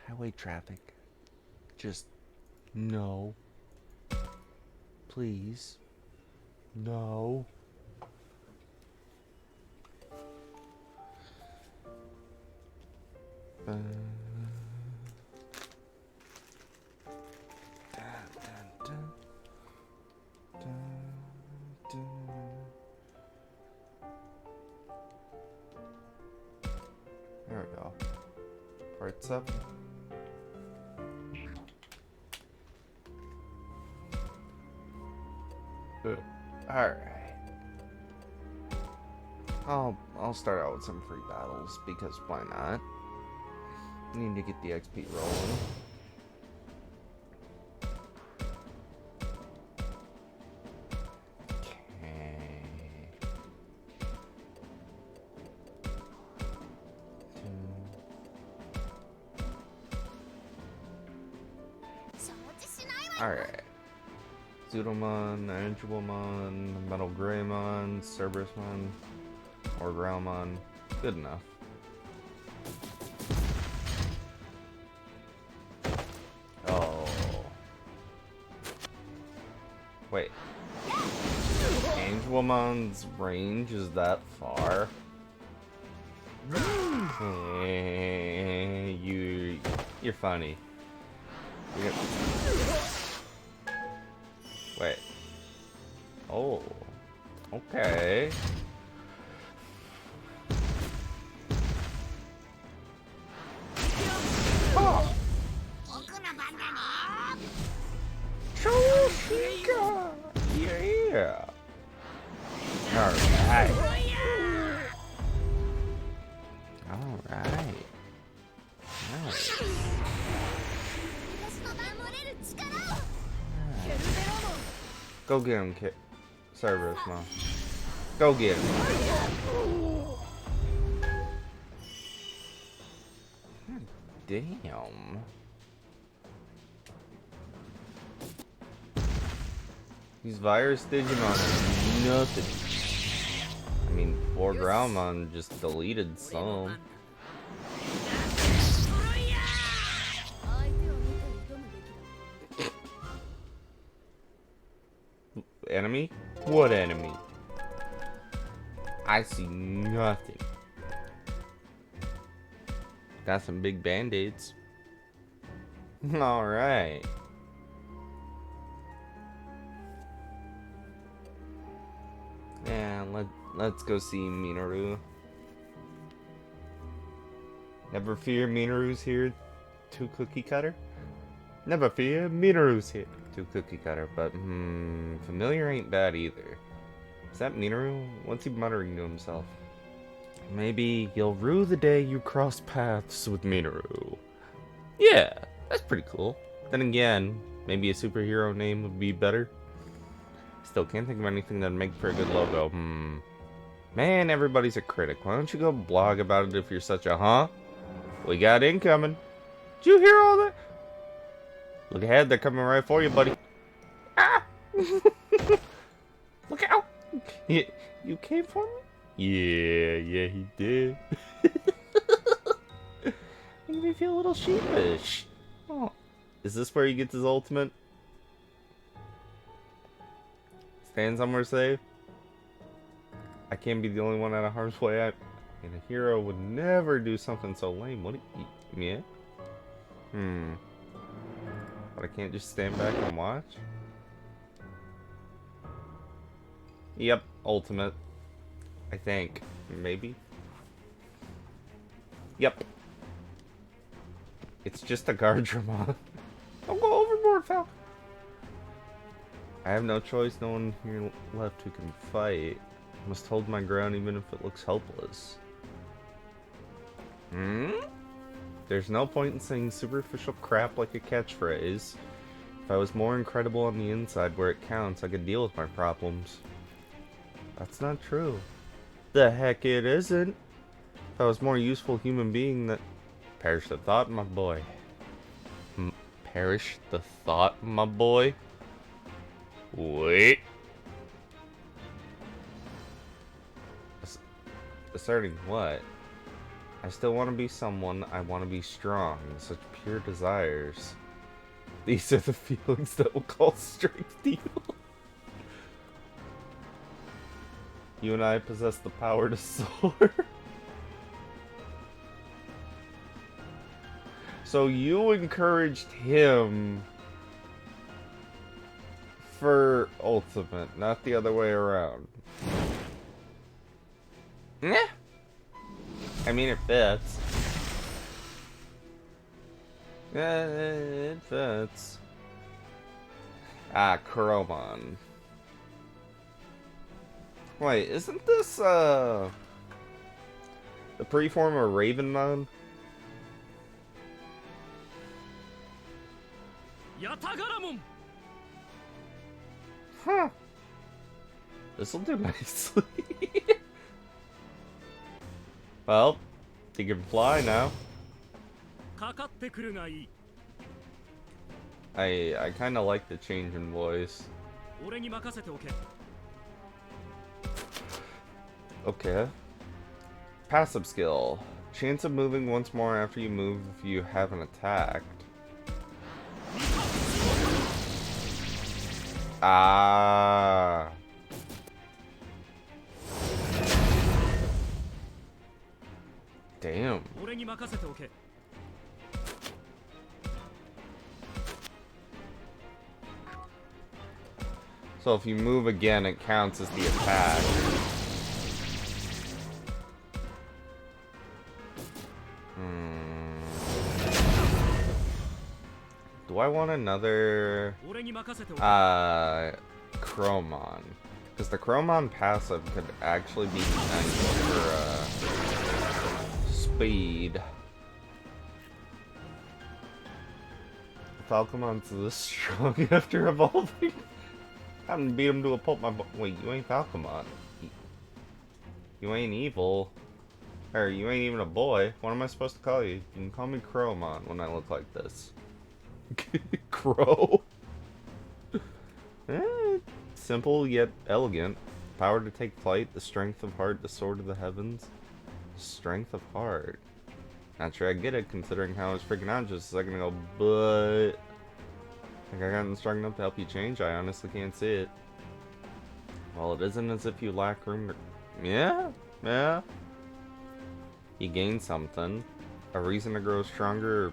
Highway traffic. Just no. Please. No. There we go. Parts up. Alright. I'll start out with some free battles, because why not? Need to get the XP rolling. Alright. Zoodlemon, Angelomon, Metal Greymon, Cerberusmon, or Growlmon. Good enough. Oh. Wait. Angelomon's range is that far? You're funny. Wait. Oh. Okay. Oh. Choshika. Yeah. Alright. Alright. Go get him, kid. Cerberus, Mom. Go get him. God damn. These virus Digimon are nothing. I mean, poor Growlmon just deleted some. Enemy? What enemy? I see nothing. Got some big band-aids. Alright. Yeah, let's go see Minoru. Never fear, Minoru's here to cookie cutter. Never fear, Minoru's here to cookie cutter. But familiar ain't bad either. Is that Minoru? What's he muttering to himself? Maybe you'll rue the day you cross paths with Minoru. Yeah, that's pretty cool. Then again, maybe a superhero name would be better. Still can't think of anything that'd make for a good logo. Man, everybody's a critic. Why don't you go blog about it if you're such a huh? We got incoming. Did you hear all that? Look ahead, they're coming right for you, buddy. Ah! Look out! You came for me? Yeah, he did. Made me feel a little sheepish. Oh, is this where he gets his ultimate? Stand somewhere safe? I can't be the only one out of harm's way. And a hero would never do something so lame. What? Yeah? But I can't just stand back and watch? Yep, ultimate. I think. Maybe? Yep. It's just a Gardramon. Don't go overboard, Falcon. I have no choice. No one here left who can fight. I must hold my ground even if it looks hopeless. There's no point in saying superficial crap like a catchphrase. If I was more incredible on the inside where it counts, I could deal with my problems. That's not true. The heck it isn't. If I was more useful human being that... Perish the thought, my boy. Perish the thought, my boy. Wait. Asserting what? I still want to be someone. I want to be strong. Such pure desires. These are the feelings that will call strength evil. You and I possess the power to soar. So you encouraged him for ultimate, not the other way around. Nah. I mean, it fits. Yeah, it fits. Ah, Chromon. Wait, isn't this, the preform of Ravenmon? Huh. This'll do nicely. Well, he can fly now. I kind of like the change in voice. Okay. Passive skill. Chance of moving once more after you move if you haven't attacked. Ah. Damn. So if you move again, it counts as the attack. Do I want another Chromon? Because the Chromon passive could actually be nice for speed. Falcomon's this strong after evolving. I haven't beat him to a pulp. Wait, you ain't Falcomon. You ain't evil. Or you ain't even a boy. What am I supposed to call you? You can call me Crowmon when I look like this. Crow. Simple yet elegant. Power to take flight, the strength of heart, the sword of the heavens. Strength of heart. Not sure I get it considering how I was freaking out just a second ago, but think I gotten strong enough to help you change? I honestly can't see it. Well, it isn't as if you lack room to... Yeah. You gain something. A reason to grow stronger.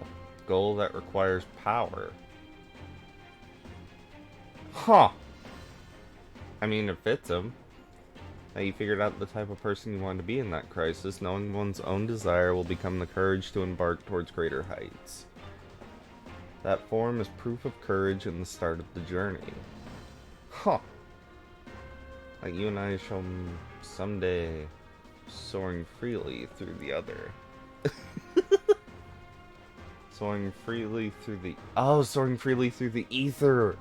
A goal that requires power. Huh. I mean, it fits him. Now you figured out the type of person you want to be in that crisis. Knowing one's own desire will become the courage to embark towards greater heights. That form is proof of courage and the start of the journey. Huh. Like you and I shall someday soaring freely through the other. Soaring freely through the... Oh, soaring freely through the ether!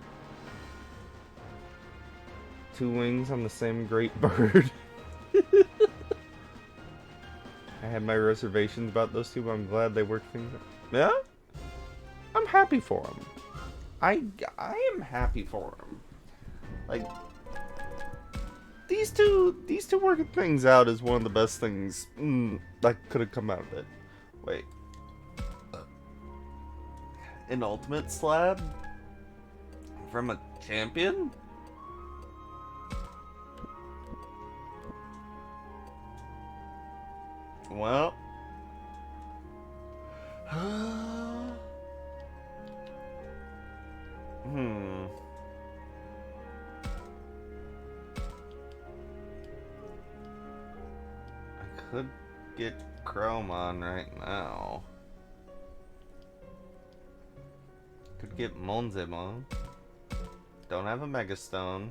Two wings on the same great bird. I had my reservations about those two, but I'm glad they worked things out. Yeah? I'm happy for him. I am happy for him. Like, these two working things out is one of the best things that could have come out of it. Wait. An ultimate slab? From a champion? Well. I could get Chromon right now. Could get Monzemon. Don't have a Megastone.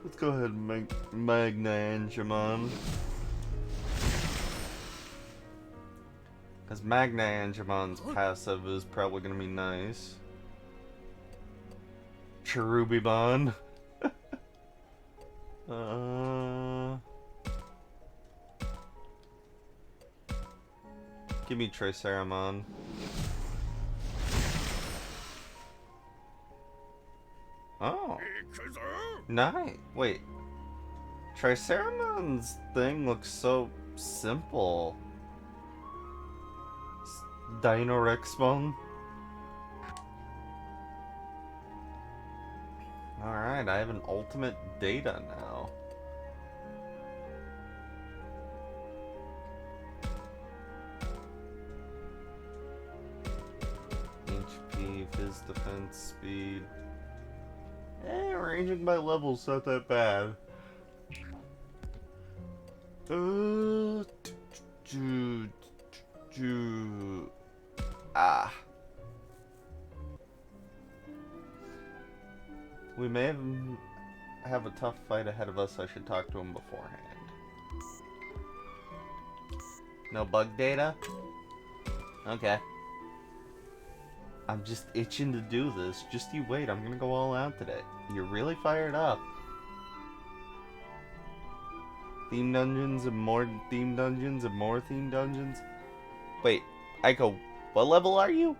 Let's go ahead and make Magna-Angemon. Because Magna-Angemon's passive is probably going to be nice. Cherubimon. uh... Give me Triceramon. Oh. Nice. Wait. Triceramon's thing looks so simple. Dinorexmon. Alright, I have an ultimate data now. HP, Phys defense, speed. Ranging by level's not that bad. We may have a tough fight ahead of us. I should talk to him beforehand. No bug data? Okay. I'm just itching to do this. Just you wait. I'm gonna go all out today. You're really fired up. Theme dungeons and more theme dungeons and more theme dungeons. Wait, Aiko, what level are you?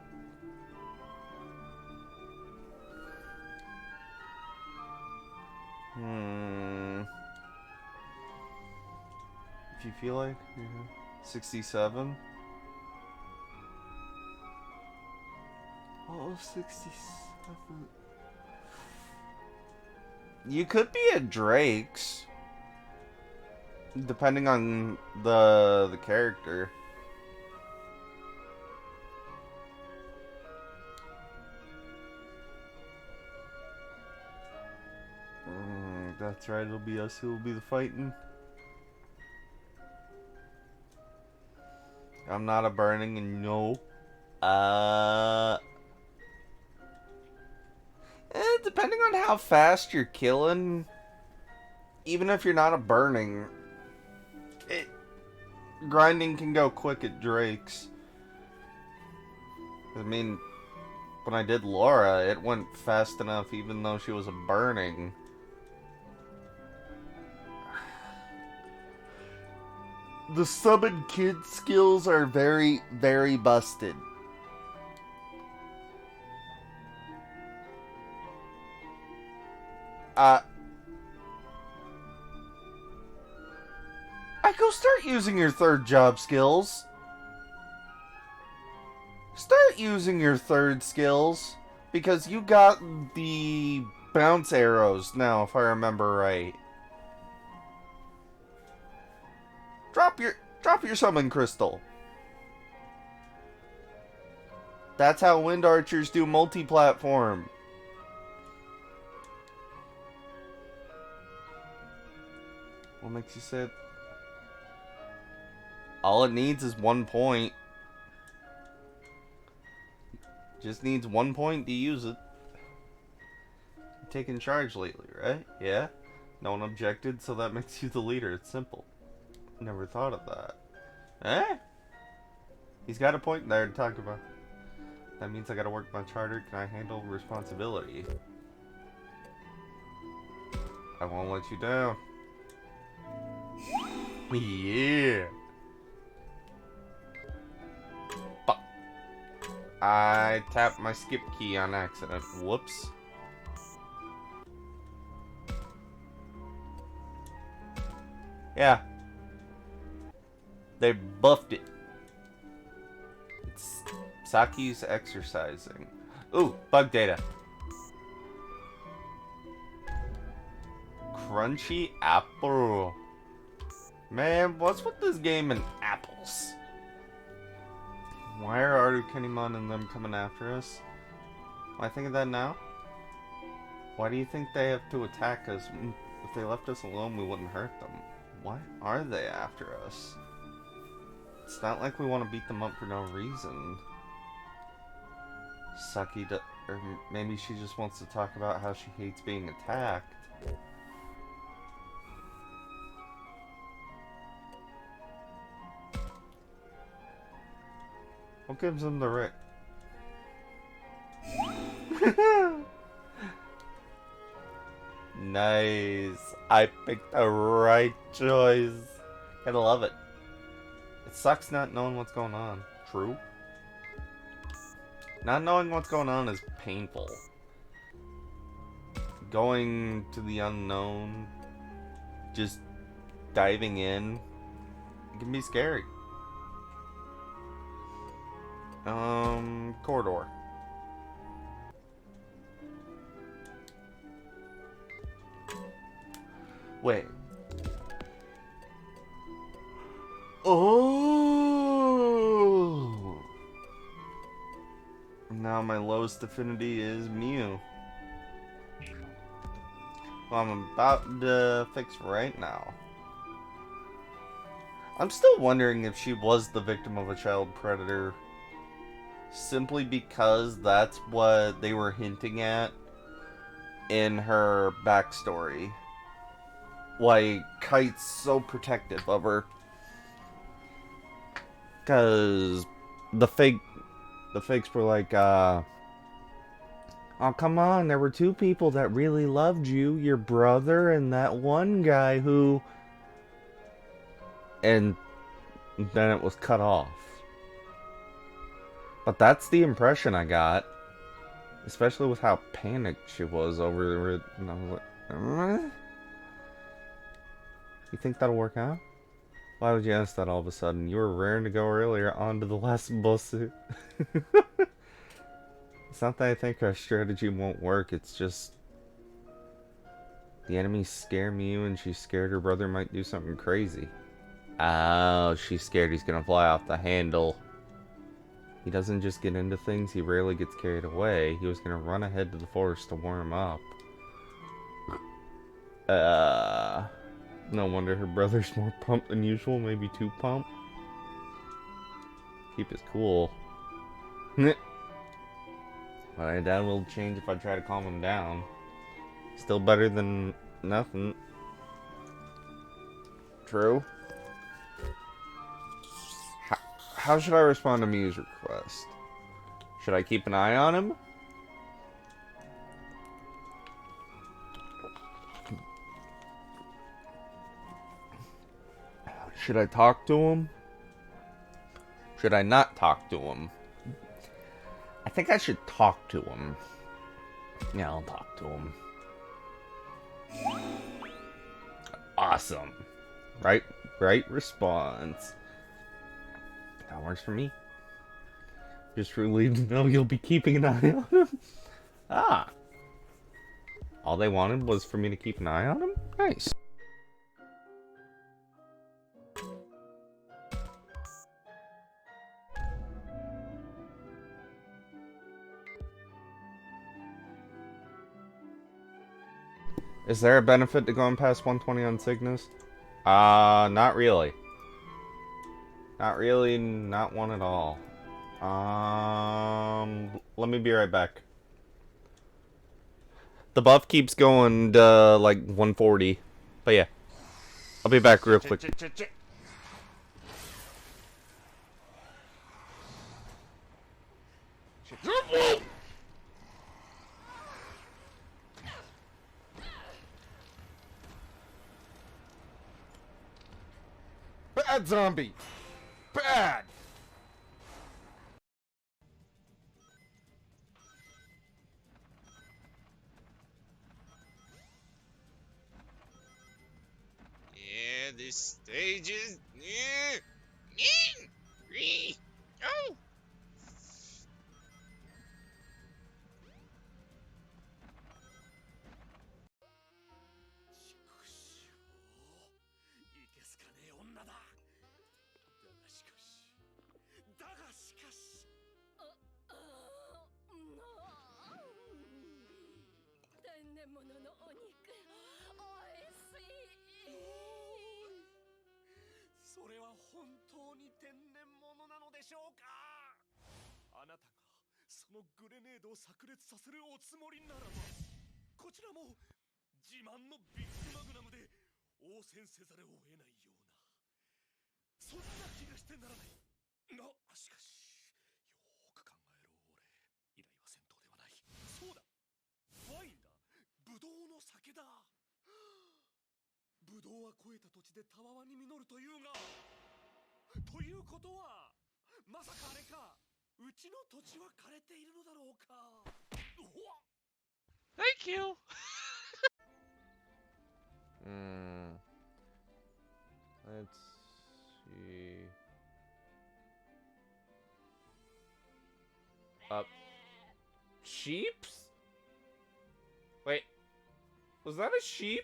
If you feel like 67. Oh, 67. You could be at Drake's. Depending on the character. That's right, it'll be us who will be the fighting. I'm not a burning and no. Depending on how fast you're killing, even if you're not a burning, grinding can go quick at Drake's. I mean, when I did Laura, it went fast enough even though she was a burning. The summon kid skills are very, very busted. I go start using your third job skills. Start using your third skills. Because you got the bounce arrows now, if I remember right. Drop your summon crystal. That's how wind archers do multi-platform. What makes you say it? All it needs is 1 point. Just needs 1 point to use it. You're taking charge lately, right? Yeah? No one objected, so that makes you the leader. It's simple. Never thought of that. Eh? He's got a point there to talk about. That means I gotta work much harder. Can I handle responsibility? I won't let you down. Yeah. Fuck. I tapped my skip key on accident. Whoops. Yeah. They buffed it. It's Saki's exercising. Ooh, bug data. Crunchy apple. Man, what's with this game and apples? Why are Arukenimon and them coming after us? Am I thinking that now? Why do you think they have to attack us? If they left us alone, we wouldn't hurt them. Why are they after us? It's not like we want to beat them up for no reason. Saki, or maybe she just wants to talk about how she hates being attacked. What gives them the right? Nice. I picked the right choice. Gotta love it. It sucks not knowing what's going on. True. Not knowing what's going on is painful. Going to the unknown, just diving in, it can be scary. Corridor. Wait. Oh! Now my lowest affinity is Mew. Well, I'm about to fix right now. I'm still wondering if she was the victim of a child predator. Simply because that's what they were hinting at in her backstory. Like, Kite's so protective of her. Because the fakes were like, oh, come on, there were two people that really loved you. Your brother and that one guy who... And then it was cut off. But that's the impression I got. Especially with how panicked she was over it. And I was like, you think that'll work out? Why would you ask that all of a sudden? You were raring to go earlier, on to the last boss. It's not that I think our strategy won't work, it's just... The enemies scare Mew and she's scared her brother might do something crazy. Oh, she's scared he's gonna fly off the handle. He doesn't just get into things, he rarely gets carried away. He was gonna run ahead to the forest to warm up. No wonder her brother's more pumped than usual, maybe too pumped. Keep his cool. But that will change if I try to calm him down. Still better than nothing. True. How should I respond to Mew's request? Should I keep an eye on him? Should I talk to him? Should I not talk to him? I think I should talk to him. Yeah, I'll talk to him. Awesome. Right response. That works for me. Just relieved to know you'll be keeping an eye on him. Ah. All they wanted was for me to keep an eye on him? Nice. Is there a benefit to going past 120 on Cygnus? Not really. Not really, not one at all. Let me be right back. The buff keeps going to, like, 140. But yeah. I'll be back real quick. Bad zombie! Bad! Yeah, this stage is... Oh! それは本当に天然物なのでしょうか。あなたがそのグレネードを炸裂させるおつもりならば、こちらも自慢のビッグマグナムで応戦せざるを得ないような、そんな気がしてならない。がしかし、よーく考えろ俺。依頼は戦闘ではない。そうだ、ワインだ。ブドウの酒だ。島は越えた土地でたわわに実るというが、ということはまさかあれか、うちの土地は枯れているのだろうか。Thank you. Let's see. Sheeps? Wait, was that a sheep?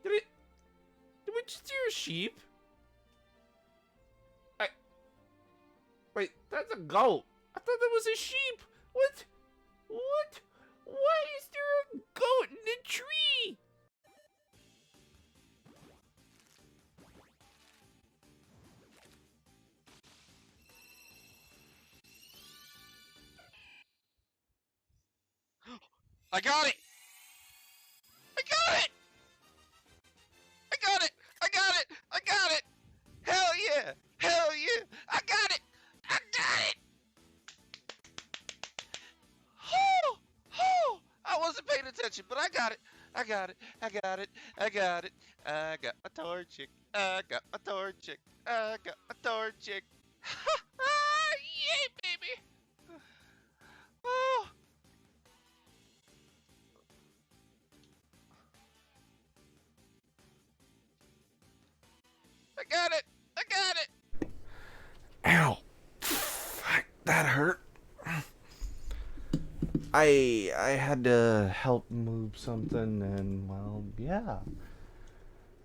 Did we just hear a sheep? Wait, that's a goat. I thought that was a sheep. What? What? Why is there a goat in the tree? I got it! I got it! I got it! I got it! I got it! Hell yeah! Hell yeah! I got it! I got it! Oh! Oh! I wasn't paying attention, but I got it! I got it! I got it! I got it! I got my torchic! I got my torchic! I got my torchic! Yay, baby! Oh! I got it! I got it! Ow! Fuck, that hurt. I had to help move something, and well, yeah,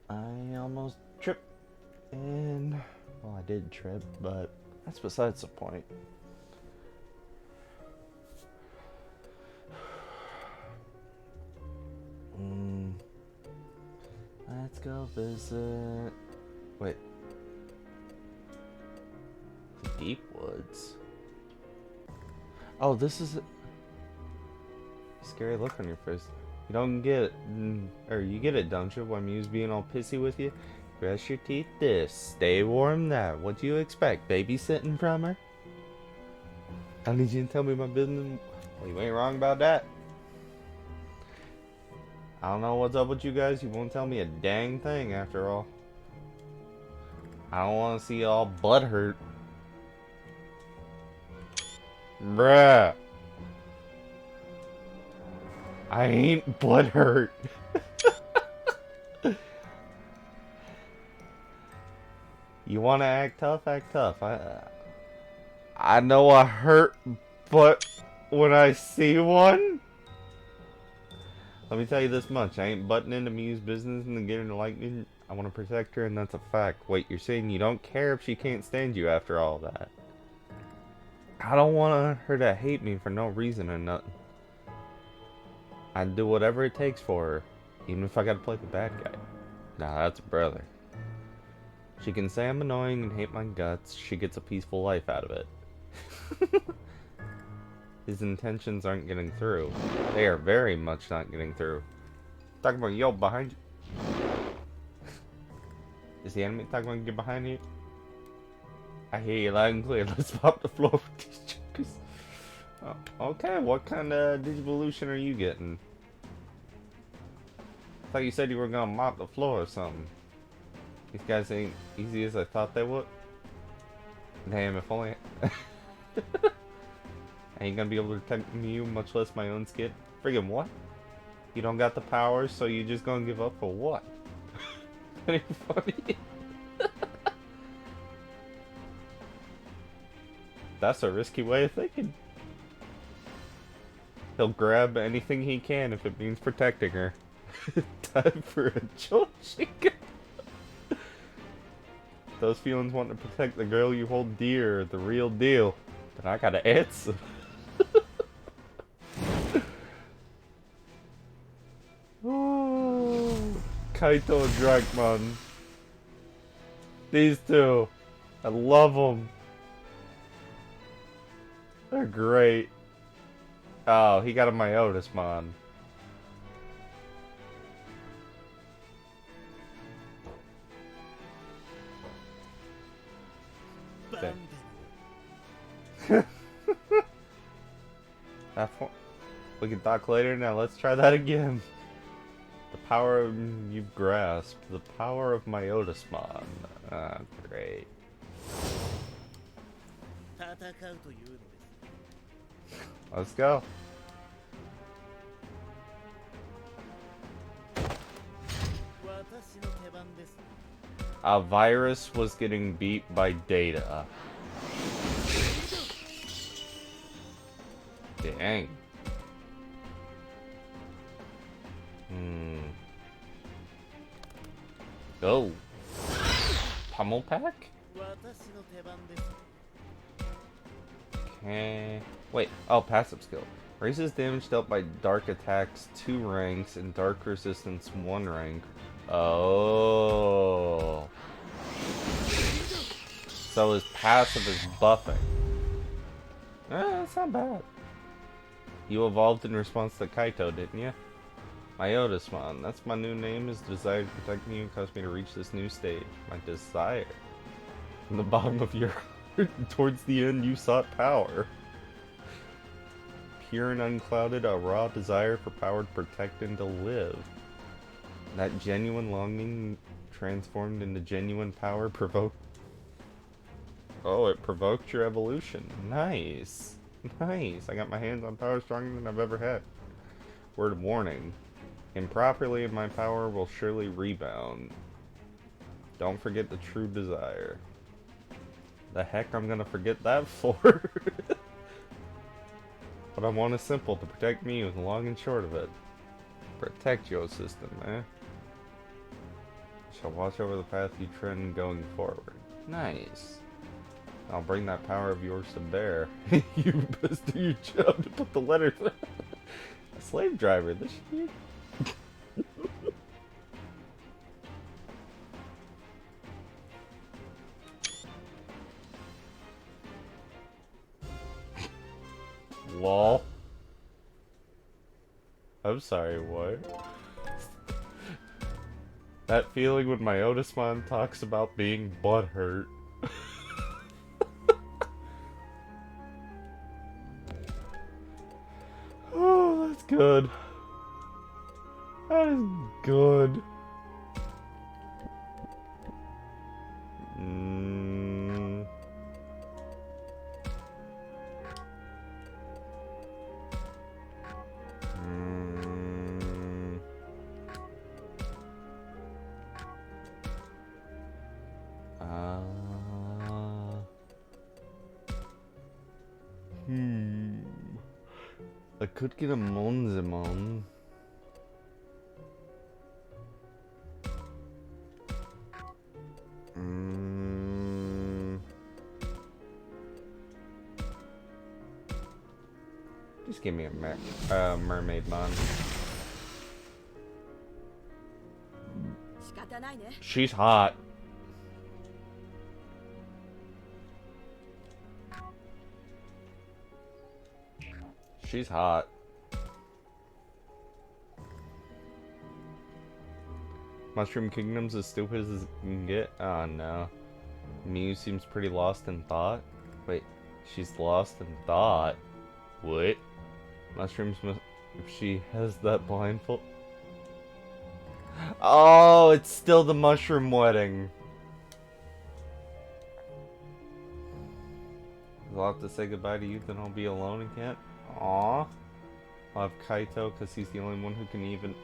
I almost tripped, and well, I did trip, but that's besides the point. Let's go visit. Wait. The Deep Woods. Oh, this is a scary look on your face. You don't get it, or you get it, don't you? When Mew's being all pissy with you. Brush your teeth this, stay warm that. What do you expect? Babysitting from her? I need you to tell me my business. Well, you ain't wrong about that. I don't know what's up with you guys. You won't tell me a dang thing after all. I don't want to see you all butthurt. Bruh. I ain't butthurt. You want to act tough? Act tough. I know I hurt, but when I see one, let me tell you this much. I ain't butting into Mew's business and getting to like me. I want to protect her, and that's a fact. Wait, you're saying you don't care if she can't stand you after all that? I don't want her to hate me for no reason or nothing. I'd do whatever it takes for her, even if I gotta play the bad guy. Nah, that's a brother. She can say I'm annoying and hate my guts. She gets a peaceful life out of it. His intentions aren't getting through. They are very much not getting through. Takuma, yo, behind you. Is the enemy Takuma get behind you? I hear you loud and clear. Let's pop the floor with these jokers. Oh, okay, what kind of digivolution are you getting? I thought you said you were gonna mop the floor or something. These guys ain't easy as I thought they would. Damn, if only... I ain't gonna be able to protect you, much less my own skid. Friggin' what? You don't got the powers, so you just gonna give up for what? That ain't funny. That's a risky way of thinking. He'll grab anything he can if it means protecting her. Time for a Joshika. Those feelings want to protect the girl you hold dear, the real deal. But I gotta answer. Oh, Kaito and Dragmon. These two. I love them. They're great. Oh, he got a Myotismon. We can talk later. Now let's try that again. The power you've grasped. The power of my Otismon. Ah, great. 戦うというのです。 Let's go. 私の手番です。 A virus was getting beat by data. Dang. Go. Pummel pack? 私の手番です。 Okay. Wait. Oh, passive skill. Raises damage dealt by dark attacks 2 ranks and dark resistance 1 rank. Oh. So his passive is buffing. That's not bad. You evolved in response to Kaito, didn't you? My Otismon. That's my new name. His desire to protect me and cause me to reach this new stage. My desire. From the bottom of your heart, towards the end, you sought power. Pure and unclouded, a raw desire for power to protect and to live. That genuine longing transformed into genuine power provoked. Oh, it provoked your evolution. Nice. Nice. I got my hands on power stronger than I've ever had. Word of warning. Improperly, my power will surely rebound. Don't forget the true desire. The heck I'm gonna forget that for? What I want is simple, to protect me with the long and short of it. Protect your system, man. Shall watch over the path you tread going forward. Nice. I'll bring that power of yours to bear. You best do your job to put the letters. A slave driver, this should be. Lol. I'm sorry, what? That feeling when my Otismon talks about being butthurt. Oh, that's good. That is good. I could get a Monzemon. Just give me a mermaid mon. She's hot. She's hot. Mushroom Kingdom's as stupid as it can get? Oh no. Mew seems pretty lost in thought. Wait, she's lost in thought? What? Mushrooms must... If she has that blindfold... Oh, it's still the mushroom wedding. I'll have to say goodbye to you, then I'll be alone again. Aww. I'll have Kaito, because he's the only one who can even...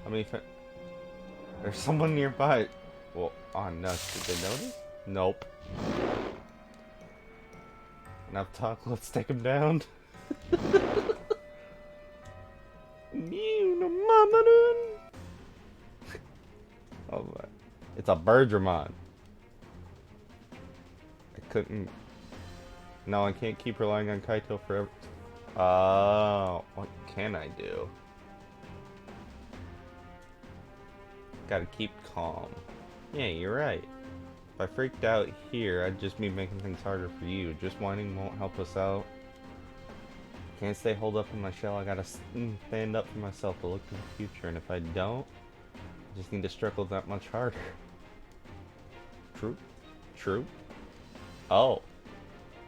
I mean, there's someone nearby. Well, oh nuts. Did they notice? Nope. Enough talk, let's take him down. Oh, it's a Bergermon. I couldn't... No, I can't keep relying on Kaito forever. Oh, what can I do? Gotta keep calm. Yeah, you're right. If I freaked out here, I'd just be making things harder for you. Just whining won't help us out. Can't stay holed up in my shell. I gotta stand up for myself to look to the future. And if I don't, I just need to struggle that much harder. True? True? Oh.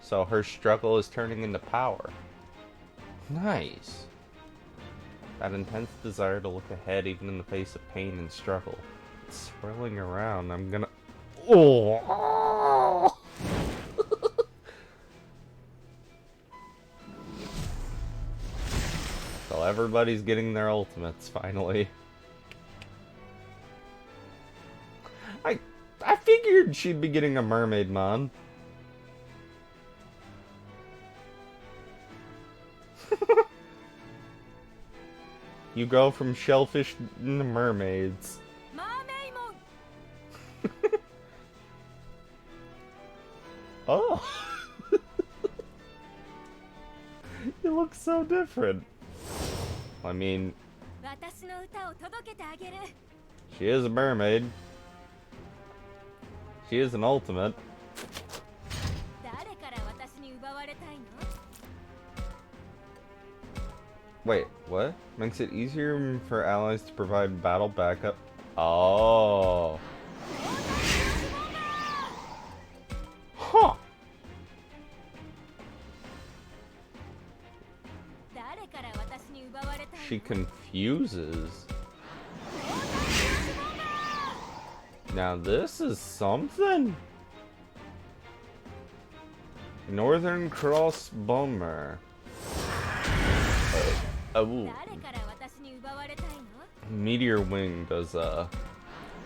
So her struggle is turning into power. Nice. That intense desire to look ahead even in the face of pain and struggle. It's swirling around. I'm gonna... Oh! So everybody's getting their ultimates, finally. I figured she'd be getting a mermaid mon. You go from shellfish to mermaids. Oh! You look so different. I mean, she is a mermaid. She is an ultimate. Wait, what? Makes it easier for allies to provide battle backup? Oh. Huh. She confuses. Now this is something. Northern Cross Bomber. Oh. Meteor Wing does a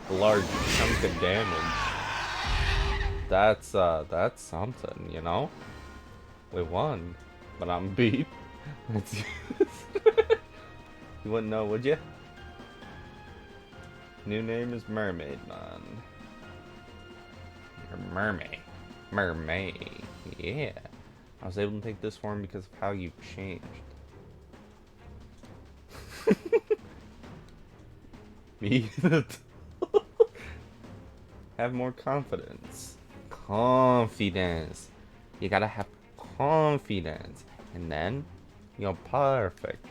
large chunk of damage. That's something, you know? We won, but I'm beat. That's you wouldn't know, would you? New name is Mermaid Man. You're mermaid. Mermaid. Yeah. I was able to take this form because of how you've changed. Me? Have more confidence. Confidence. You gotta have confidence. And then, you're perfect.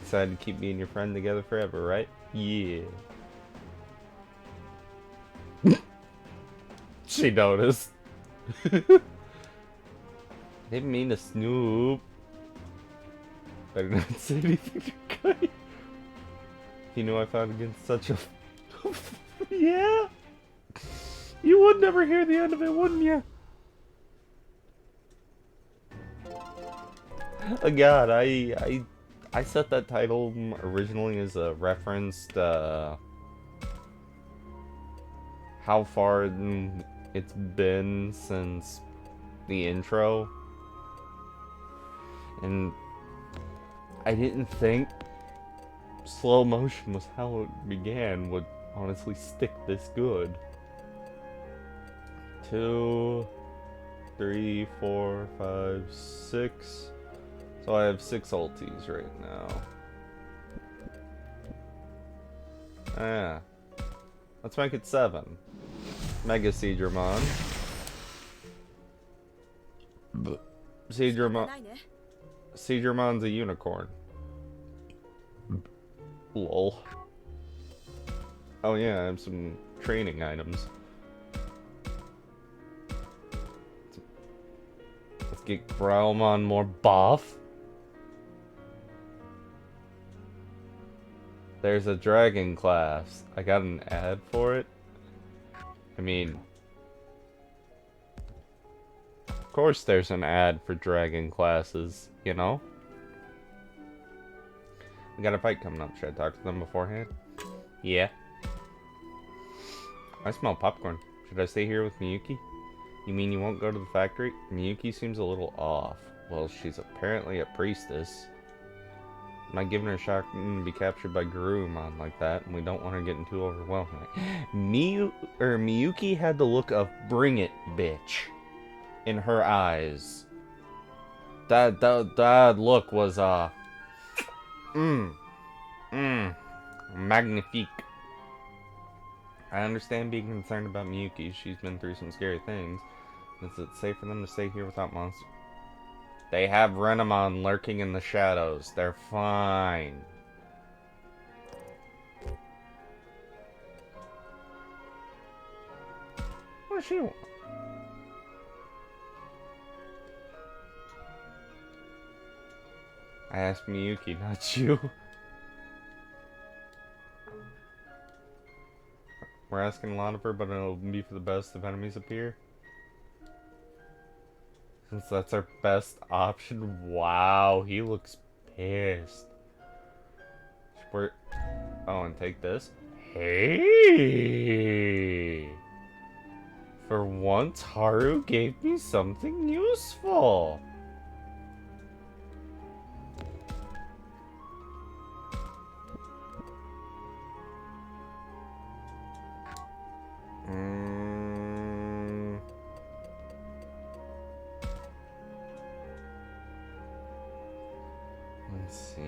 Decided to keep me and your friend together forever, right? Yeah. She noticed. Didn't mean to snoop. Better not say anything to Kai. He knew I fought against such a... Yeah? You would never hear the end of it, wouldn't you? Oh god, I set that title originally as a reference to how far it's been since the intro. And I didn't think slow motion was how it began would honestly stick this good. 2, 3, 4, 5, 6. So I have 6 ultis right now. Yeah. Let's make it 7. Mega Seedramon. Seedramon's a unicorn. Lol. Oh yeah, I have some training items. Let's get Growlmon more buff. There's a dragon class. I got an ad for it. I mean, of course there's an ad for dragon classes, you know? We got a fight coming up. Should I talk to them beforehand? Yeah. I smell popcorn. Should I stay here with Miyuki? You mean you won't go to the factory? Miyuki seems a little off. Well, she's apparently a priestess. I'm not giving her a shot to be captured by Garurumon like that, and we don't want her getting too overwhelmed. Miyuki had the look of "bring it, bitch" in her eyes. That look was magnifique. I understand being concerned about Miyuki. She's been through some scary things. Is it safe for them to stay here without monsters? They have Renamon lurking in the shadows. They're fine. What does she want? I asked Miyuki, not you. We're asking a lot of her, but it'll be for the best if enemies appear. Since that's our best option. Wow, he looks pissed. We're... Oh, and take this. Hey! For once, Haru gave me something useful. Let's see.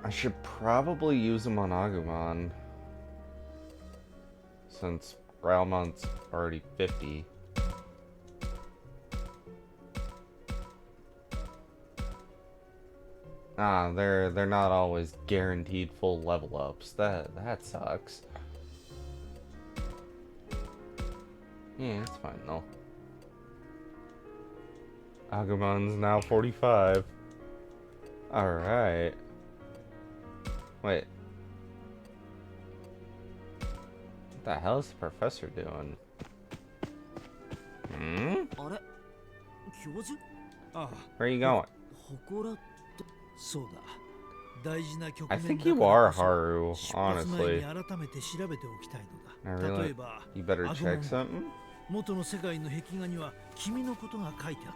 I should probably use him on Agumon. Since Growlmont's already 50. Ah, they're not always guaranteed full level ups. That sucks. Yeah, it's fine though. Agumon's now 45. Alright. Wait. What the hell is the professor doing? Hmm? あれ教授 Where are you going? 祠ってそうだ大事な局 I 面 think だ you から are こそ Haru, 出発前 honestly. に改めて調べておきたいの I だ really... 例えば You better check アグモン something? 元の世界の壁画には君のことが書いてあっ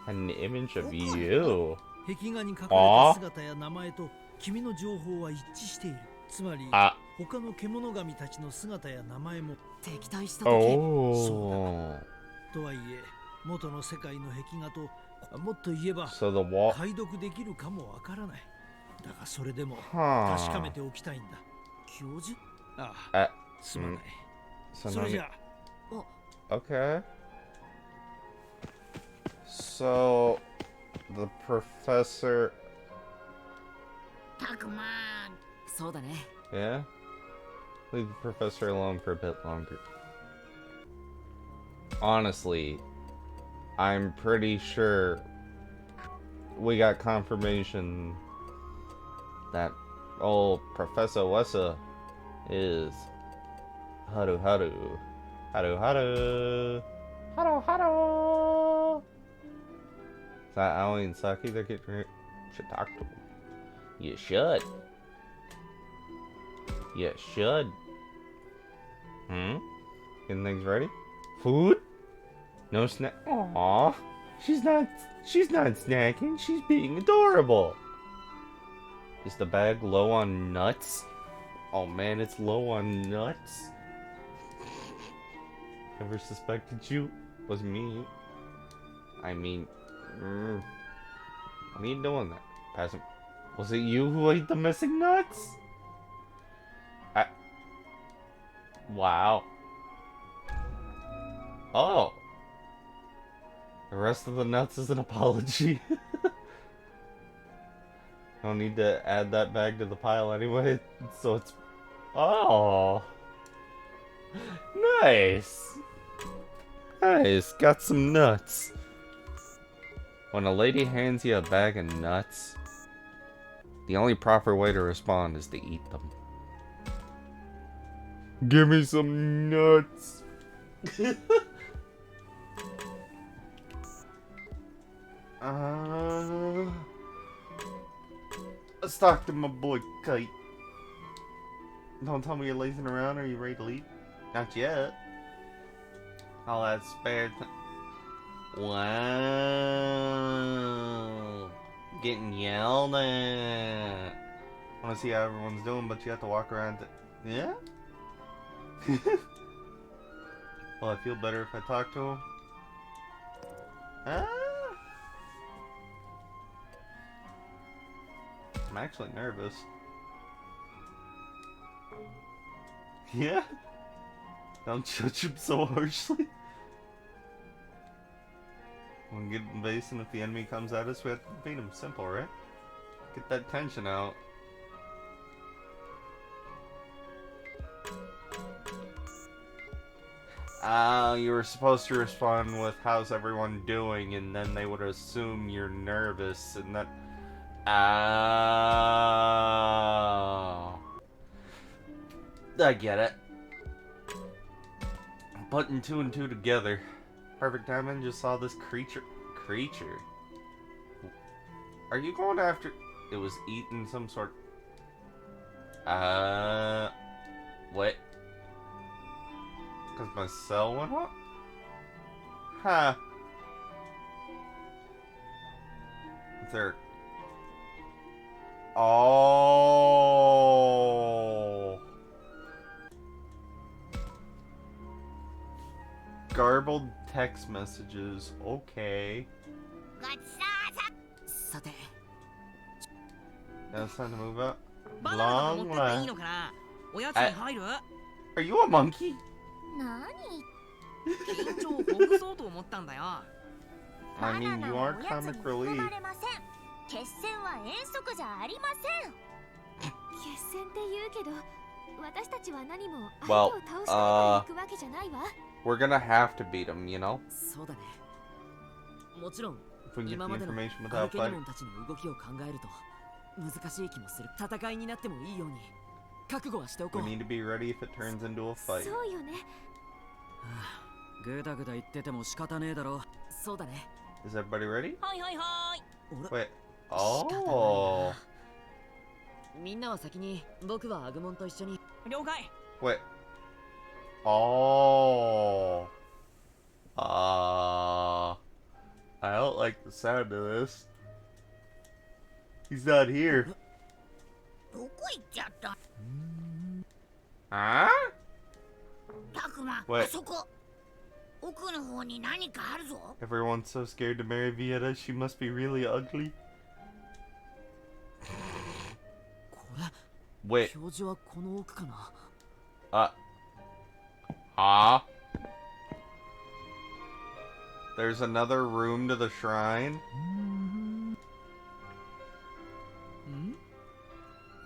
An image of you. た壁画に書かれた姿や名前と君の情報は一致しているつまり Ah. 他の獣神たちの姿や名前も敵対した Oh. とはいえ元の世界の壁画ともっと言えば So the wall... 解読できるかもわからないだがそれでも Huh. 確かめておきたいんだ教授あ Uh, すまない so それじゃ Okay. So... The professor... Takuma! そうだね Yeah? Leave the professor alone for a bit longer. Honestly, I'm pretty sure we got confirmation that old Professor Wessa is Haru Haru. Haru Haru. Haru Haru. Is that Aoi and Saki that get should talk to him? You should. You should. Hmm? Getting things ready? Food? No snack. Aww. She's not snacking. She's being adorable. Is the bag low on nuts? Oh man, it's low on nuts. Never suspected you was me. I mean, what are you doing there? Pass him. Was it you who ate the missing nuts? Wow. Oh. The rest of the nuts is an apology. Don't need to add that bag to the pile anyway, so it's... Oh. Nice. Nice, got some nuts. When a lady hands you a bag of nuts, the only proper way to respond is to eat them. Give me some nuts. Let's talk to my boy Kite. Don't tell me you're lazing around. Are you ready to leave? Not yet. All that spare time. Wow. Getting yelled at. Want to see how everyone's doing, but you have to walk around. Yeah? Well, I feel better if I talk to him. Ah? I'm actually nervous. Yeah? Don't judge him so harshly. When we get in base and if the enemy comes at us, we have to beat him. Simple, right? Get that tension out. You were supposed to respond with "How's everyone doing?" and then they would assume you're nervous, and that. I get it. Putting two and two together. Perfect timing. Just saw this creature. Creature. Are you going after? It was eating some sort. What? Because my cell went up? Huh. Is there... Oh. Garbled text messages. Okay. ごちそうさ。さて、 Now it's time to move up. バナナとか持 Long ってっていい left. のかな。おやつに入る？ Are you a monkey? 何？緊張をほぐそうと思ったんだよ。 I mean, you are comic relief. 決戦は遠足じゃありません。決戦って言うけど、私たちは何も相手を倒したいから行くわけじゃないわ。We're gonna have to beat him, you know? そうだね。もちろん If we can get 今 the までの information ガル without ケニ fighting. モンたちの動きを考えると難しい気もする。戦いになってもいいように覚悟はしておこ We う。 need to be ready if it turns into a そ fight. うよね。ぐだぐだ言ってても仕方ねえだろ。そうだね。 Is everybody ready? はいはいはい。 Wait. Oh. みんなは先に、僕はアグモンと一緒に。了解。 Wait. Oh. I don't like the sound of this. He's not here. どこ行っちゃった？ Huh? タクマ、 Wait. あそこ。奥の方に何かあるぞ。 Everyone's so scared to marry Vieta. She must be really ugly. これ、 Wait. 表示はこの奥かな。 There's another room to the shrine.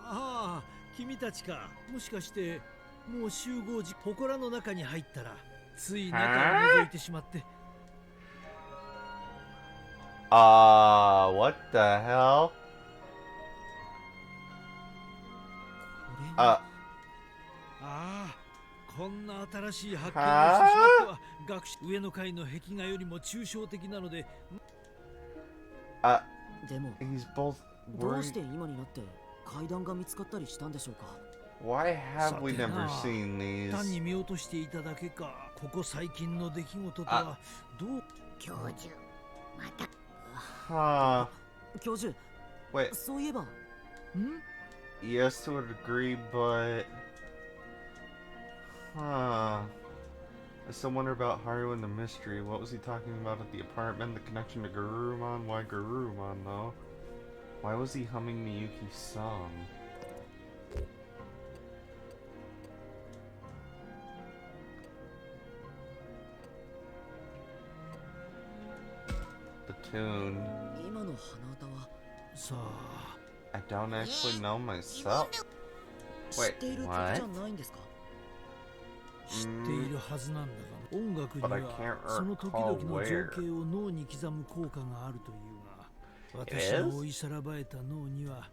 ああ、君たちか。もしかしてもう集合時、祠の中に入ったらつい中を覗いてしまって。 What the hell? ああ、こんな新しい発見をしてしまっては学習上の階の壁画よりも抽象的なので。でも、 He's both どうし worried. て今になって階段が見つかったりしたんでしょうか。 Why have we さてな、 never seen these? 単に見落としていただけか。ここ最近の出来事とはどう？教授、また。 Huh. 教授、 Wait. そういえば。Yes, to a degree, but... Huh. I still wonder about Haru and the mystery. What was he talking about at the apartment? The connection to Garurumon? Why Garurumon, though? Why was he humming Miyuki's song? The tune. 今の鼻歌はさあ、 I don't actually know myself. 知っている曲 Wait, じゃ what? ないんですか。知っているはずなんだが、音楽に But I は can't その時 recall 々の情 where. 景を脳に刻む効果があるというが、 It 私 is? の追いさらばえた脳には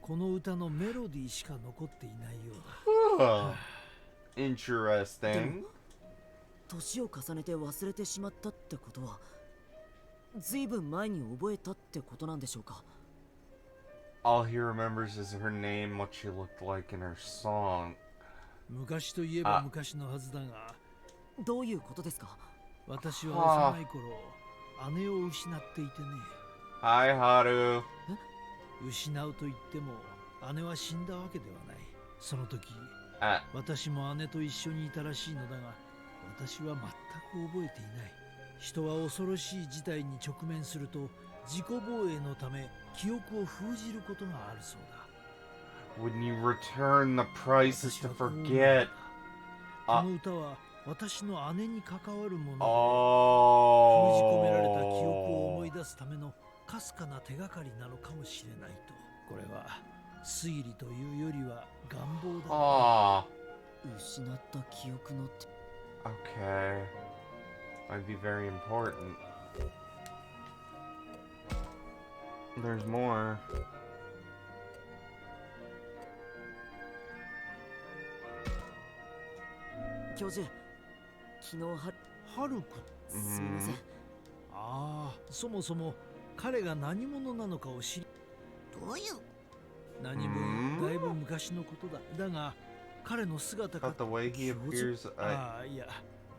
この歌のメロディーしか残っていないようだ。 Oh. Interesting. 年を重ねて忘れてしまったってことは、ずいぶん前に覚えたってことなんでしょうか。 All he remembers is her name, what she looked like in her song. 昔といえば昔のはずだが、どういうことですか。私は幼い頃、姉を失っていてね。 Hi, Haru. 失うと言っても姉は死んだわけではない。その時、 私も姉と一緒にいたらしいのだが、私は全く覚えていない。人は恐ろしい事態に直面すると自己防衛のため記憶を封じることがあるそうだ。 When you return, the price is to forget. この歌は私の姉に関わるもので、封じ Oh. 込められた記憶を思い出すためのかすかな手がかりなのかもしれないと。これは推理というよりは願望だ。 Aw. 失った記憶のって。Okay. Might be very important. There's more. 教授、昨日ハルク。すみません。ああ、そもそも彼が何者なのかを知り。どういう何分だいぶ昔のことだ。だが彼の姿が But the way he appears, ああ、いや、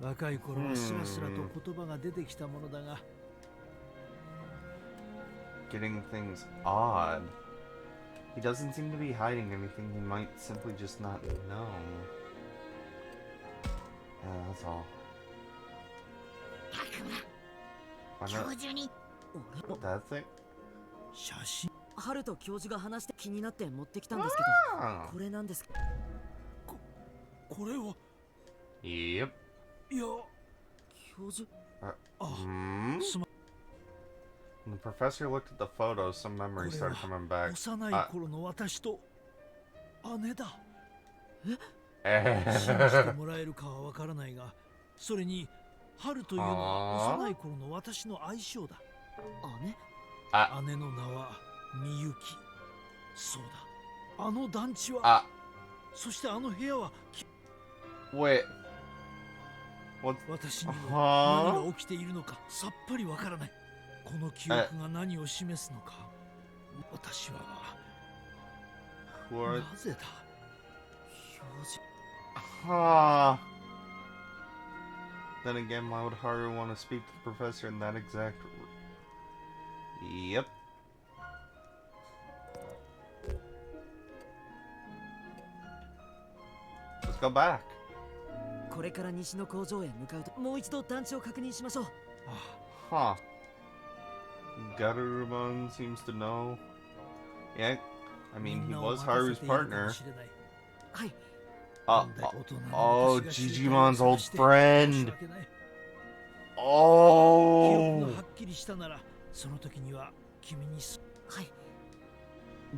若い頃はスラスラと言葉が出てきたものだが。getting things odd. He doesn't seem to be hiding anything. He might simply just not know. Yeah, that's all. 教授に That's it? 写真。ハルと教授が話して気になって持ってきたんですけど、 Ah. これなんですか。これは。 Yep. いや。教授。すま。 When the professor looked at the photos, some memories started coming back. 幼い頃の私と姉だ。信じてもらえるかはわからないが、それに春というのは幼い頃の私の愛称だ。姉の名はみゆき。そうだ。あの団地は。そしてあの部屋は。Wait. 私には何が起きているのかさっぱりわからない。この記憶が何を示すのか。私はなぜだ。Huh. Then again, why would Haru want to speak to the professor in that exact... Yep. Let's go back. これから西の工場へ向かうと、もう一度団地を確認しましょう。Huh. Garurumon seems to know. Yeah, I mean, he was Haru's partner. はい。Oh, Gigimon's old friend. Oh.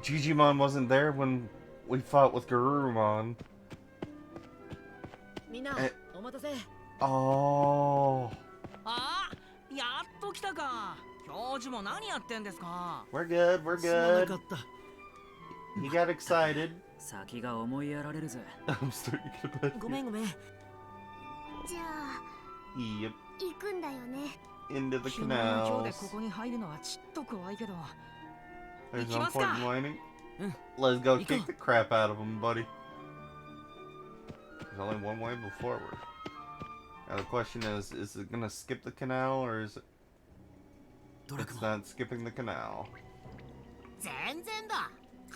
Gigimon wasn't there when we fought with Garurumon. Oh. We're good, we're good. He got excited. 先が思いやられるぜ。 I'm starting to get bad. ごめんごめん。じゃあ Yep. 行くんだよね。 Into the 昨日の今日 canals. でここに入るのはちっと怖いけど There's no point in whining. Let's go kick the crap out of him, buddy. There's only one way forward. Now the question is it gonna skip the canal or is it... It's not skipping the canal. 全然だ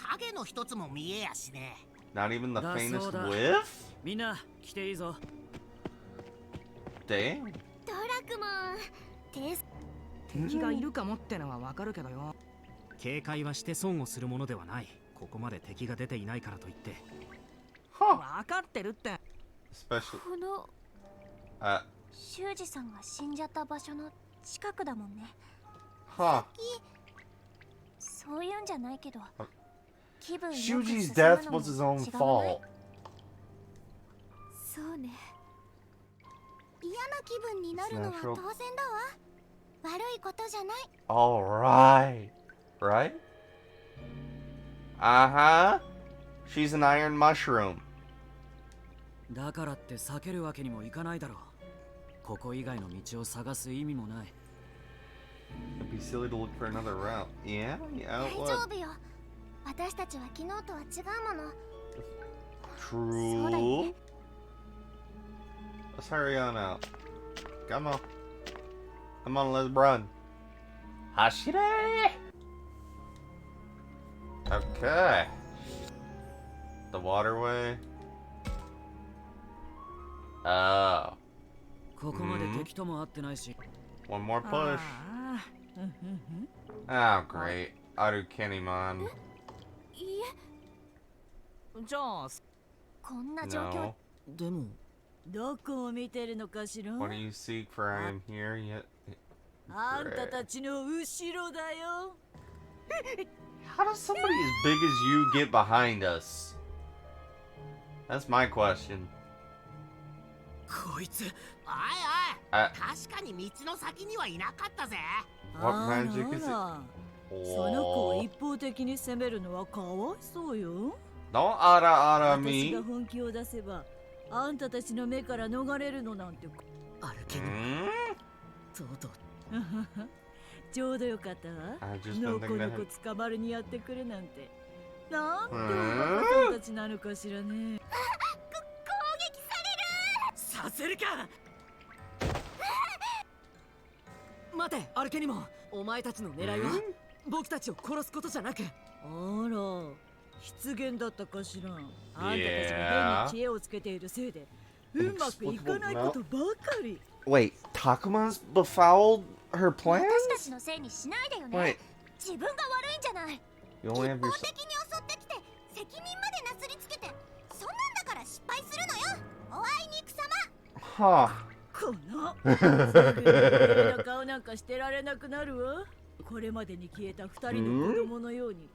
影の一つも見えやしね Not even the faintest whiff? みんな来ていいぞ。 Damn. ドラクモン敵がいるかもってのはわかるけどよ警戒はして損をするものではない。ここまで敵が出ていないからといって。わかってるって Especially... この修二さんが死んじゃった場所の近くだもんね。 Huh. そういうんじゃないけど、気分よく Shuji's 進む death のも was his own 違わない？ fault. そうね。嫌な気分になるのは当然だわ。悪いことじゃない。 Alright. Right? Uh-huh. She's an iron mushroom. だからって避けるわけにもいかないだろう。ここ以外の道を探す意味もない。 It'd be silly to look for another route. Yeah, 大 it 丈 would. 夫よ。私たちは昨日とは違うもの。 True. Let's hurry on out. Come on. Come on, let's run. Hashire! Okay. The waterway. Oh. ここまで敵とも会ってないし。 One more push. Oh, great. Arukenimon. いいえ。じゃあこんな状況。 No. でも、どこを見てるのかしら。 What do you seek? For I am here yet. あんたたちの後ろだよ。 How does somebody as big as you get behind us? That's my question. こいつ。おいおい。確かに道の先にはいなかったぜ。What magic is it? その子を一方的に責めるのはかわいそうよ。 Don't ara 私 me. が本気を出せばあんたたちの目から逃れるのなんて。歩ける。そうと。ちょうどよかったわ。 I've just の been こ thinking の that. こ捕まりにやってくるなんて。なんておバカさんたちなのかしらね。攻撃ささせるか。待て、アルケニモン。お前たちの狙いは僕たちを殺すことじゃなく。あら、失言だったかしら。あんたたちが変に知恵をつけているせいでうまくいかないことばかり。 Wait, Takuma's befouled her れる。 plans? 私たちのせいにしないでよね。 Wait, 自分が悪いんじゃない。 you only have 一 your. 方的に襲ってきて責任までなすりつけて、そんなんだから失敗するのよ。おあいにくさま。 Huh. この桜の顔なんかしてられなくなるわ。これまでに消えた二人の子供のように。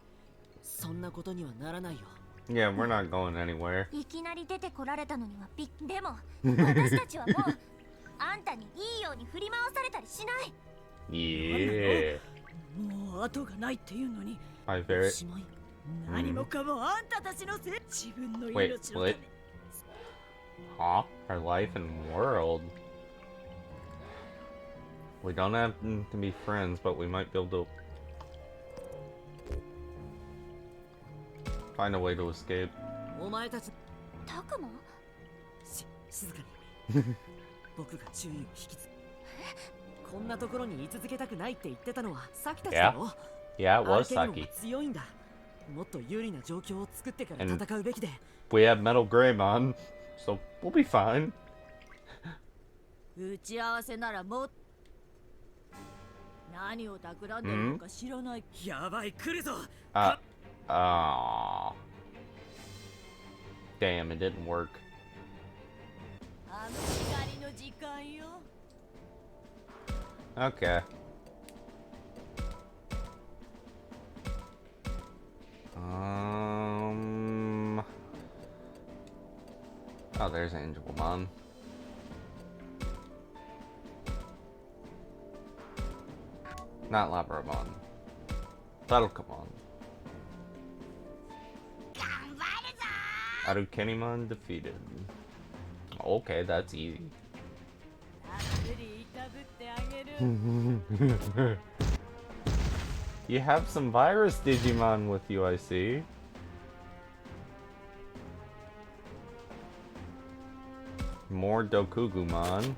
そんなことにはならないよ。 Yeah, we're not going anywhere. いきなり出てこられたのにはでも私たちはもうあんたにいいように振り回されたりしない。 Yeah. もう後がないっていうのに。 My お favorite. しまい。何もかもあんたたちのせい。自分の Wait, 命のため。 what? Huh? Her life and world. We don't have to be friends, but we might be able to find a way to escape. お前たち。タクマ？静かに。僕が注意を引きつ。こんなところに居続けたくないって言ってたのはサキたちだろ。 Yeah, it ア was ルケニモン Saki. は強いんだ。もっと有利な状況を作ってから戦うべきで。 We have Metal Greymon, so we'll be fine. 打ち合わせならもっ。何を企んでるのか知らない。やばい、来るぞ。 Aww. Damn, it didn't work. あの光の時間よ。 Okay. Oh, there's Angelmon. Not Labramon. Takumon. 頑張るぞ。 Arukenimon defeated. Okay, that's easy. たっぷりいたぶってあげる。 You have some virus Digimon with you, I see. More Dokugumon.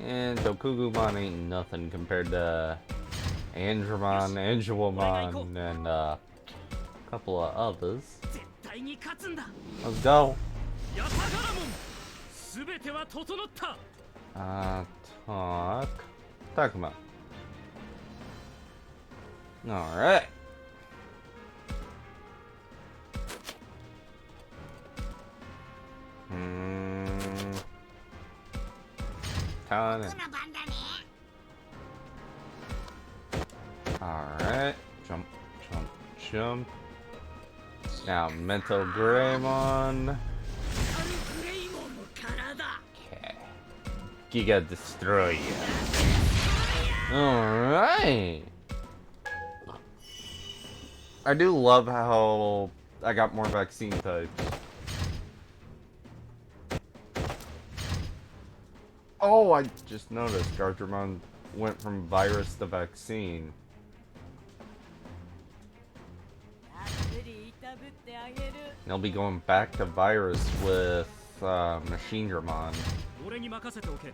And Dokugumon ain't nothing compared to Andromon, Angelmon, and a couple of others. 絶対に勝つんだ。 Let's go. ヤタガラモン。すべては整った。Takuma. Alright. Ton. 僕の番だね。 Alright. Jump, jump, jump. Now, Mental Greymon. アルグレイモンの体。 Okay. Giga Destroy. Alright. I do love how I got more vaccine types. Oh, I just noticed Gartramon went from virus to vaccine. たっぷりいたぶってあげる。 They'll be going back to virus with Machine Dramon. 俺に任せておけ。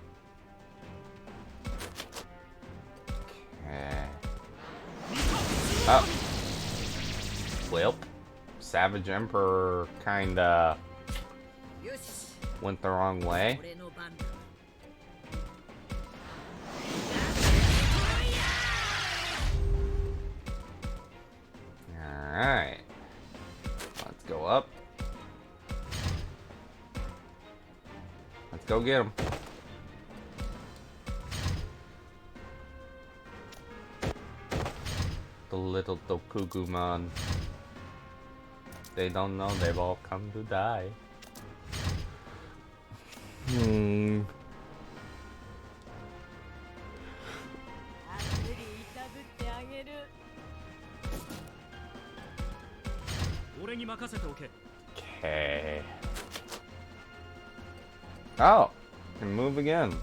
Okay. Oh. Well, Savage Emperor kinda よし。 went the wrong way. 俺の番だ。 Alright. Let's go up. Let's go get him. The little Dokugumon. they don't know they've all come to die. Okay. Oh, can move again.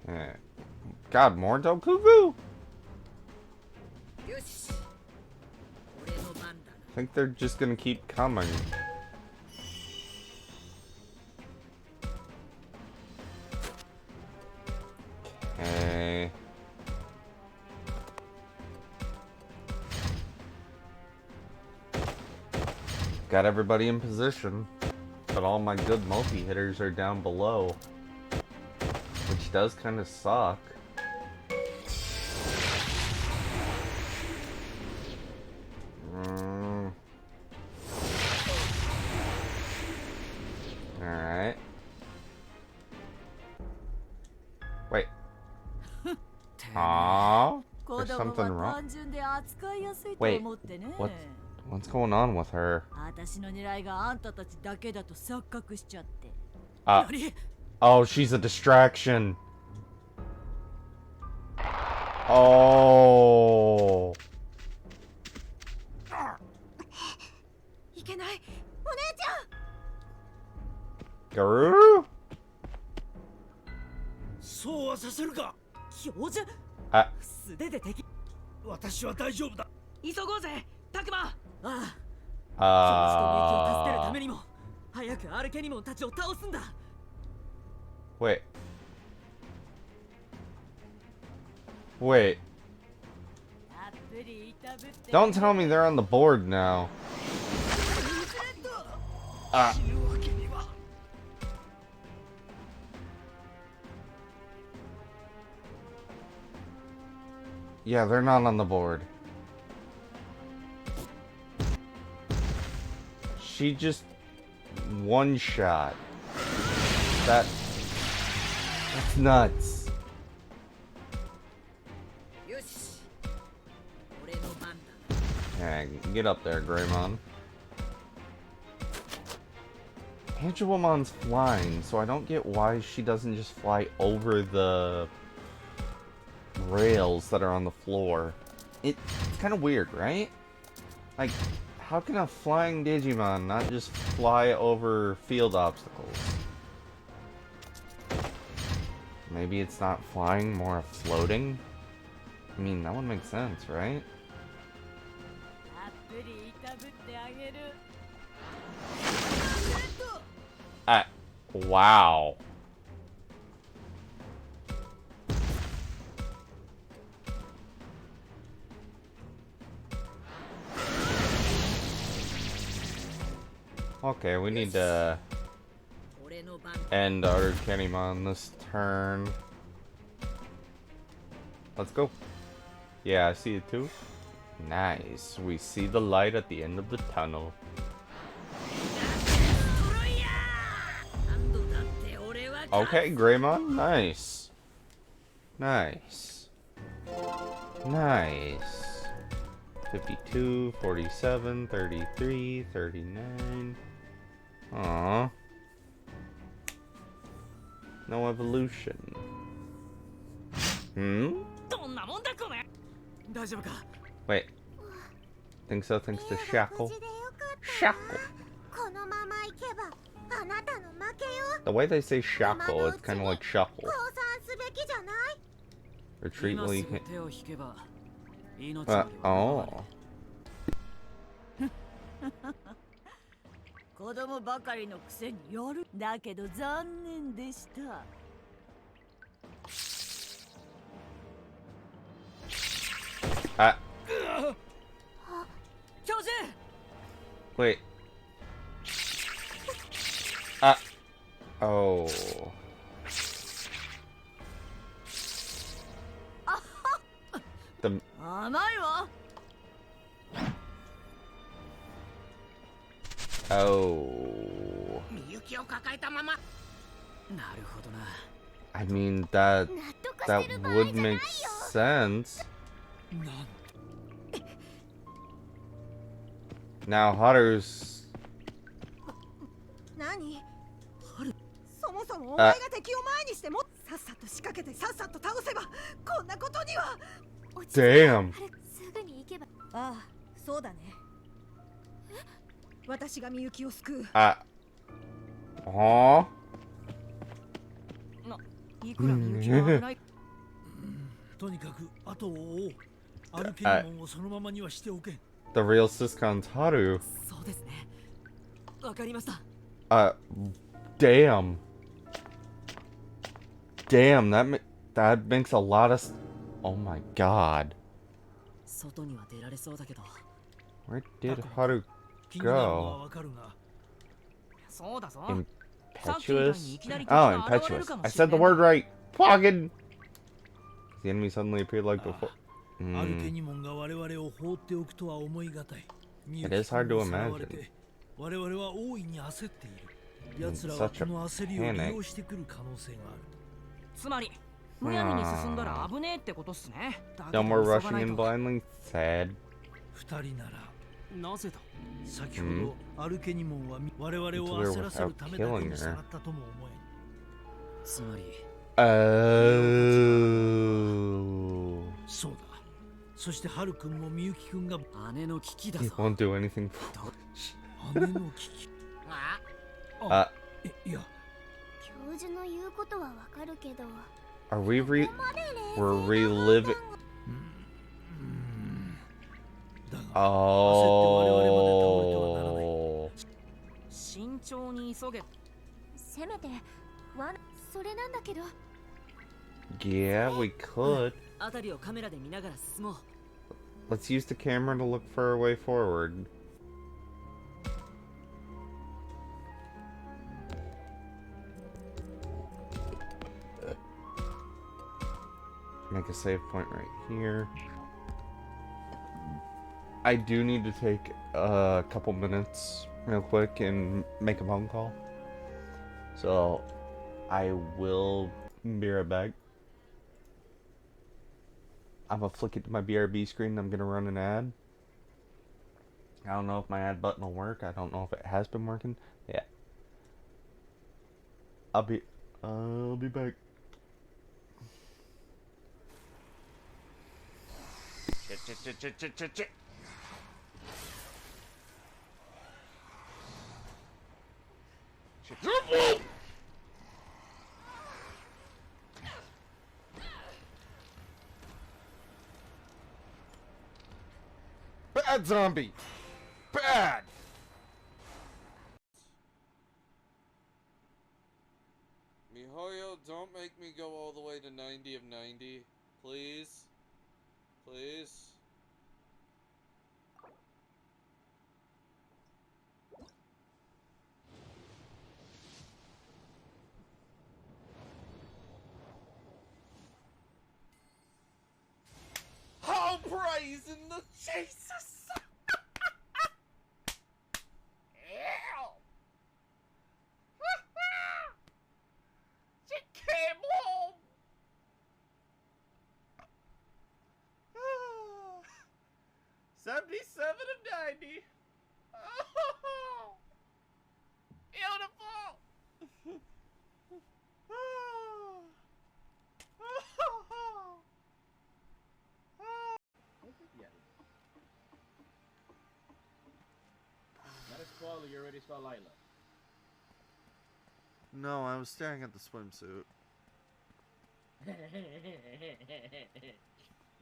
Okay. God, more Dokugu? I think they're just gonna keep coming. Okay. Got everybody in position, but all my good multi-hitters are down below, which does kind of suck. Alright. Wait. Aww. There's something wrong. Wait. What's going on with her? Oh, she's a distraction. Oh. Garuru? Wait. Wait. Don't tell me they're on the board now. Yeah, they're not on the board. She just one shot. That's nuts. Yeah, get up there, Greymon. Angelomon's flying, so I don't get why she doesn't just fly over the rails that are on the floor. It's kind of weird, right? Like, how can a flying Digimon not just fly over field obstacles? Maybe it's not flying, more floating? I mean, that would make sense, right? Wow. Okay, we need to end our Kennymon this turn. Let's go. Yeah, I see it too. Nice. We see the light at the end of the tunnel. Okay, Greymon. Nice. Nice. Nice. 52, 47, 33, 39. Aww. No evolution. Wait. Think so, thanks to Shackle. Shackle. The way they say Shackle, it's kind of like Shuckle. Retreat while you can... oh. 子供ばかりのくせにやる。だけど残念でした。教授。Wait. Oh. The... 甘いわ。Oh. みゆきを抱えたまま。なるほどな。I mean that. 納得 That would make sense. Now Haru's... 何？そもそもお前が敵を前にしてもさっさと仕掛けてさっさと倒せばこんなことには。Damn. すぐに行けば。ああ、そうだね。私がみゆきを救う。いくらみゆきは危ない。とにかく後を追おう。歩けるもんをそのままにはしておけ。The real Siscon's Haru. そうですね。わかりました。Damn. Damn, that makes a lot of... Oh my god. 外には出られそうだけど。Where did Haru go? そうだぞ。 Impetuous? Oh, impetuous. I said the word right. Fucking. The enemy suddenly appeared like before. It is hard to imagine. Such a panic. つまり、むやみに進んだら危ねえってことっすね。 No more rushing in blindly. Sad. なぜだ。先ほどアルケニモンは我々を焦らせるためだけにさらったとも思え。つまり、そうだ。そしてハル君もミユキ君が姉の危機だぞ。 He won't do anything for it. 姉の危機。いや。教授の言うことはわかるけど。Are we we're reliving? Oh. 慎重に急げ。せめてそれなんだけど。 Yeah, we could. 辺りをカメラで見ながら進もう。 Let's use the camera to look for a way forward. Make a save point right here. I do need to take a couple minutes real quick and make a phone call. So I will be right back. I'm gonna flick it to my BRB screen. I'm gonna run an ad. I don't know if my ad button will work. I don't know if it has been working. Yeah. I'll be back. Shit. Bad zombie! Bad! Mihoyo, don't make me go all the way to 90 of 90. Please? Please? All praise in the Jesus! She came home! 77 of 90. Oh, beautiful. That is Paul, you already saw Lila. No, I was staring at the swimsuit.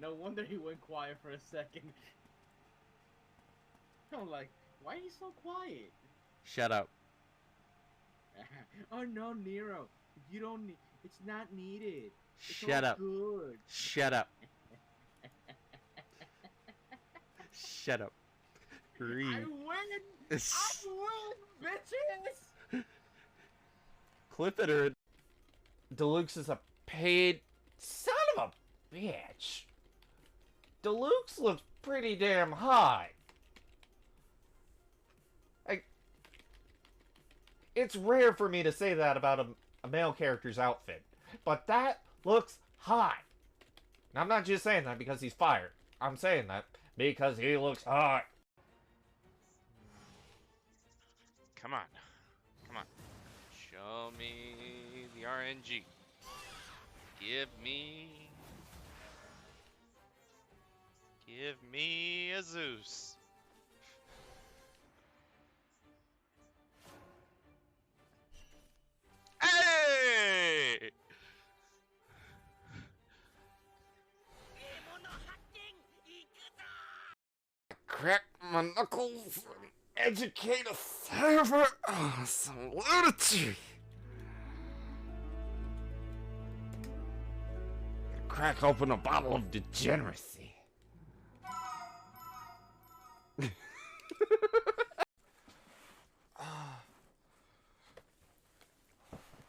No wonder he went quiet for a second. I'm like, why are you so quiet? Shut up. Oh no, Nero. You don't need. It's not needed. It's Shut all up. Good. Shut up. Shut up. Read. I win! I win, bitches! Clip it or... Deluxe is a paid... Son of a bitch! Deluxe looks pretty damn high. It's rare for me to say that about a male character's outfit, but that looks hot. And I'm not just saying that because he's fired. I'm saying that because he looks hot. Come on. Come on. Show me the RNG. Give me a Zeus. Hey! Crack my knuckles and educate a server on some lunacy. Crack open a bottle of degeneracy.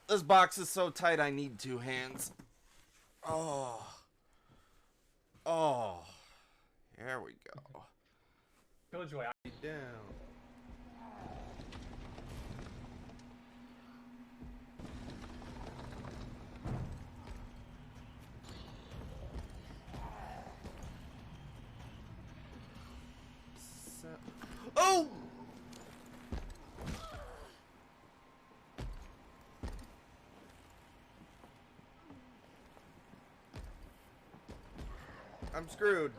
This box is so tight I need 2 hands. Oh. Oh. There we go. Killjoy. Down. Oh! I'm screwed.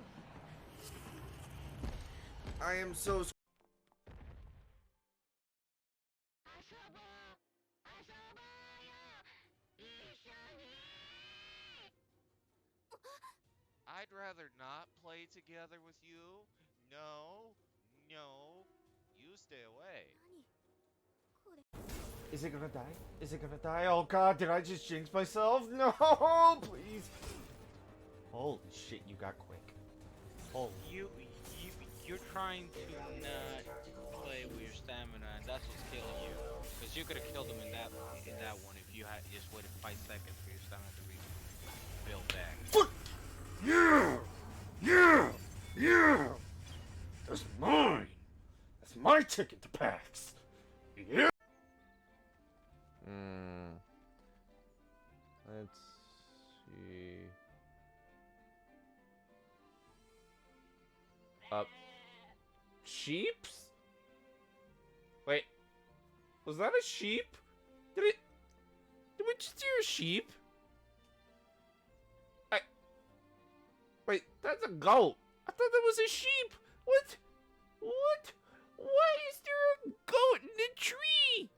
I am so screwed. I'd rather not play together with you. No. You stay away. Is it gonna die? Is it gonna die? Oh god, did I just jinx myself? No, please. Holy shit, you got quick. Holy. You're trying to not play with your stamina, and that's what's killing you. Because you could have killed him in that one if you had just waited 5 seconds for your stamina to rebuild back. Fuck! Yeah! That's mine! That's my ticket to PAX! Yeah! Let's see... Sheeps? Wait. Was that a sheep? Did we just hear a sheep? Wait, that's a goat. I thought that was a sheep. What? Why is there a goat in a tree?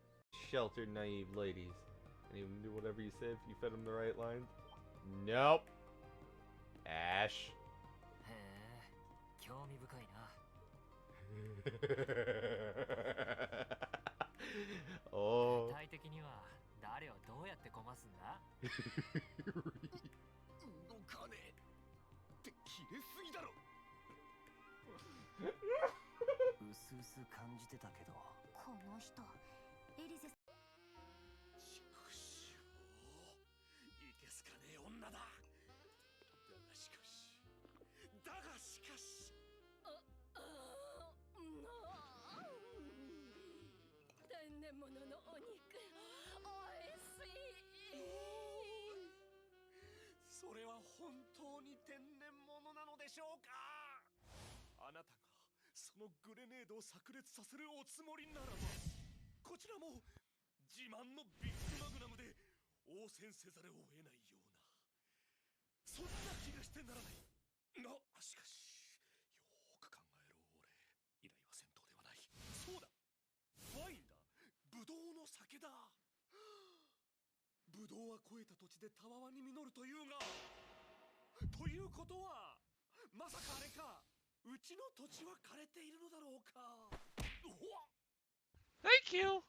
Sheltered, naive ladies. And even do whatever you said if you fed them the right lines? Nope. Ash. Oh. 具体的には誰をどうやってごますんだ動かねえって切れすぎだろうすうす感じてたけどこの人エリゼしかしいけすかねえ女だだがしかし天然物のお肉おいしいそれは本当に天然物なのでしょうかあなたがそのグレネードを炸裂させるおつもりならばこちらも自慢のビッグマグナムで応戦せざるを得ないようなそんな気がしてならないがしかしよーく考えろ俺依頼は戦闘ではないそうだワインだブドウの酒だブドウは肥えた土地でたわわに実るというがということはまさかあれかうちの土地は枯れているのだろうかうわ Thank you!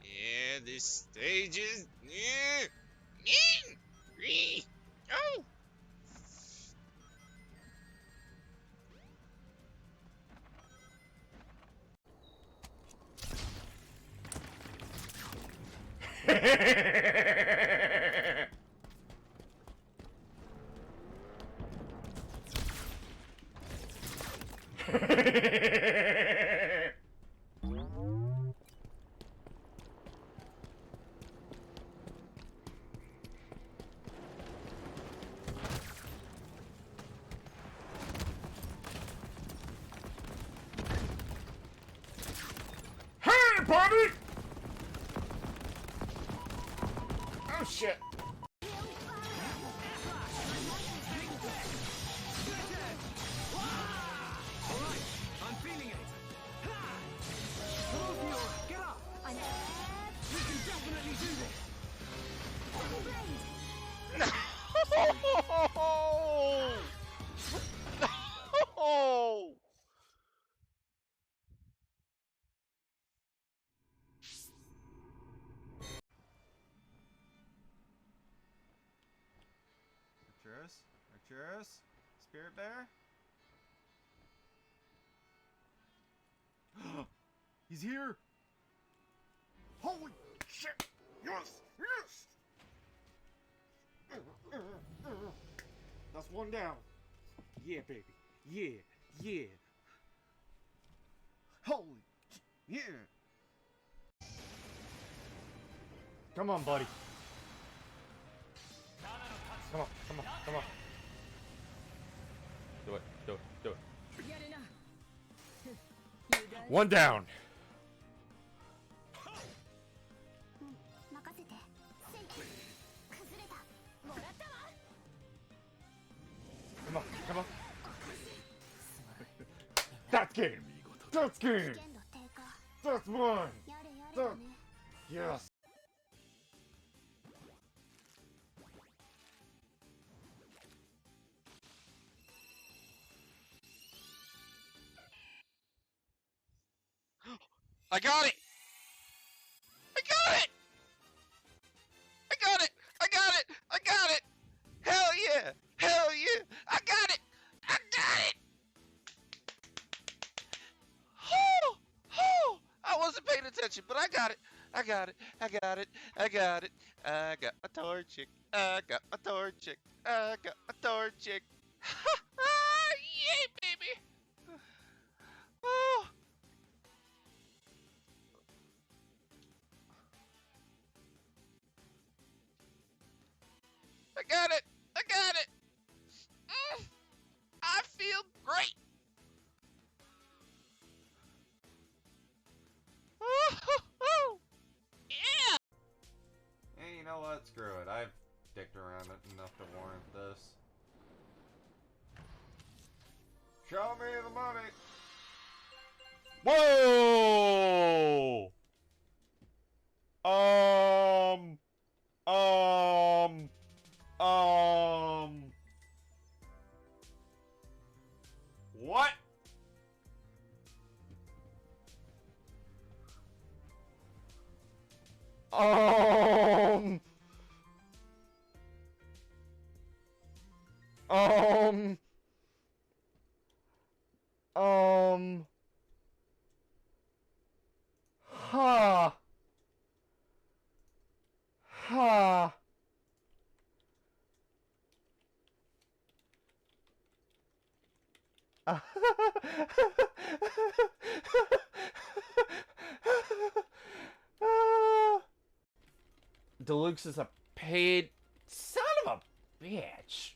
Yeah, this stage is... Oh! buddy! Oh shit! I'm feeling it. Get up. We can definitely do this. No! No! Arcturus? Arcturus? Spirit Bear? He's here! Holy shit! Yes! Yes! That's one down. Yeah, baby. Yeah. Yeah. Holy yeah! Come on, buddy. Come on, come on, come on. Do it, do it, do it. One down. Come on, come on. That's game. That's game. That's one. That's... Yes. I got it! I got it! I got it! I got it! I got it! Hell yeah! Hell yeah! I got it! I got it! Oh, oh, I wasn't paying attention, but I got it. I got it. I got it. I got it. I got my torchic. I got my torchic. I got my torchic. Yay, baby! Oh. I got it! I got it! I feel great! Yeah! Hey, you know what? Screw it. I've dicked around it enough to warrant this. Show me the money! Whoa! What? Um. Ha. Ha. Deluxe is a paid son of a bitch.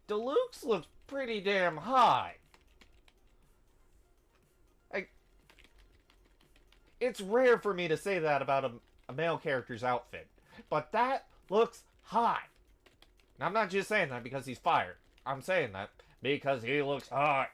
Deluxe looks pretty damn high. It's rare for me to say that about a male character's outfit, but that looks high. And I'm not just saying that because he's fired. I'm saying that because he looks hot.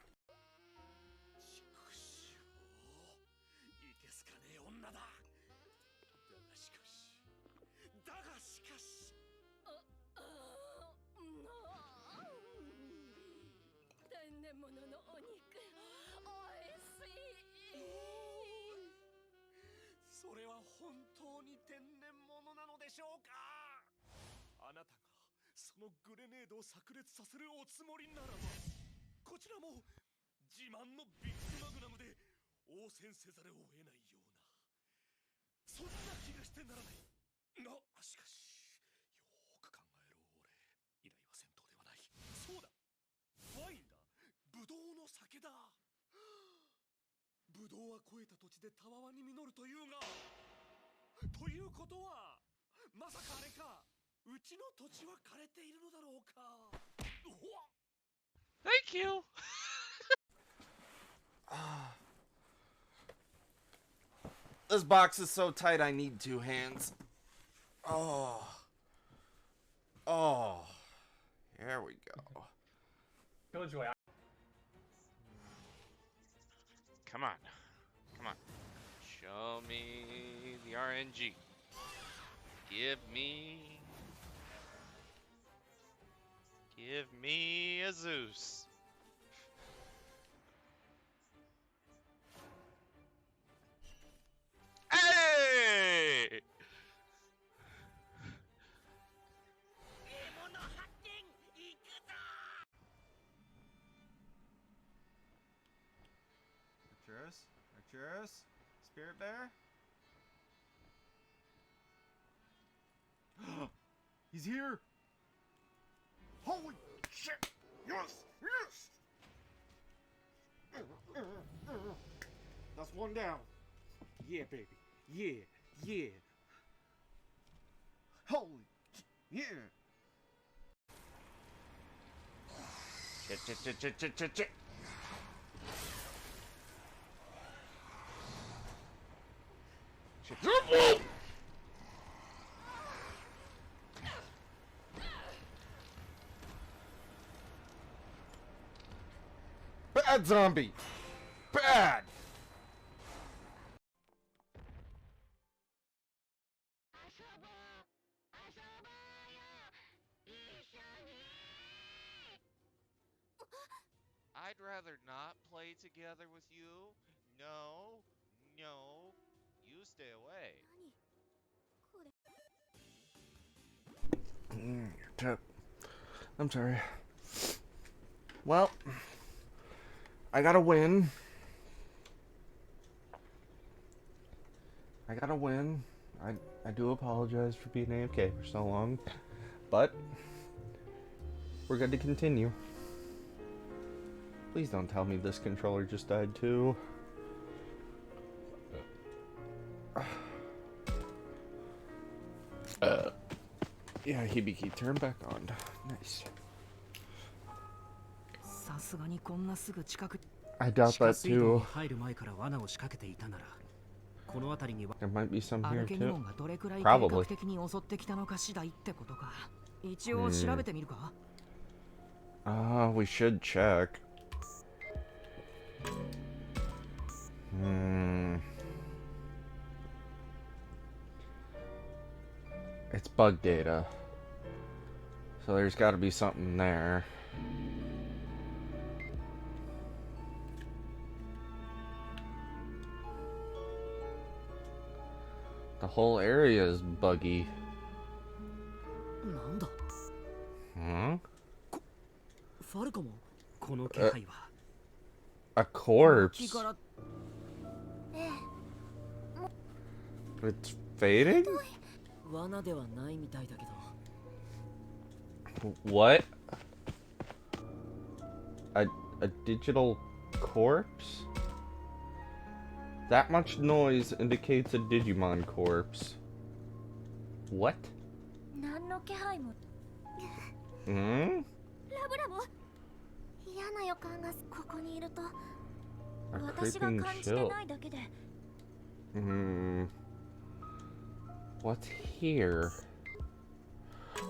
Thank you! This box is so tight I need two hands. Oh. Oh. Here we go. Killjoy. Come on. Come on. Show me the RNG. Give me a Zeus. Hey! Arcturus? Arcturus? Spirit Bear? He's here! Holy shit! Yes! Yes! That's one down. Yeah, baby. Yeah, yeah. Holy yeah! Shit. Bad zombie! Bad! I'd rather not play together with you. No. You stay away. You're I'm sorry. Well, I gotta win. I do apologize for being AFK for so long, but we're good to continue. Please don't tell me this controller just died too. Yeah, Hibiki, turn back on. Nice. I doubt that too. There might be some here too. Probably. We should check. It's bug data. So there's got to be something there. The whole area is buggy. Huh? A corpse. It's fading? What? A digital corpse? That much noise indicates a Digimon corpse. What? Hmm? A creeping chill. What's here?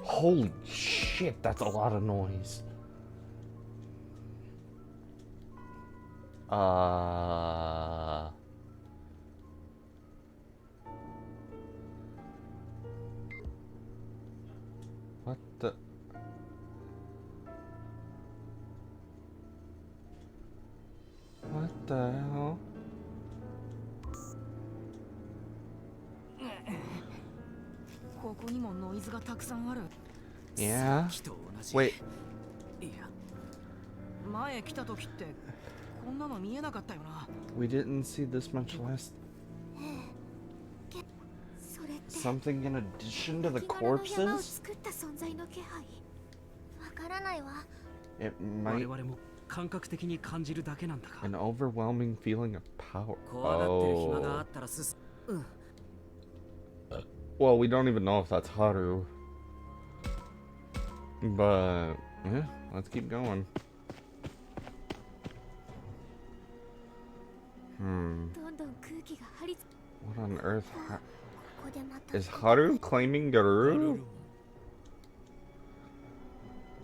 Holy shit, that's a lot of noise. What the? What the hell? Yeah. Wait. We didn't see this much last. Something in addition to the corpses? It might. An overwhelming feeling of power. Oh. Well, we don't even know if that's Haru. But, yeah, let's keep going. What on earth? Is Haru claiming Garuru?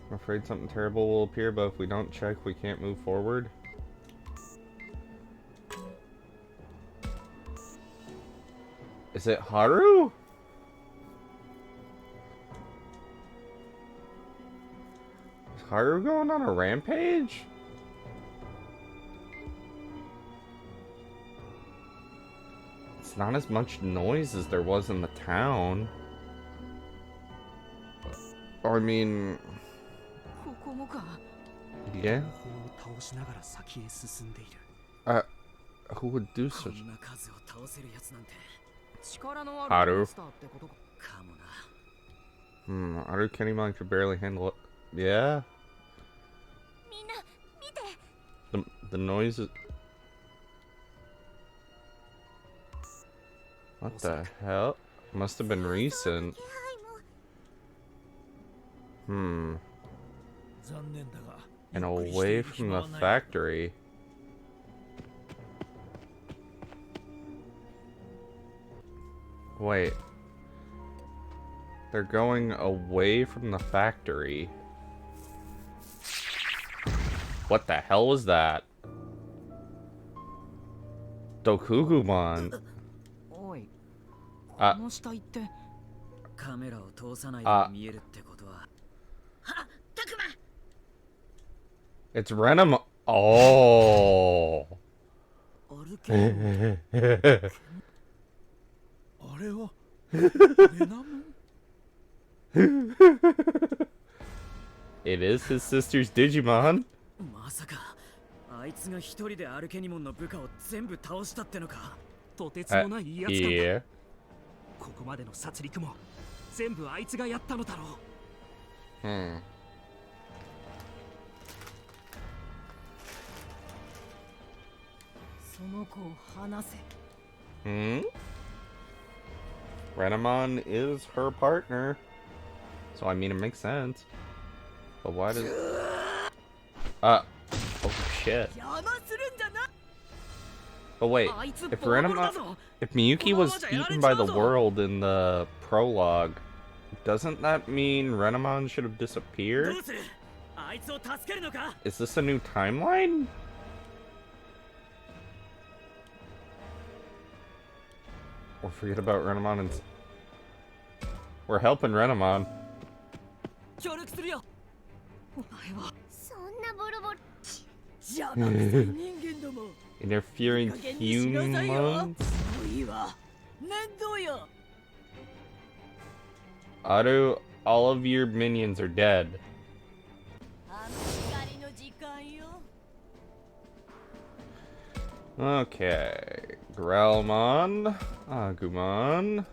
I'm afraid something terrible will appear, but if we don't check, we can't move forward. Is it Haru? Is Haru going on a rampage? It's not as much noise as there was in the town. I mean... Yeah? Who would do such... Haru. Haru Kenimon could barely handle it. Yeah? The noise is... What the hell? Must have been recent. And away from the factory. Wait. They're going away from the factory. What the hell was that? Dokugumon. It's Renam. Oh. It is his sister's Digimon. Yeah. ここまでの殺戮も全部あいつがやったのだろう。その子を離せ。Renamon is her partner. So I mean it makes sense. But why does oh shit. But wait, if Miyuki was eaten by the world in the prologue, doesn't that mean Renamon should have disappeared? Is this a new timeline? Or forget about Renamon and... We're helping Renamon. Interfering humans? Otto, all of your minions are dead. Okay. Growlmon, Agumon,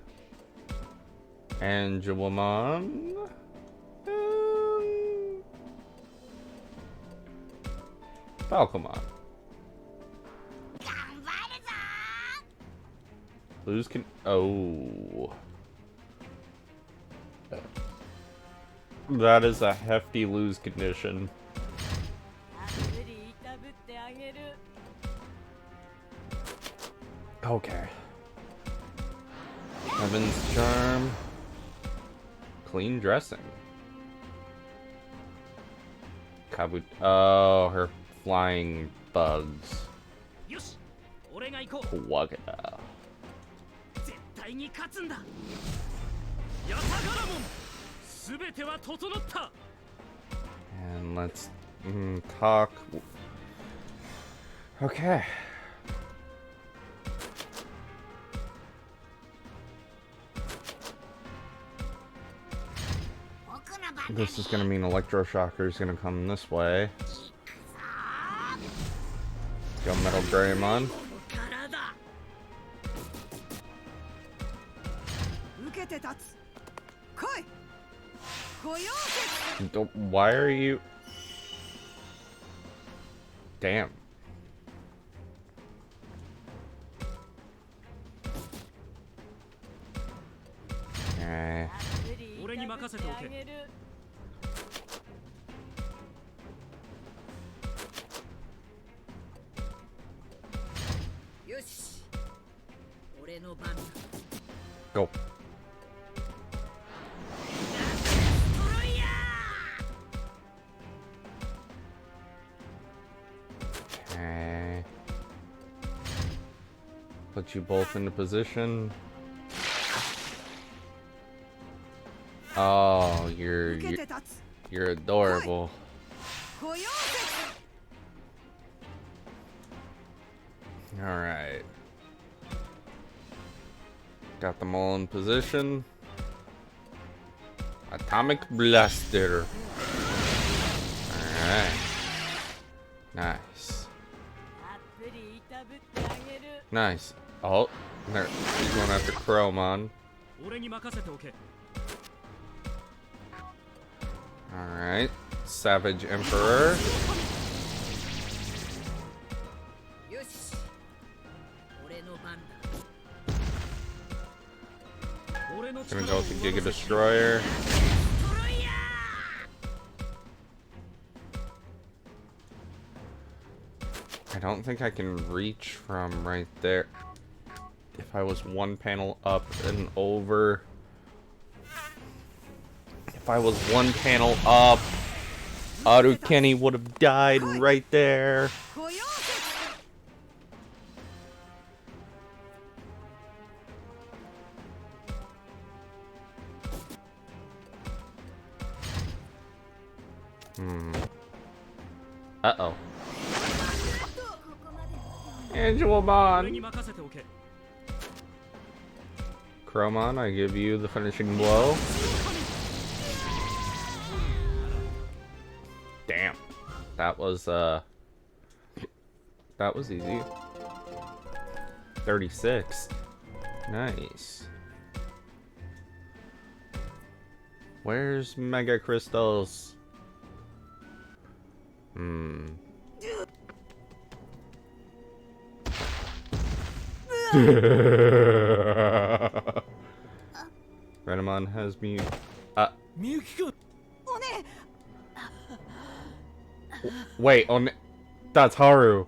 Angelamon, and Falcomon. Lose can... Oh. That is a hefty lose condition. Okay. Heaven's Charm. Clean dressing. Kabut. Oh, her flying bugs. Wagada. And let's talk. Okay. This is gonna mean Electroshocker is gonna come this way. Let's go Metal Greymon. Why are you... Damn. Okay. Put you both into position. Oh, you're adorable. Alright. Got them all in position. Atomic Blaster. Alright. Nice. Nice. Oh, there. He's going after Chromon. Alright. Savage Emperor. Gonna go with the Giga Destroyer. I don't think I can reach from right there. If I was one panel up and over. If I was one panel up, Kenny would have died right there. Uh-oh. Angelomon! Chromon, I give you the finishing blow. Damn. That was easy. 36. Nice. Where's Mega Crystals? Renamon has me. Wait, that's Haru.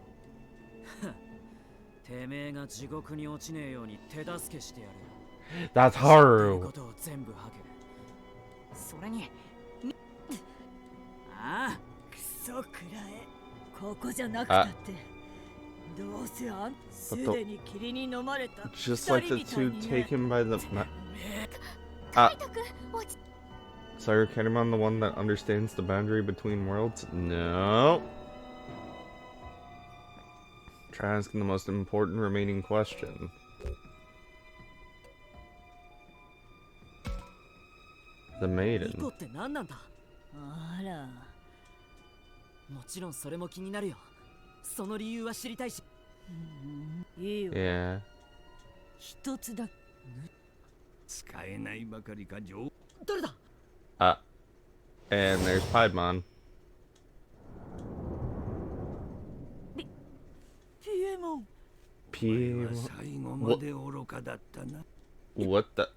That's Haru. Just like the two taken by the Sorry, Katamon, the one that understands the boundary between worlds? No. Try asking the most important remaining question. The maiden. Yeah. And there's Piedmon. What the?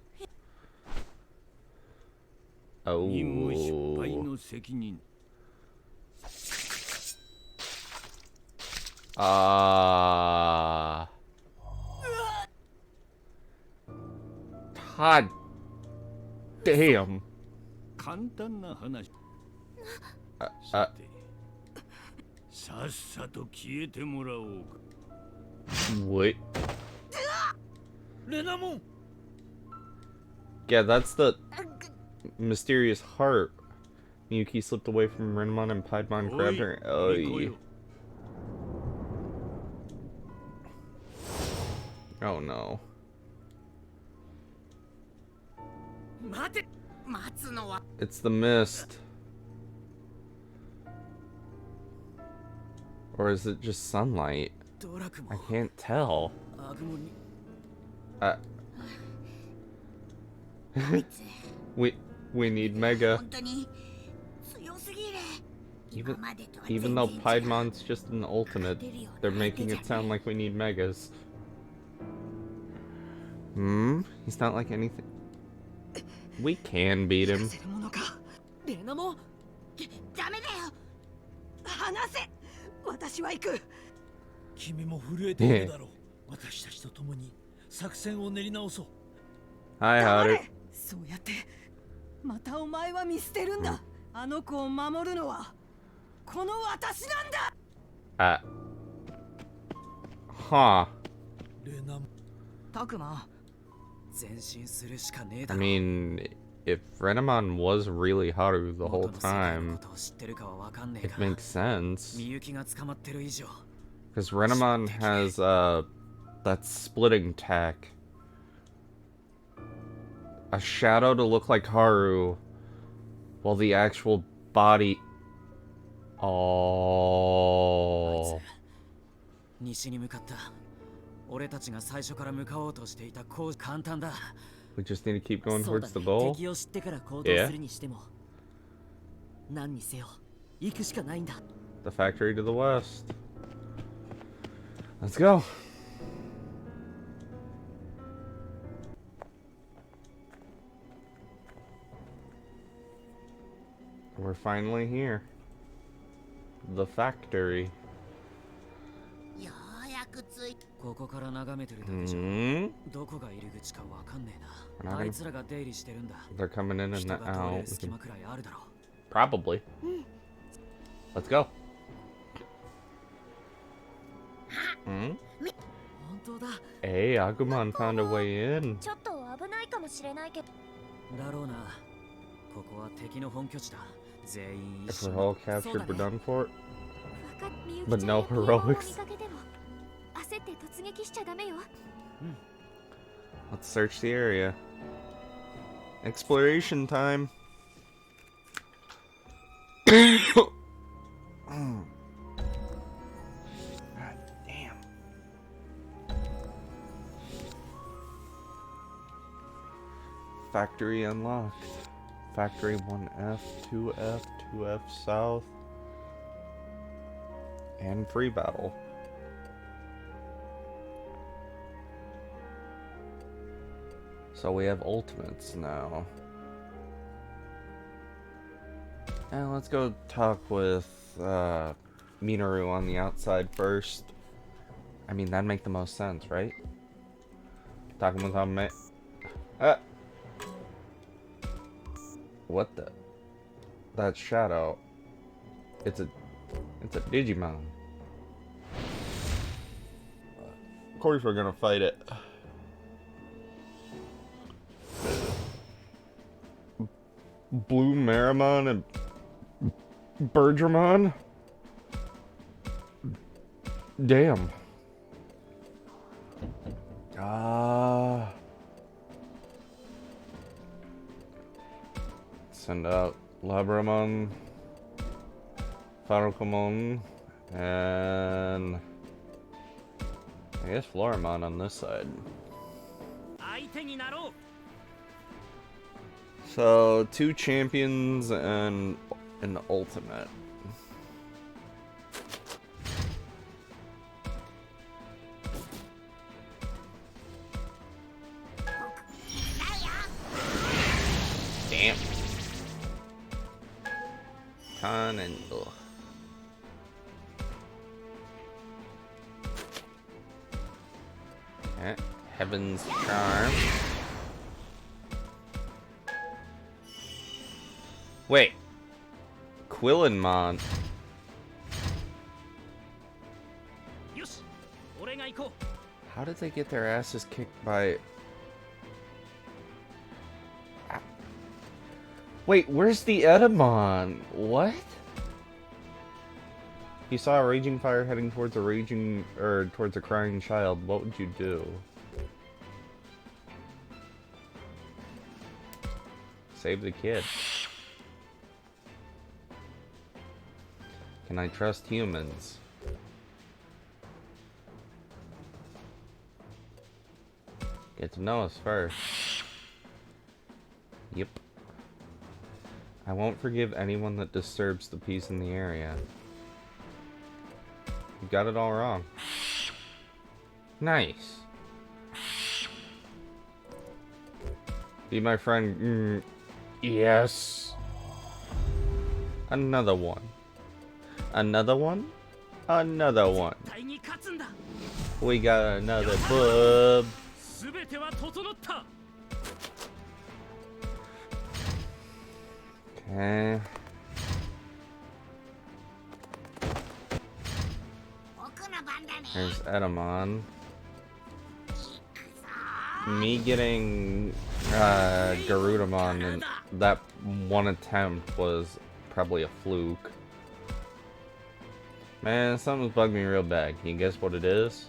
Oh. God damn. Wait. Yeah, that's the mysterious heart. Miyuki slipped away from Renamon and Piedmon grabbed her. Oh, yeah. Oh no. It's the mist. Or is it just sunlight? I can't tell. We need Mega. Even though Piedmon's just an ultimate, they're making it sound like we need Megas. He's not like anything. We can beat him. Hi, Haru. Huh. Takuma. I mean, if Renamon was really Haru the whole time, it makes sense. Because Renamon has that splitting tech. A shadow to look like Haru, while the actual body... Oh... We just need to keep going towards the goal? Yeah. The factory to the west. Let's go. We're finally here. The factory. They're coming in and out. Probably. Let's go. Hey, Agumon found a way in. If we're all captured, we're done for. But no heroics. Let's search the area. Exploration time. God damn. Factory unlocked. Factory 1F, 2F, 2F south. And free battle. So we have ultimates now. And let's go talk with Minoru on the outside first. I mean, that'd make the most sense, right? Talking with me. What the? That shadow. It's a Digimon. Of course we're gonna fight it. Blue Marimon and Bergermon? Damn. Send out Labramon, Farukamon, and I guess Floramon on this side. So 2 champions and an ultimate. Damn. Con and okay. Heaven's Charm. Wait. Quillenmon. How did they get their asses kicked by... Wait, where's the Edamon? What? You saw a raging fire heading towards towards a crying child. What would you do? Save the kid. Can I trust humans? Get to know us first. Yep. I won't forgive anyone that disturbs the peace in the area. You got it all wrong. Nice. Be my friend. Yes. Another one. Another one? Another one. We got another bub. Okay. There's Edamon. me getting Garudamon in that one attempt was probably a fluke. Man, something's bugged me real bad. Can you guess what it is?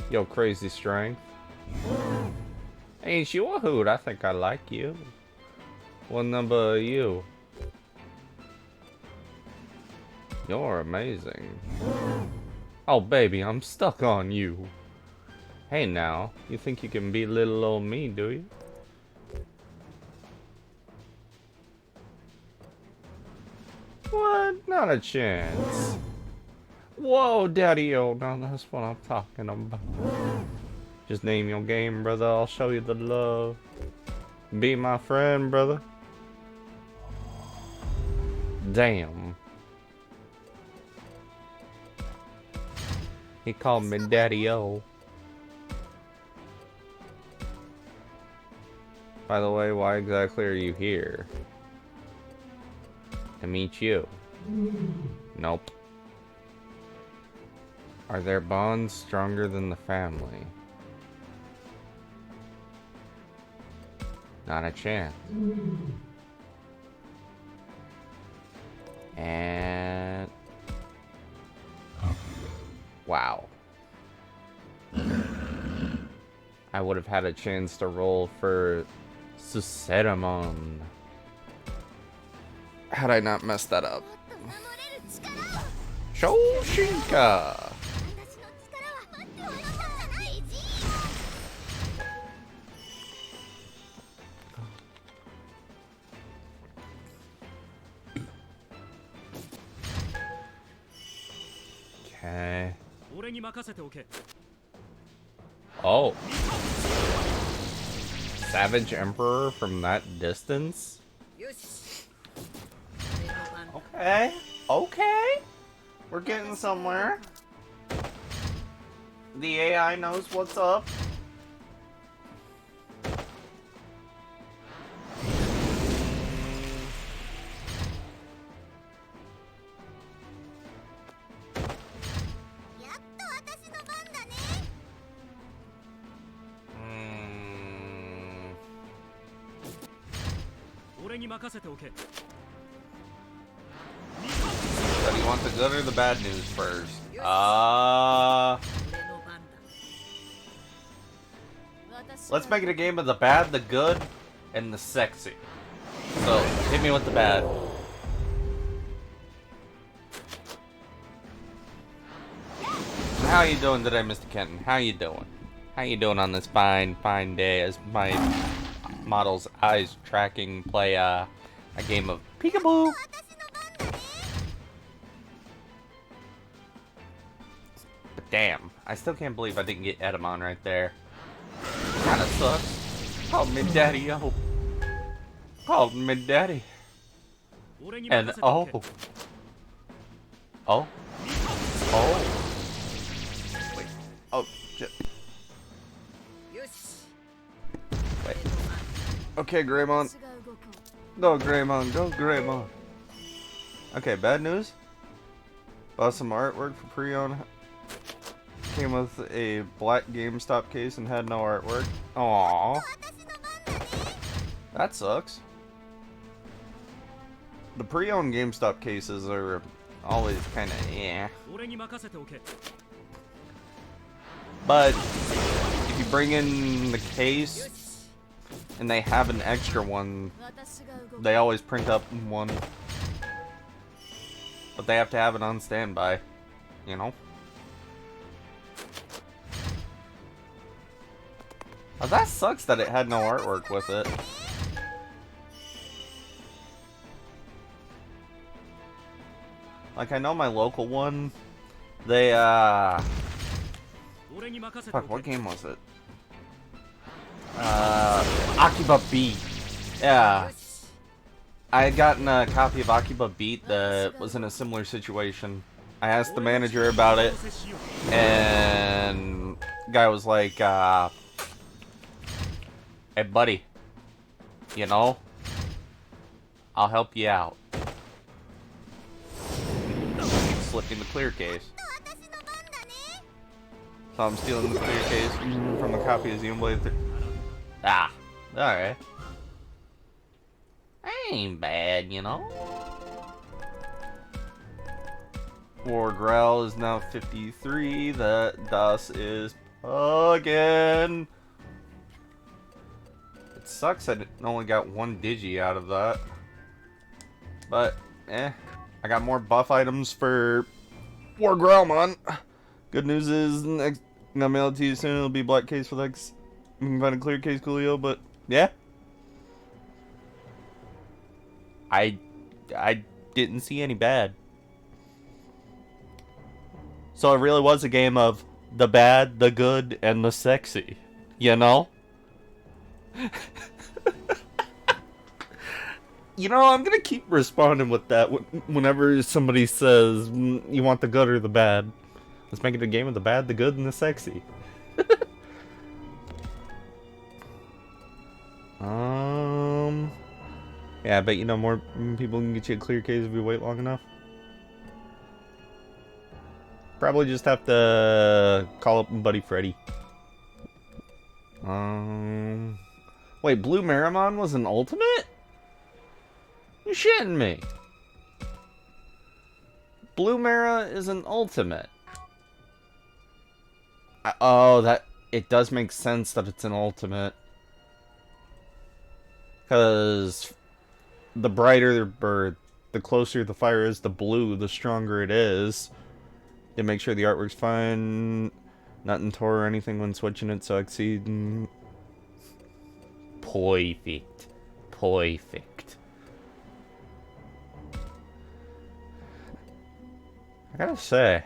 Yo, crazy strength. Ain't you a hoot? I think I like you. What number are you? You're amazing. Oh, baby, I'm stuck on you. Hey, now, you think you can beat little old me, do you? What? Not a chance. Whoa, daddy-o. Now that's what I'm talking about. Just name your game, brother. I'll show you the love. Be my friend, brother. Damn. He called me daddy-o. By the way, why exactly are you here? To meet you. Nope. Are their bonds stronger than the family? Not a chance. And... wow. I would have had a chance to roll for Suseramon had I not messed that up. Shoshinka! Okay. Oh. Savage Emperor from that distance? Okay. Okay. We're getting somewhere. The AI knows what's up. So do you want the good or the bad news first? Let's make it a game of the bad, the good, and the sexy. So, hit me with the bad. How you doing today, Mr. Kenton? How you doing? How you doing on this fine, fine day as my model's eyes tracking play a game of peekaboo? But damn, I still can't believe I didn't get Edamon right there. Kinda sucks. Called me daddy, yo. Called me daddy. And oh. Oh. Oh. Wait. Oh, shit. Wait. Okay, Greymon. Go, Greymon. Go, Greymon. Okay, bad news. Bought some artwork for pre-owned. Came with a black GameStop case and had no artwork. Aww. That sucks. The pre-owned GameStop cases are always kind of yeah. But if you bring in the case and they have an extra one, they always print up one. But they have to have it on standby, you know? Oh, that sucks that it had no artwork with it. Like, I know my local one, they, fuck, what game was it? Akiba Beat. Yeah. I had gotten a copy of Akiba Beat that was in a similar situation. I asked the manager about it, and the guy was like, hey buddy, you know, I'll help you out. Slipping the clear case. So I'm stealing the clear case from a copy of Xenoblade 3. Ah, alright. Ain't bad, you know? War Growl is now 53. That DOS is again. It sucks that it only got one Digi out of that. But, I got more buff items for War Growlmon. Good news is, next, I'm gonna mail it to you soon. It'll be black case with X. You can find a clear case Coolio, but yeah. I didn't see any bad. So it really was a game of the bad, the good, and the sexy. You know? You know, I'm gonna keep responding with that whenever somebody says, you want the good or the bad. Let's make it a game of the bad, the good, and the sexy. Yeah, I bet you know more people can get you a clear case if you wait long enough. Probably just have to call up Buddy Freddy. Wait, Blue Marimon was an ultimate? You're shitting me. Blue Mara is an ultimate. Oh, that it does make sense that it's an ultimate. Because the brighter the bird, the closer the fire is to blue, the stronger it is. To make sure the artwork's fine, not in Tor or anything when switching it, so exceed. Perfect. Perfect. I gotta say,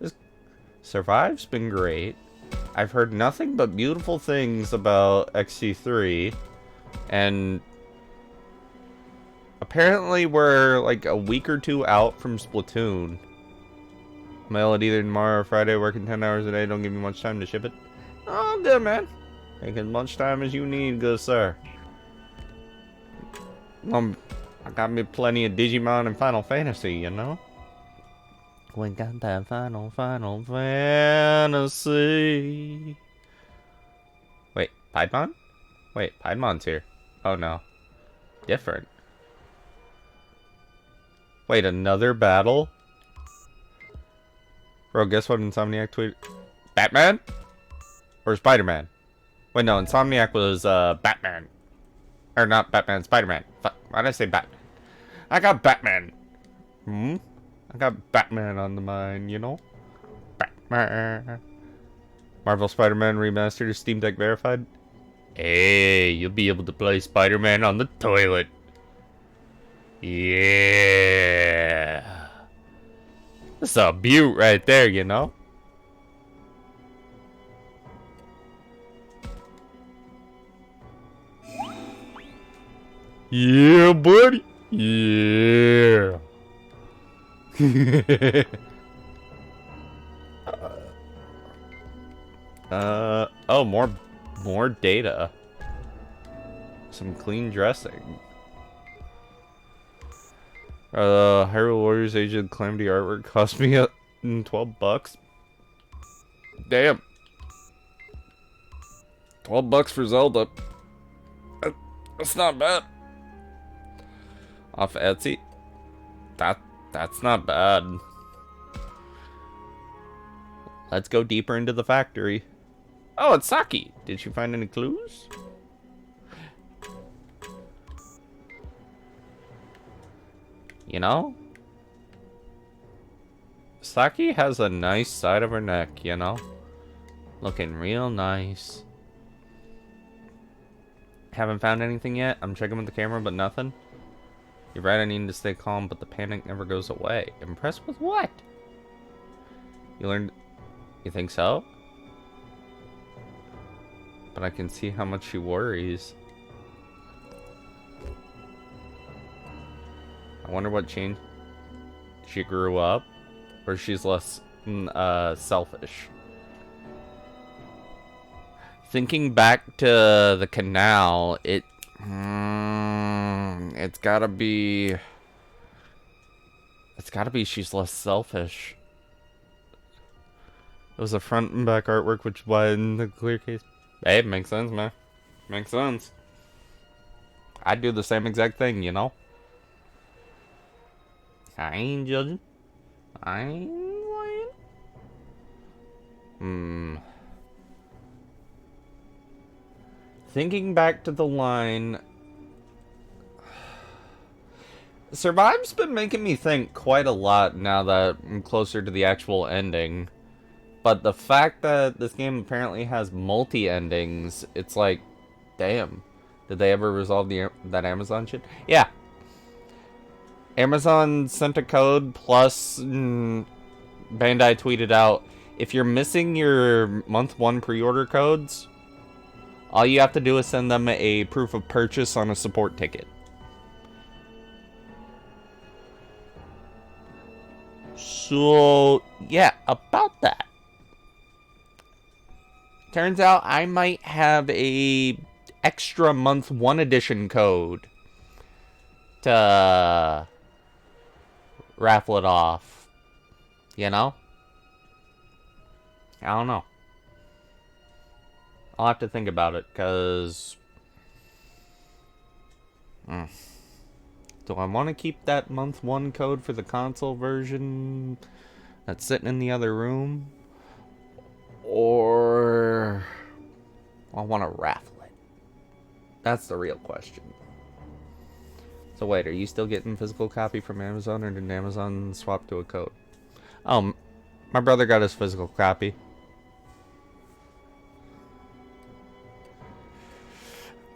this Survive's been great. I've heard nothing but beautiful things about XC3, and apparently we're like a week or two out from Splatoon. Mail it either tomorrow or Friday, working 10 hours a day, don't give me much time to ship it. Oh, good, man. Take as much time as you need, good sir. I got me plenty of Digimon and Final Fantasy, you know? We got that Final Fantasy. Wait, Piedmon? Wait, Piedmon's here. Oh no. Different. Wait, another battle? Bro, guess what Insomniac tweeted? Batman? Or Spider-Man? Wait, no, Insomniac was, Batman. Or not Batman, Spider-Man. Why did I say Batman? I got Batman. I got Batman on the mind, you know? Batman. Marvel Spider-Man Remastered is Steam Deck verified. Hey, you'll be able to play Spider-Man on the toilet. Yeah. That's a beaut right there, you know? Yeah, buddy. Yeah. Oh, more data. Some clean dressing. Hyrule Warriors Age of Calamity artwork cost me $12. Damn. $12 for Zelda. That's not bad. Off Etsy. That's not bad. Let's go deeper into the factory. Oh, it's Saki. Did you find any clues? You know? Saki has a nice side of her neck, you know? Looking real nice. Haven't found anything yet. I'm checking with the camera, but nothing. You're right, I need to stay calm, but the panic never goes away. Impressed with what? You learned... You think so? But I can see how much she worries. I wonder what changed. She grew up? Or she's less selfish? Thinking back to the canal, it's gotta be... It's gotta be she's less selfish. It was a front and back artwork, which was in the clear case. Hey, makes sense, man. Makes sense. I'd do the same exact thing, you know? I ain't judging. I ain't lying. Thinking back to the line... Survive's been making me think quite a lot now that I'm closer to the actual ending. But the fact that this game apparently has multi-endings, it's like, damn. Did they ever resolve that Amazon shit? Yeah. Amazon sent a code, plus Bandai tweeted out, if you're missing your month 1 pre-order codes, all you have to do is send them a proof of purchase on a support ticket. So, yeah, about that. Turns out I might have a extra month 1 edition code to raffle it off. You know? I don't know. I'll have to think about it, because... Do I want to keep that month 1 code for the console version that's sitting in the other room? Or... I want to raffle it? That's the real question. So wait, are you still getting physical copy from Amazon, or did Amazon swap to a code? Oh, my brother got his physical copy.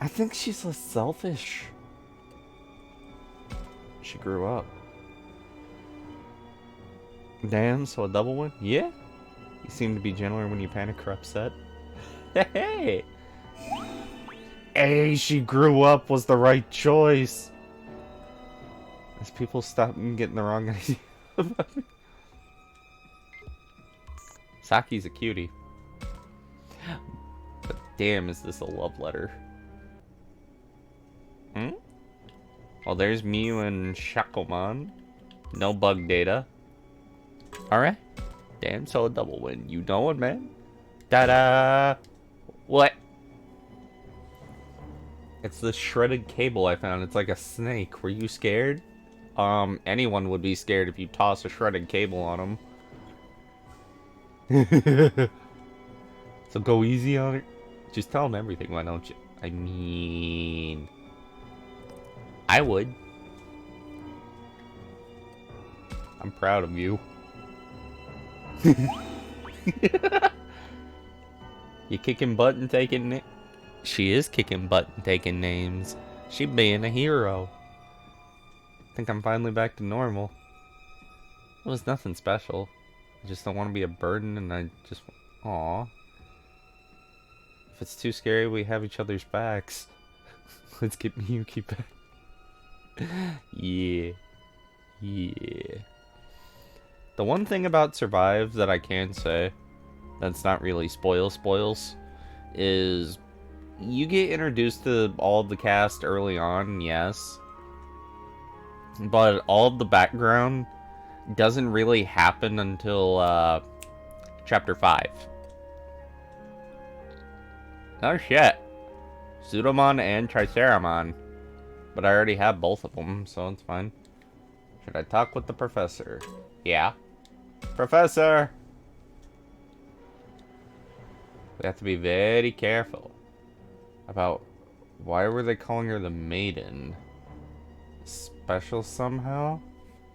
I think she's less selfish. She grew up. Damn, so a double win? Yeah. You seem to be gentler when you panic or upset. Hey! Hey, she grew up was the right choice. As people stop getting the wrong idea about me. Saki's a cutie. But damn, is this a love letter? Well, there's Mew and Shakomon. No bug data. Alright. Damn, so a double win. You know it, man. Ta-da! What? It's the shredded cable I found. It's like a snake. Were you scared? Anyone would be scared if you toss a shredded cable on them. So go easy on it. Just tell them everything, why don't you? I mean... I would. I'm proud of you. You kicking butt and taking... She is kicking butt and taking names. She being a hero. I think I'm finally back to normal. It was nothing special. I just don't want to be a burden, and I just... Aww. If it's too scary, we have each other's backs. Let's get Miyuki back. Yeah. Yeah. The one thing about Survive that I can say, that's not really spoils, is you get introduced to all of the cast early on, yes. But all of the background doesn't really happen until Chapter 5. Oh shit. Pseudomon and Triceramon. But I already have both of them, so it's fine. Should I talk with the professor? Yeah. Professor! We have to be very careful about why were they calling her the maiden? Special somehow?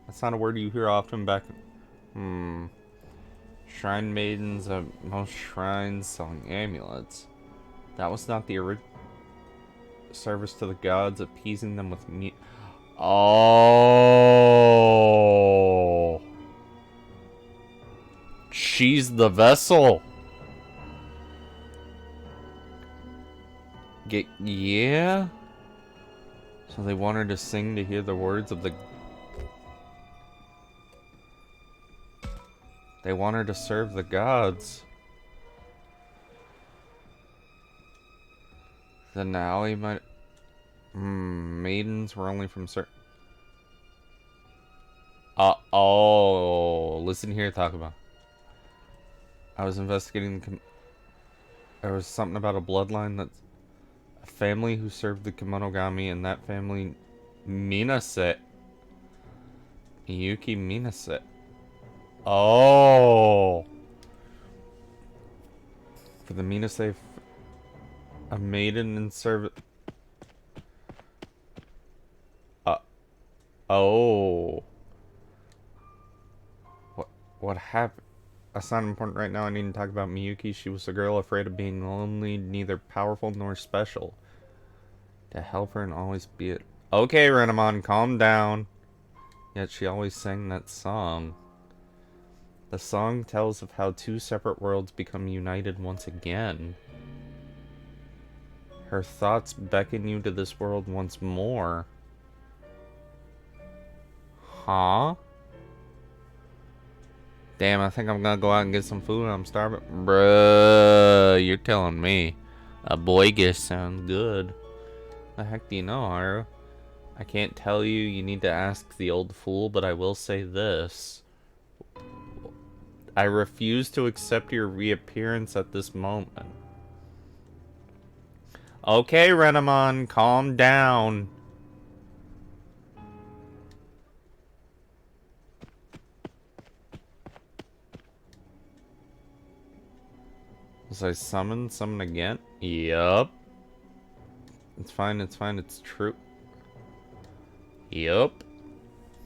That's not a word you hear often back. Shrine maidens at most shrines selling amulets. That was not the original service to the gods, appeasing them with meat. Oh, she's the vessel. Yeah. So they want her to sing to hear the words of the... They want her to serve the gods. Then now he might... maidens were only from certain... oh, listen here, Takuma. I was investigating there was something about a bloodline that's a family who served the Kemonogami, and that family Minase. Miyuki Minase. Oh! For the Minase, a maiden in service. Oh. What happened? That's not important right now. I need to talk about Miyuki. She was a girl afraid of being lonely, neither powerful nor special. To help her and always be it. Okay, Renamon, calm down. Yet she always sang that song. The song tells of how two separate worlds become united once again. Her thoughts beckon you to this world once more. Huh? Damn, I think I'm gonna go out and get some food. I'm starving. Bruh, you're telling me. A boy gift sounds good. The heck do you know, Haru? I can't tell you. You need to ask the old fool, but I will say this. I refuse to accept your reappearance at this moment. Okay, Renamon, calm down. Was I summoned? Summon again? Yup. It's fine, it's true. Yup.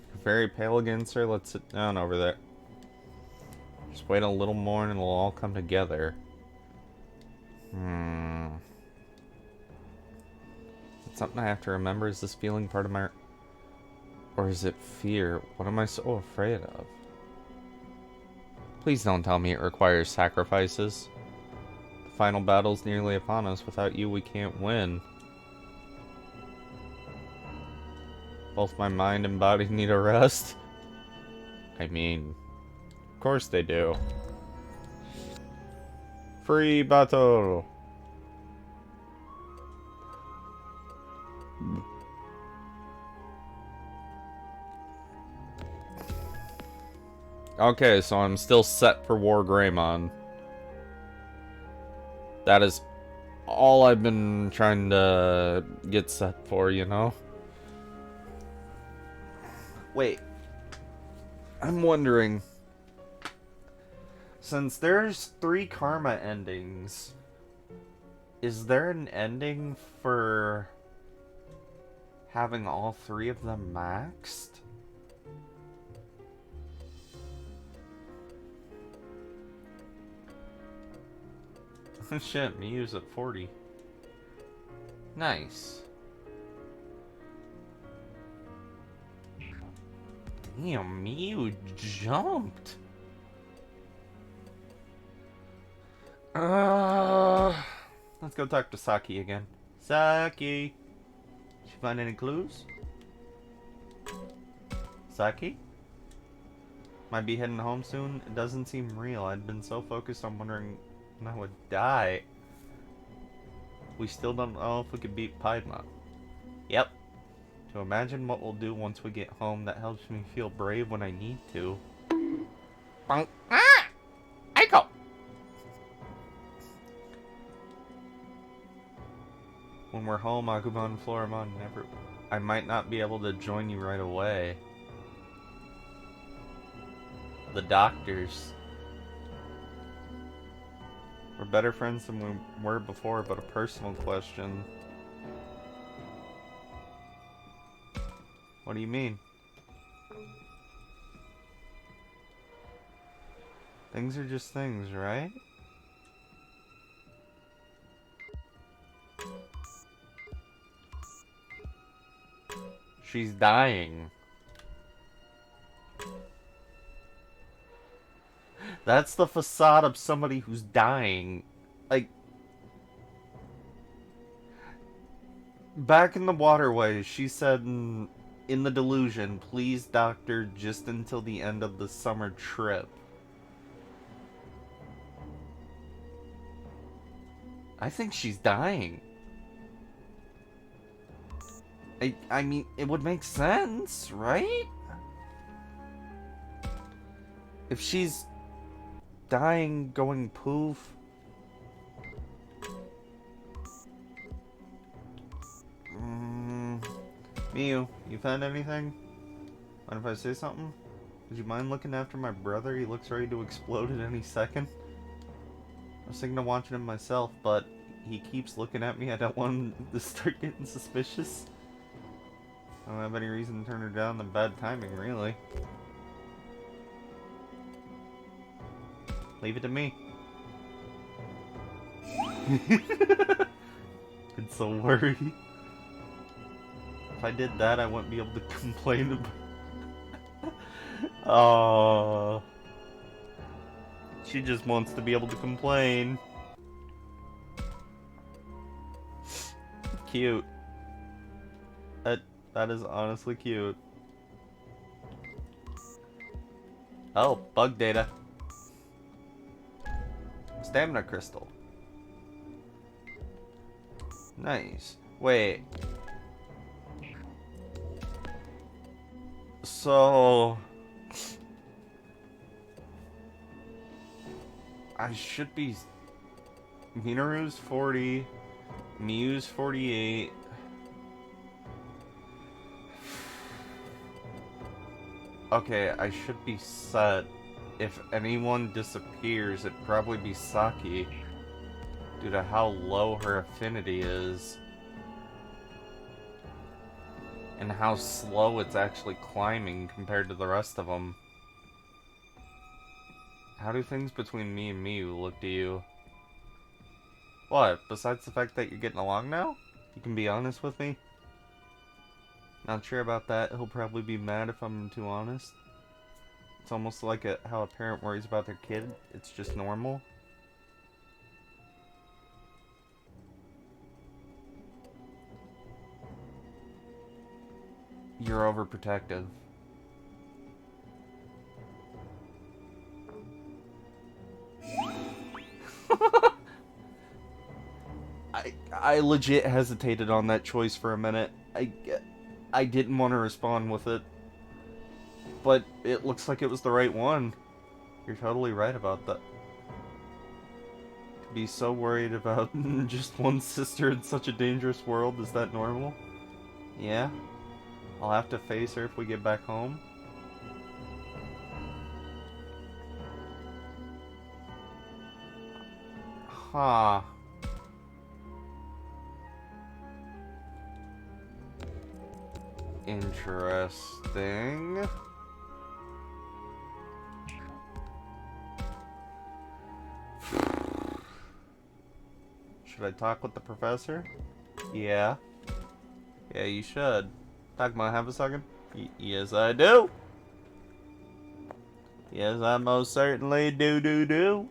You're very pale again, sir. Let's sit down over there. Just wait a little more and it'll all come together. It's something I have to remember. Is this feeling part of my... Or is it fear? What am I so afraid of? Please don't tell me it requires sacrifices. The final battle's nearly upon us. Without you, we can't win. Both my mind and body need a rest. I mean, of course they do. Free battle! Okay, so I'm still set for War Greymon. That is all I've been trying to get set for, you know? Wait. I'm wondering, since there's 3 karma endings, is there an ending for having all 3 of them maxed? Shit, Mew's at 40. Nice. Damn, Mew jumped. Let's go talk to Saki again. Saki! Did you find any clues? Saki? Might be heading home soon? It doesn't seem real. I'd been so focused on wondering when I would die. We still don't know if we could beat Piedmont. Yep. To imagine what we'll do once we get home, that helps me feel brave when I need to. Bonk. Ah! Aiko! When we're home, Agumon and Floramon never... I might not be able to join you right away. The doctors. We're better friends than we were before, but a personal question. What do you mean? Things are just things, right? She's dying. That's the facade of somebody who's dying. Like, back in the waterways, she said in the delusion, please doctor just until the end of the summer trip. I think she's dying. I mean, it would make sense, right? If she's dying, going poof. Miyu, you found anything? Mind if I say something? Would you mind looking after my brother? He looks ready to explode at any second. I was thinking of watching him myself, but he keeps looking at me. I don't want him to start getting suspicious. I don't have any reason to turn her down than bad timing, really. Leave it to me. It's so worried. If I did that, I wouldn't be able to complain about... Oh, she just wants to be able to complain. Cute. That is honestly cute. Oh, bug data. Stamina crystal. Nice. Wait. So... I should be... Minoru's 40. Miyu's 48. Okay, I should be set. If anyone disappears, it'd probably be Saki. Due to how low her affinity is. And how slow it's actually climbing compared to the rest of them. How do things between me and Miyu look to you? What? Besides the fact that you're getting along now? You can be honest with me? Not sure about that. He'll probably be mad if I'm too honest. It's almost like how a parent worries about their kid. It's just normal. You're overprotective. I legit hesitated on that choice for a minute. I didn't want to respond with it. But it looks like it was the right one. You're totally right about that. To be so worried about just one sister in such a dangerous world, is that normal? Yeah? I'll have to face her if we get back home. Huh. Interesting. Should I talk with the professor? Yeah. Yeah, you should. Takuma, have a second? Yes, I do. Yes, I most certainly do.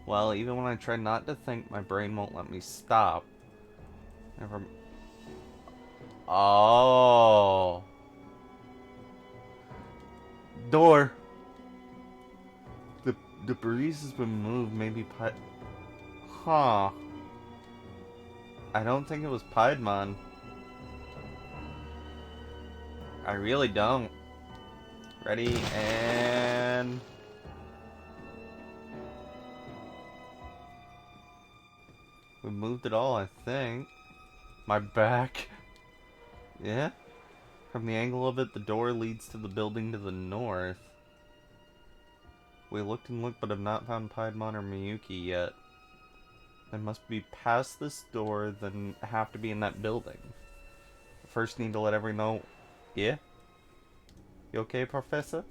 Well, even when I try not to think, my brain won't let me stop. Never... Oh. Door. The breeze has been moved, maybe Huh. I don't think it was Piedmon. I really don't. Ready, and... We moved it all, I think. My back. Yeah? From the angle of it, the door leads to the building to the north. We looked and looked, but have not found Piedmon or Miyuki yet. They must be past this door, then have to be in that building. First need to let everyone know... Yeah? You okay, Professor?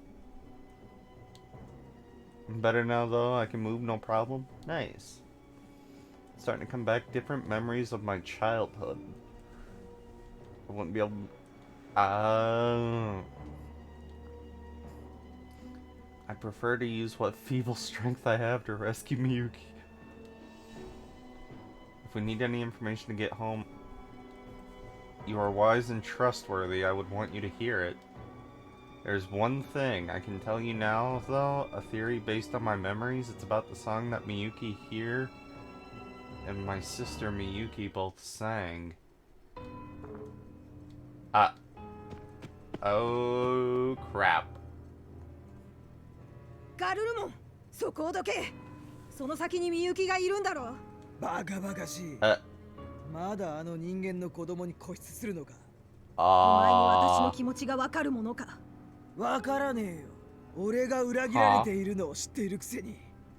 Better now, though. I can move, no problem. Nice. Starting to come back, different memories of my childhood. I wouldn't be able to... I prefer to use what feeble strength I have to rescue Miyuki. If we need any information to get home, you are wise and trustworthy. I would want you to hear it. There's one thing I can tell you now, though, a theory based on my memories. It's about the song that Miyuki here and my sister Miyuki both sang. Oh, crap. ガルルモン、そこをどけ。その先にみゆきがいるんだろ。バカバカしい。まだあの人間の子供に固執するのか。お前に私の気持ちがわかるものか。わからねえよ。俺が裏切られているのを知っているくせに。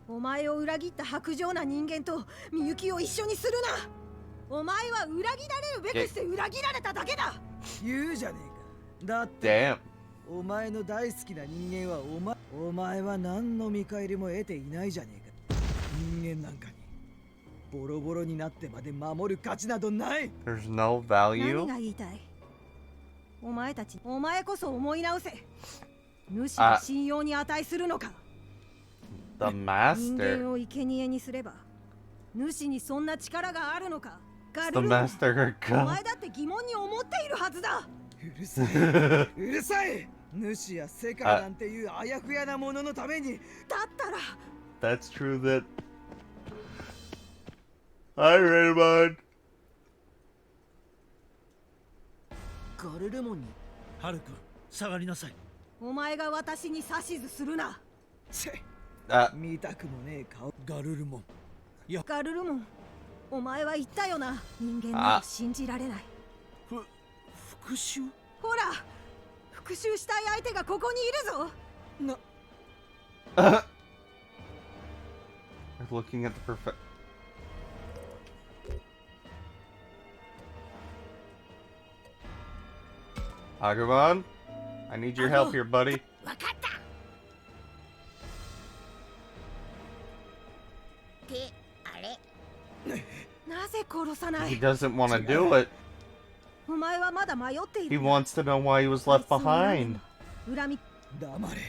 お前を裏切った薄情な人間とみゆきを一緒にするな。お前は裏切られるべくして裏切られただけだ。言うじゃねえか。だってお前の大好きな人間はお前は何の見返りも得ていないじゃねえか。人間なんかにボロボロになってまで守る価値などない。 There's no value? 何が言いたい。お前たち、お前こそ思い直せ。主は信用に値するのか。 The 人 master. 間を生贄にすれば主にそんな力があるのか。ガ The ルルモン、 master お が前だって疑問に思っているはずだ。うるさい。うるさい。主や世界なんていうあやふやなもののために。だったら That's true that Hi Raymond. ガルルモンに。ハル君、下がりなさい。お前が私に指図するな。見たくもねえ顔。ガルルモン。ガルルモン、お前は言ったよな。人間など信じられない。復讐。ほら、復讐したい相手がここにいるぞ。Looking at the perfect. Agumon, I need your help here, buddy. わかった。ってあれ。なぜ殺さな He い。 doesn't want to do it. お前はまだ迷っている。 He wants to know why he was left behind. 恨み。黙れ。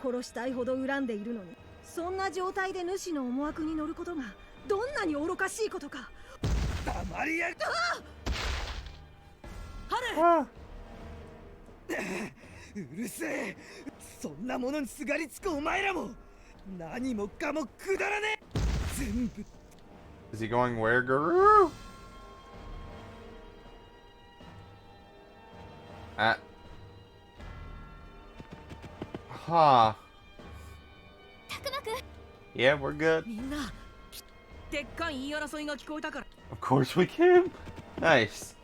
殺したいほど恨んでいるのに、そんな状態で主の思惑に乗ることがどんなに愚かしいことか。黙りやが。ハル。うるせえ。そんなものにすがりつくお前らも何もかもくだらねえ。全部。 Is he going where, Guru? Huh. たくまくん。 Yeah, we're good. みんな、でっかい言い争いが聞こえたから。Of course we can. Nice.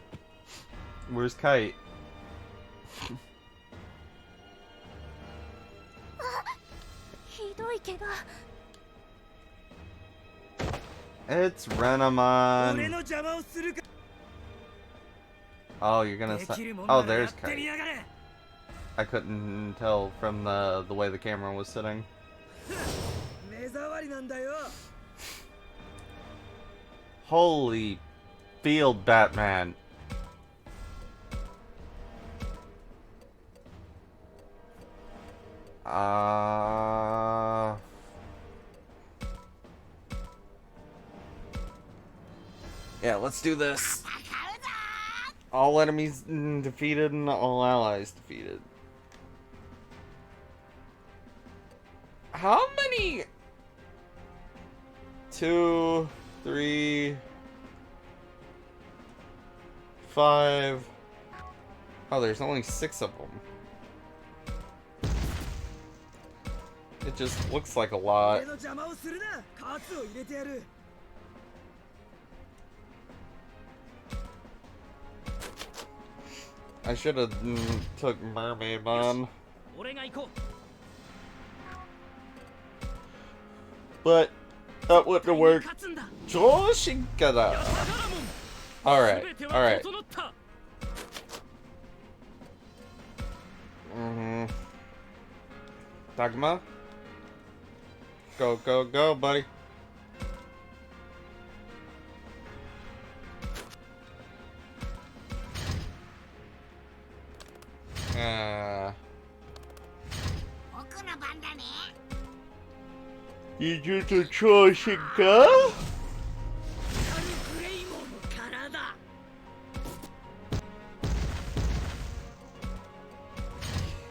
Where's Kite? ひどい怪我。 It's Renamon. Oh, you're gonna say. Oh, there's Kite. I couldn't tell from the way the camera was sitting. Holy field, Batman. Yeah, let's do this. All enemies defeated and all allies defeated. How many? 2, 3, 5. Oh, there's only 6 of them. It just looks like a lot. I should have took Mermaid on. But that wouldn't have worked. Joshinkada. Alright, alright. Takuma? Go, go, go, buddy. Jujutsu Choshinka?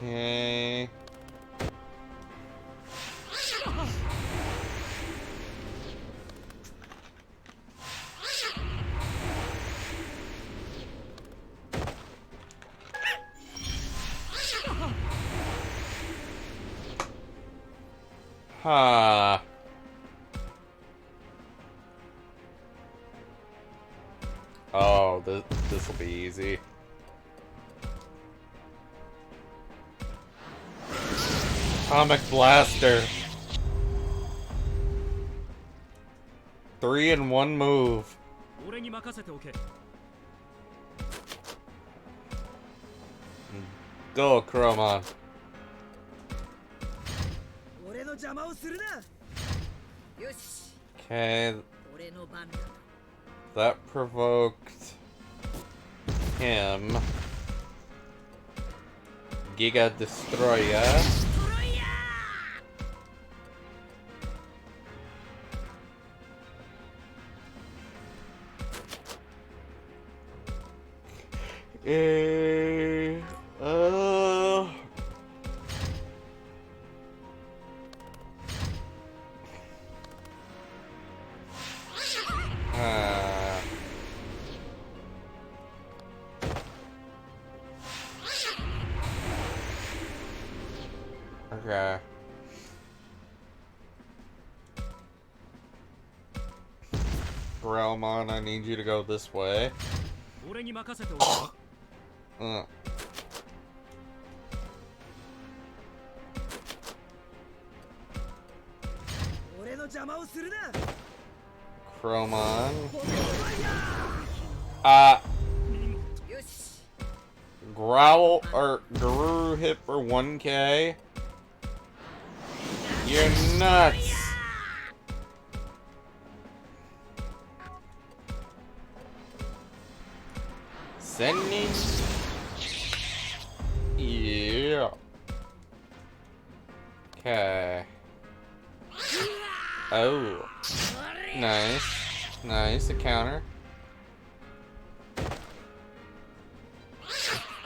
Okay. Huh. Oh, this will be easy. Atomic Blaster. 3 in 1 move. Go, Chromon. Okay. That provoked him. Giga Destroyer. Okay. Grelmon, I need you to go this way. Chromon. Growl or Guru hit for 1k. You're nuts. Sending. Yeah. Okay. Oh. Nice. Nice. A counter.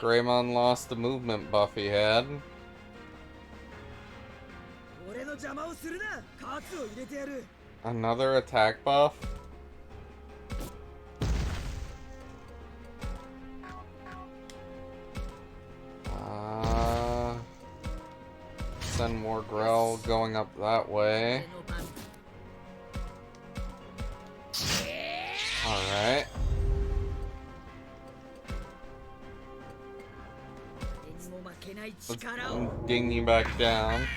Greymon lost the movement buff he had. Another attack buff? Send more Grell going up that way. Alright. Let's ding you back down.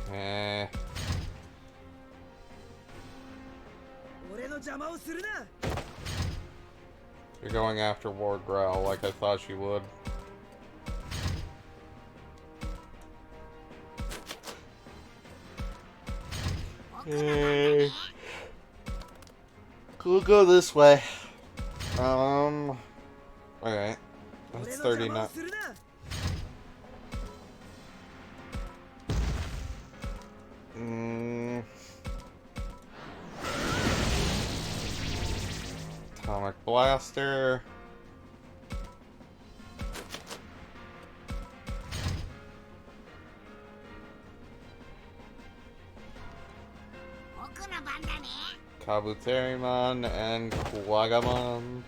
Okay. You're going after Ward Growl like I thought you would. Okay. We'll go this way. Okay. That's 39. Atomic Blaster. Kabuterimon and Quagamon.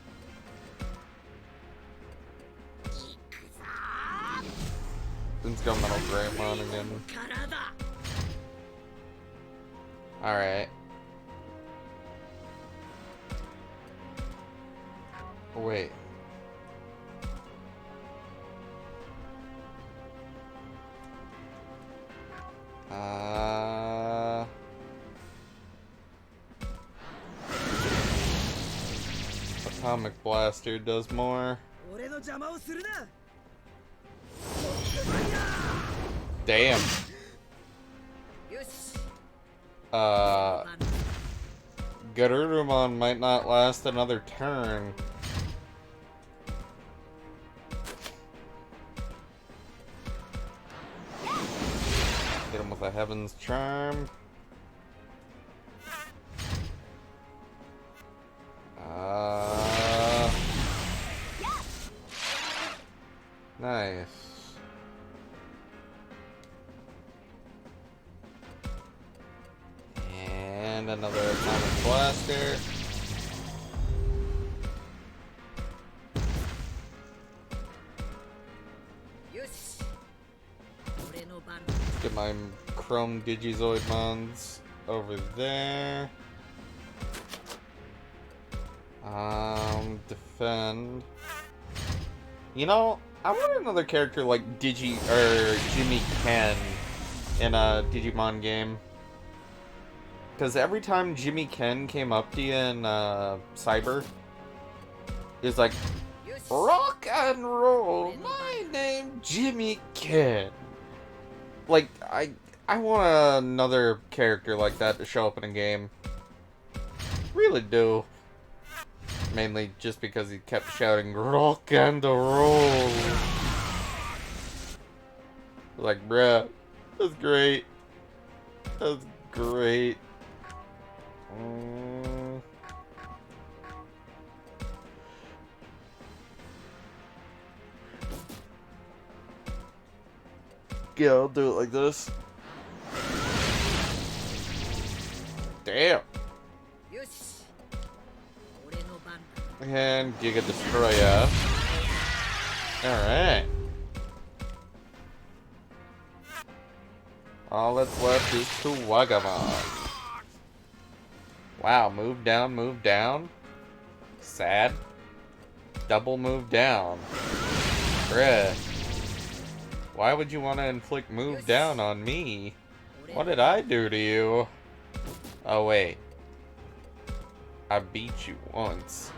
Let's go Metal Greymon again. Alright. Wait. Atomic Blaster does more. Damn. Garurumon might not last another turn. Hit him with a Heaven's Charm. Nice. And another Atomic Blaster. Chrome Digizoidmons over there. Defend. You know, I want another character like Jimmy Ken in a Digimon game. Because every time Jimmy Ken came up to you in Cyber, it's like, rock and roll, my name Jimmy Ken. Like, I want another character like that to show up in a game. Really do. Mainly just because he kept shouting, rock and roll. Like, bruh, that's great. That's great. Yeah, I'll do it like this. Damn. And Giga Destroyer. Alright. All that's left is Kuwagamon. Wow, move down, move down. Sad. Double move down. Bruh. Why would you want to inflict move down on me? What did I do to you? Oh, wait. I beat you once.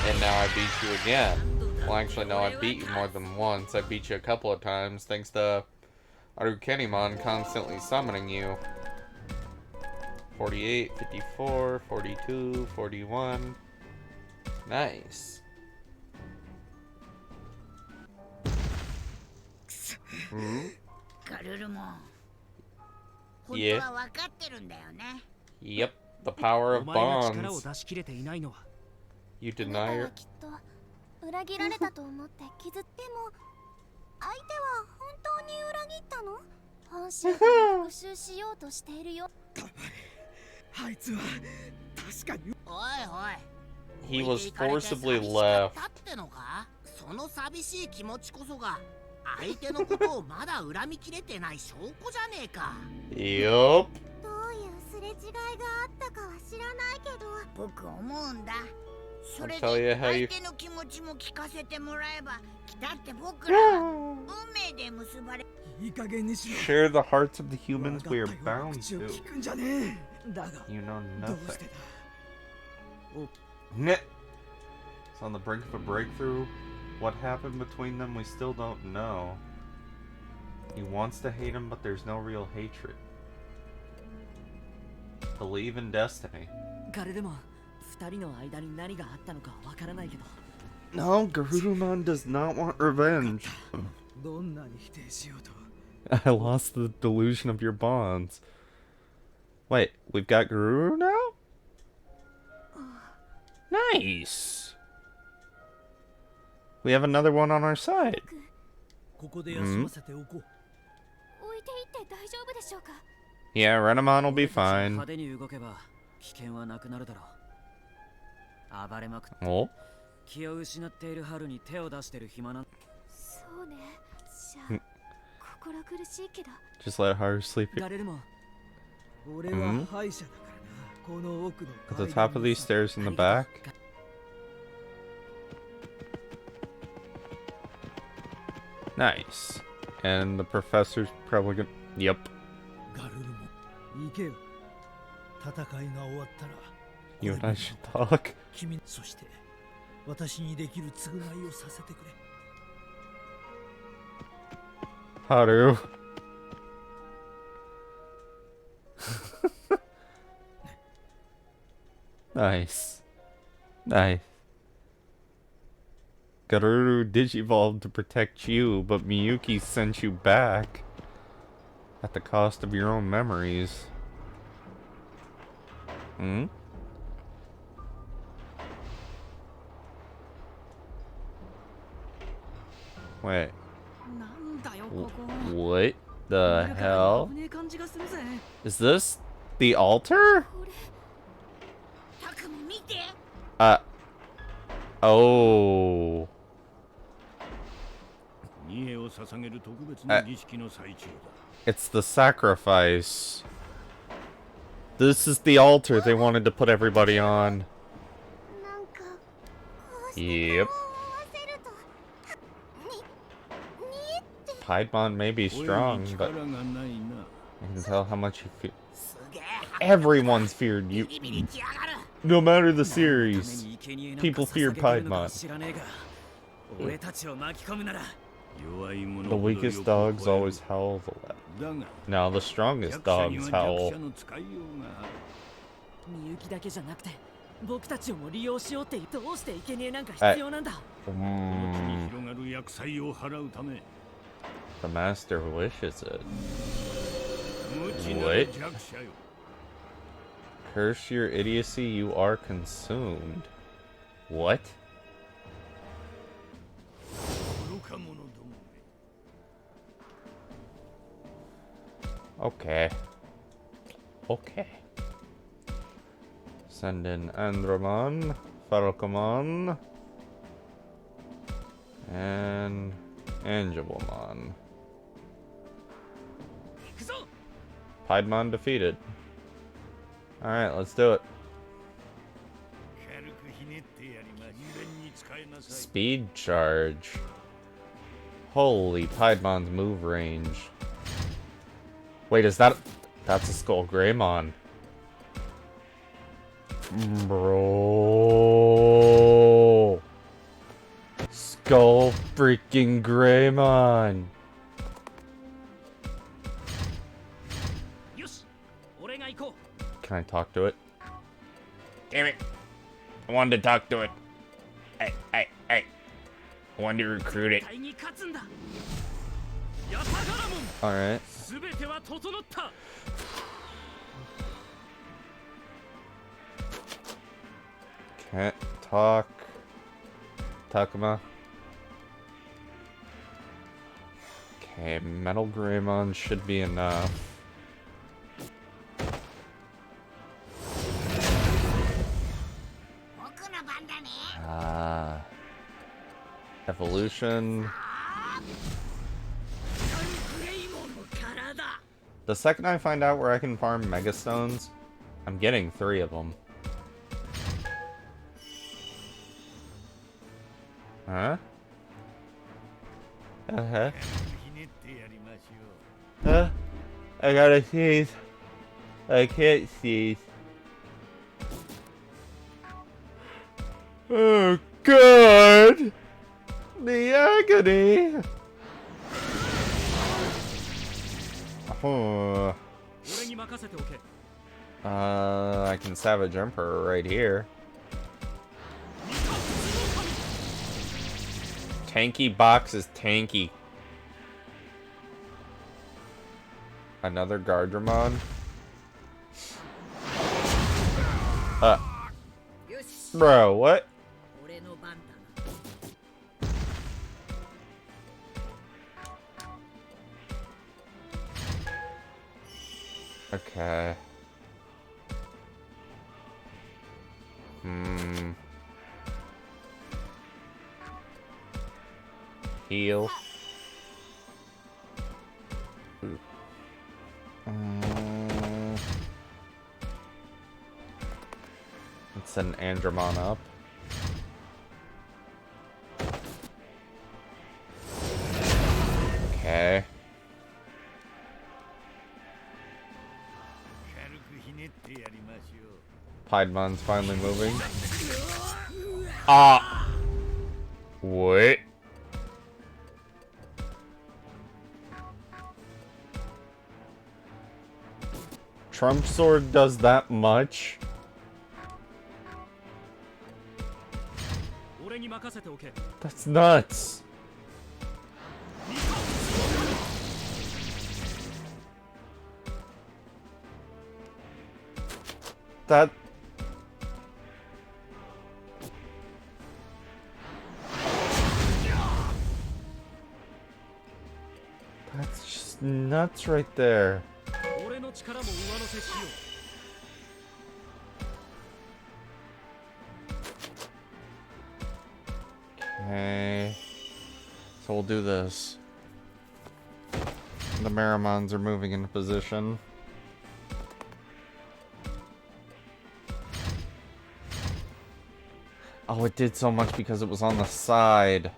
And now I beat you again. Well, actually, no, I beat you more than once. I beat you a couple of times, thanks to Arukenimon constantly summoning you. 48, 54, 42, 41. Nice. Yeah. Yep. The power of bonds. You deny her. 裏切られたと思って傷っても相手は本当に裏切ったの？本心から復讐しようとしているよ。あいつは確かに。おいおい。 He was forcibly left. その寂しい気持ちこそが相手のことをまだ恨みきれてない証拠じゃねえか。Yup. どういうすれ違いがあったかは知らないけど、僕思うんだ。それで相手の気持ちも聞かせてもらえば、だって僕らは運命で結ばれ。Share the hearts of the humans we are bound to. You know nothing. It's on the brink of a breakthrough. What happened between them we still don't know. He wants to hate him, but there's no real hatred. Believe in destiny. No, Garurumon does not want revenge. I lost the delusion of your bonds. Wait, we've got Garuru now? Nice! We have another one on our side. Yeah, Renamon will be fine. Oh? Just let Haru sleep here. At the top of these stairs in the back? Nice. And the professor's probably gonna... Yep. You and I should talk. Haru. Nice. Nice. Garuru digivolved to protect you, but Miyuki sent you back. At the cost of your own memories. Hmm? Wait. What the hell? Is this the altar? Oh. It's the sacrifice. This is the altar they wanted to put everybody on. Yep. Piedmon may be strong, but I can tell how much you fear. Everyone's feared you. No matter the series, people feared Piedmon. The weakest dogs always howl the loudest. Now the strongest dogs howl. The master wishes it. What? Curse your idiocy, you are consumed. What? Okay. Okay. Send in Andromon, Falcomon, and Angelomon. Piedmon defeated. Alright, let's do it. Speed charge. Holy, Piedmon's move range. Wait, is that... That's a Skull Greymon. Bro. Skull freaking Greymon. Can I talk to it? Damn it. I wanted to talk to it. Hey. I wanted to recruit it. Alright. Can't talk. Takuma. Okay, Metal Greymon should be enough. Evolution. The second I find out where I can farm Megastones, I'm getting 3 of them. Huh? Uh-huh. I gotta sneeze. I can't sneeze. Oh, God! The agony! Oh. I can Savage Emperor right here. Tanky box is tanky. Another Gardramon. Bro, what? Okay. Heal. Let's send Andromon up. Okay. Piedmon's finally moving. Ah! What? Trump Sword does that much? That's nuts. That's just nuts right there. Okay. So we'll do this. The Maramons are moving into position. Oh, it did so much because it was on the side.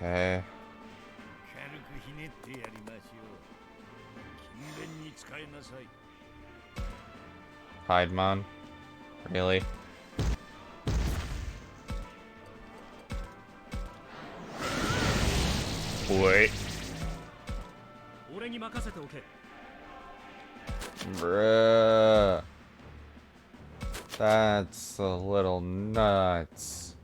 Okay. Piedmon? Really? Wait. Bruh. That's a little nuts.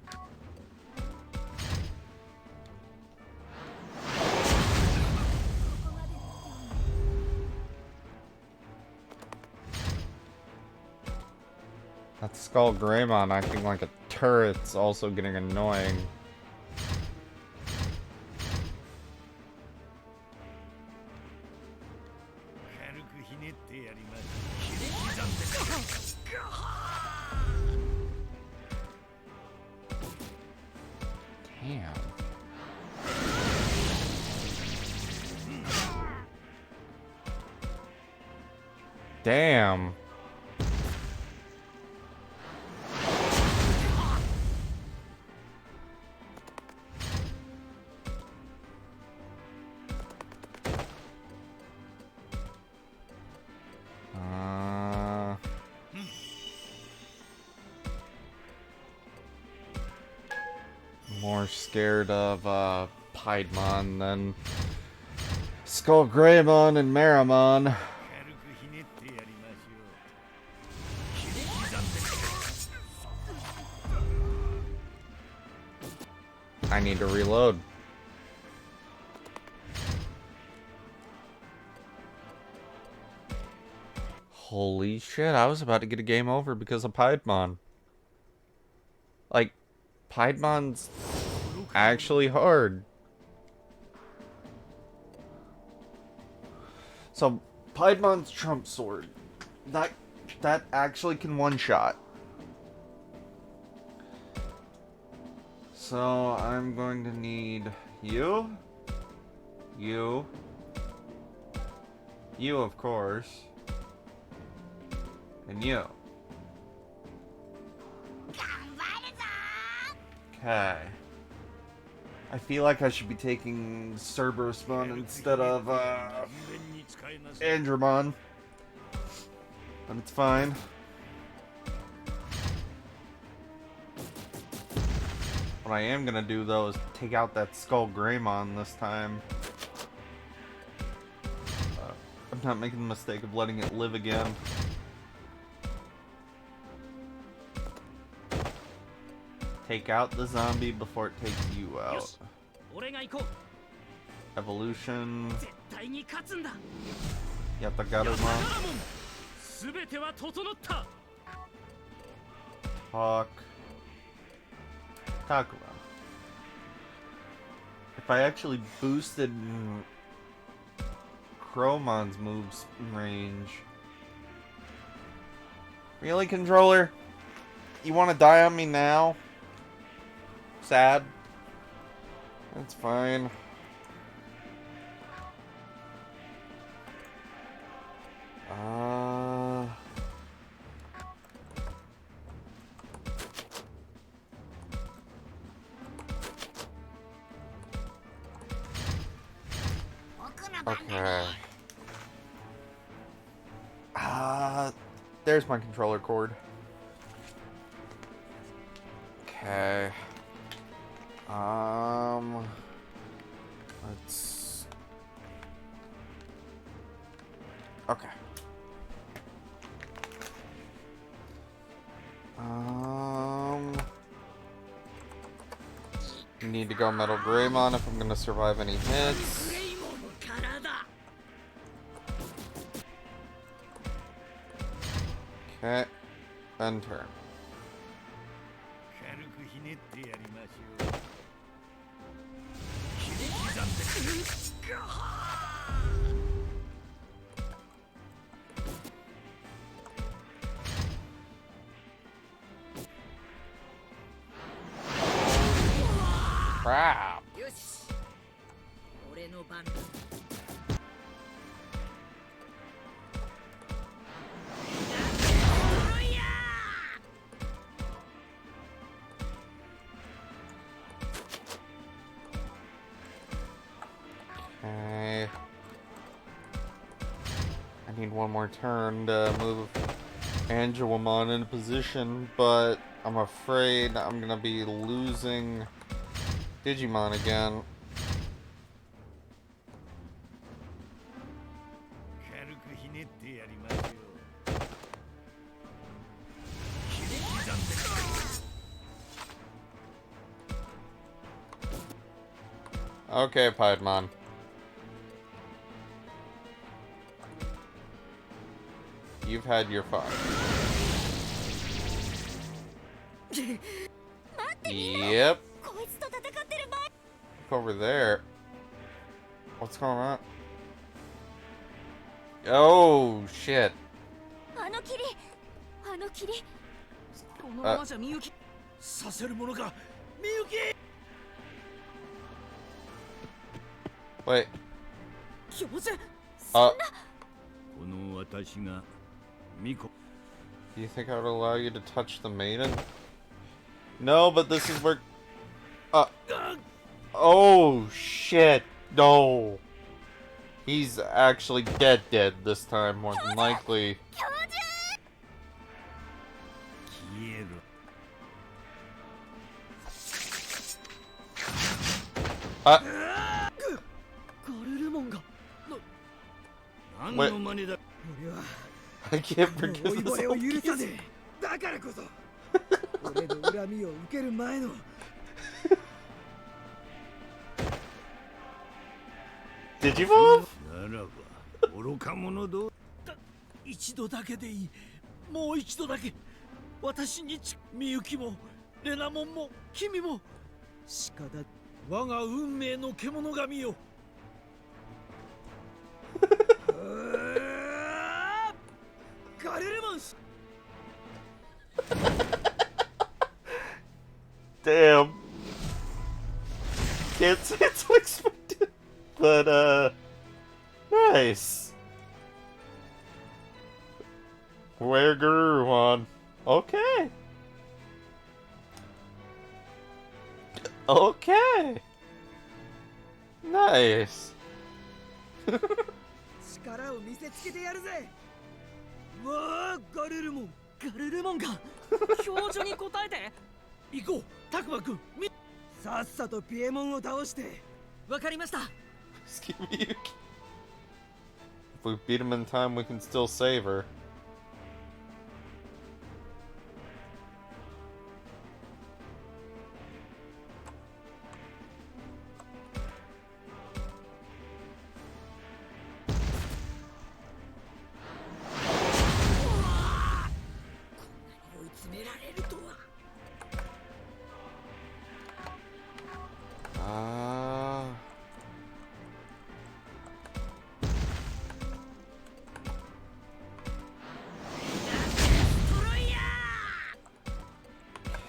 That Skull Greymon acting like a turret's also getting annoying. Damn. Damn. More scared of Piedmon than Skull Greymon and Maramon. I need to reload. Holy shit, I was about to get a game over because of Piedmon. Like, Piedmon's actually hard. So, Piedmon's Trump Sword. That actually can one-shot. So, I'm going to need you, of course, and you. Okay. I feel like I should be taking Cerberusmon instead of Andromon. But it's fine. What I am gonna do though is take out that Skull Greymon this time. I'm not making the mistake of letting it live again. Take out the zombie before it takes you out. Evolution. Yatagurumon. Talk. Takuma. If I actually boosted Chromon's moves range. Really, controller? You want to die on me now? Sad. That's fine. Okay. There's my controller cord. Okay. Let's... Okay. Need to go Metal Greymon if I'm gonna survive any hits. Okay. End turn. need one more turn to move Angelomon into position, but I'm afraid I'm gonna be losing Digimon again. Okay, Piedmon. You've had your fun. Yep. Look over there. What's going on? Oh, shit. Wait. Do you think I would allow you to touch the maiden? No, but this is where... Oh, shit. No. He's actually dead this time, more than likely. Wait. I can't forgive this whole case. Did you move? 一度だけでいい。もう一度だけ。私にみゆきもレナモンも君も鹿だ。我が運命の獣神よ。ガレルマンス。Damn. Can't say it's unexpected, but nice. Where Garurumon? Okay. Okay. Nice. 力を見せつけてやるぜ。わあ、ガレルモン。ガレルモンが表情に応えて。行こう、タクマくん。さっさとピエモンを倒して。わかりました。If we beat him in time, we can still save her.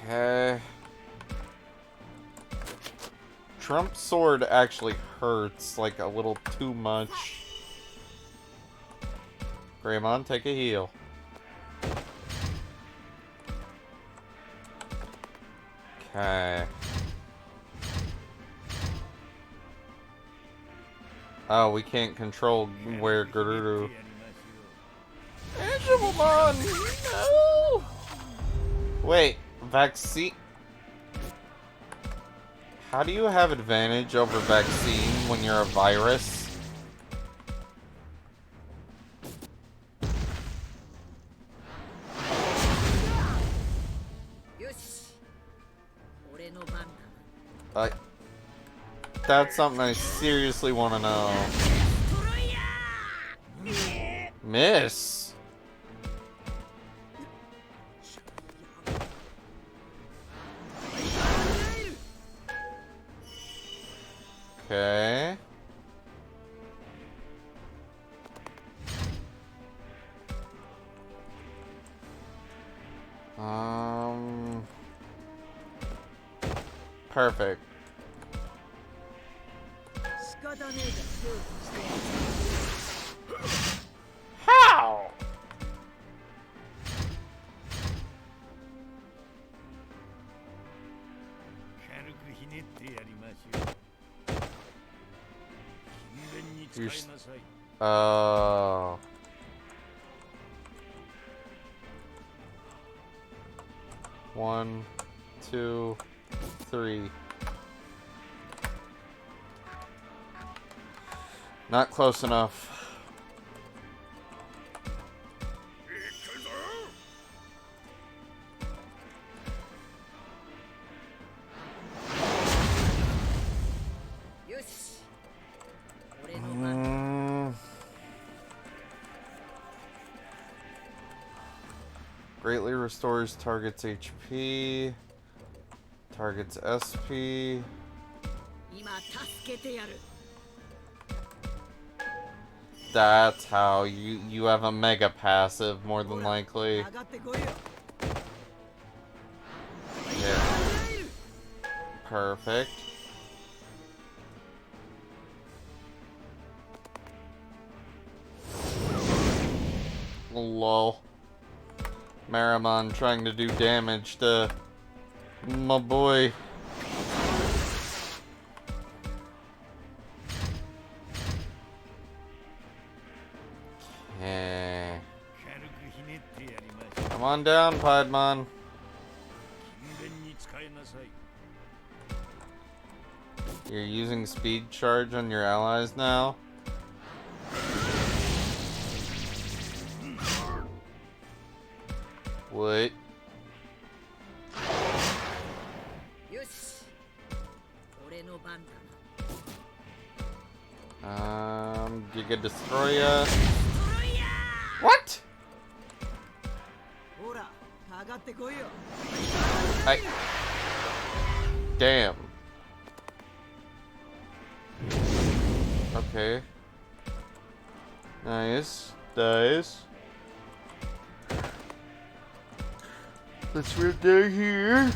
Okay. Trump's sword actually hurts, like, a little too much. Greymon, take a heal. Okay. Oh, we can't control where Garuru... Angelomon! No! Wait, vaccine... How do you have advantage over vaccine when you're a virus? That's something I seriously want to know. Miss! Okay. Perfect. How? Oh. 1, 2, 3. Not close enough. Greatly restores target's HP, target's SP. That's how you have a mega passive, more than likely. Yeah. Perfect. Lol. Maramon trying to do damage to my boy. Okay. Come on down, Piedmon. You're using speed charge on your allies now? What? Giga Destroyer. What? Damn. Okay. Nice. Nice. Let's right down here.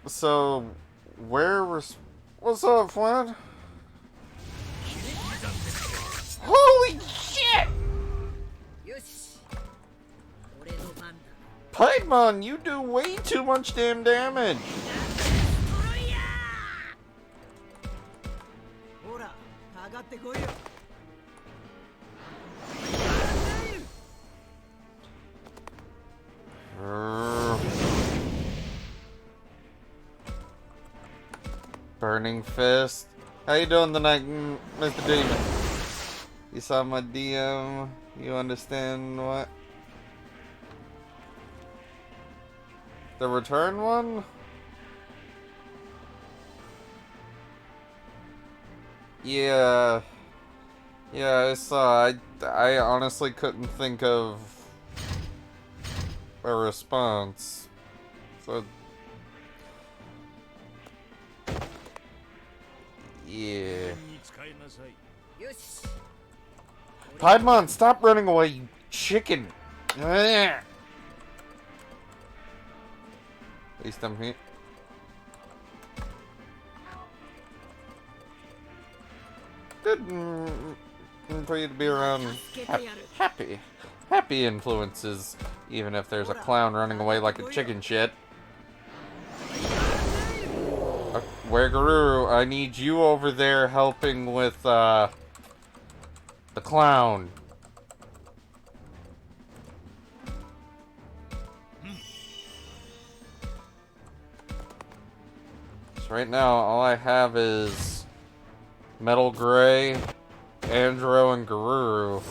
So, where was... What's up, Flynn? Holy shit! Piedmon, you do way too much damn damage. Burning Fist. How you doing tonight, Mr. Demon? You saw my DM. You understand what? The return one? Yeah. Yeah, I saw. I honestly couldn't think of a response. So... Yeah. Piedmon, stop running away, you chicken! Ugh. At least I'm here. Good for you to be around happy influences, even if there's a clown running away like a chicken shit. Where Garuru, I need you over there helping with the clown. So right now, all I have is Metal Gray, Andro, and Garuru.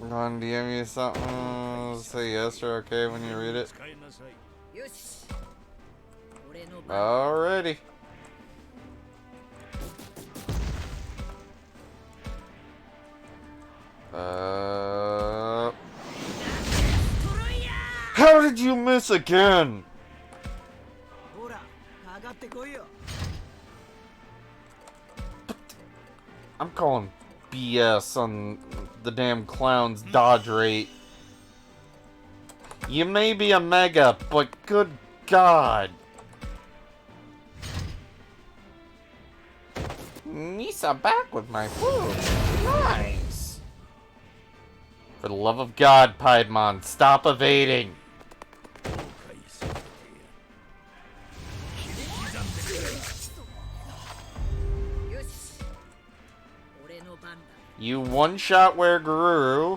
Ron, DM you something? Say yes or okay when you read it. Alrighty. How did you miss again? I'm calling BS on the damn clown's dodge rate. You may be a mega, but good God. Nisa back with my food. Nice. For the love of God, Piedmon, stop evading. You one-shot where Guru.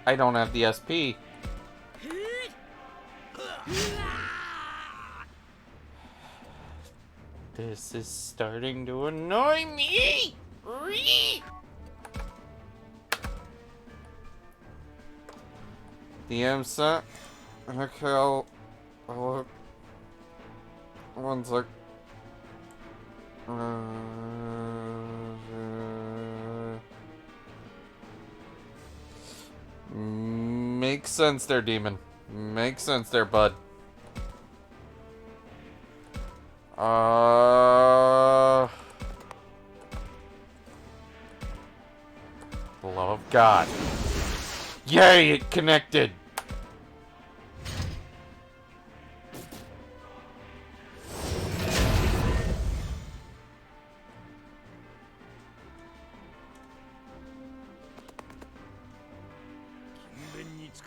I don't have the SP. This is starting to annoy me! The M set. Okay, I'll look. One sec. Makes sense there, demon. Makes sense there, bud. Love of God. Yay, it connected.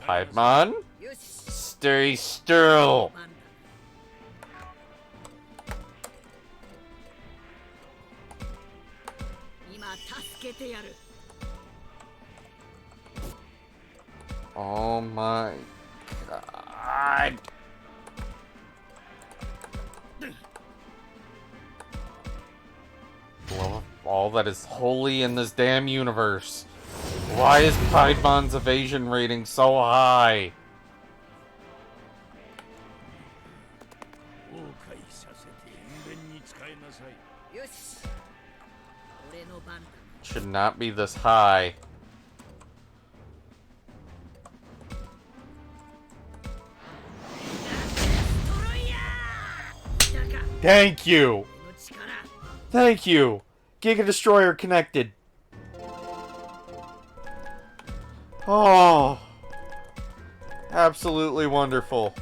Piedmon, stay still. Oh my God. Love all that is holy in this damn universe. Why is Piedmon's evasion rating so high? Should not be this high. Thank you! Thank you! Giga Destroyer connected. Oh, absolutely wonderful.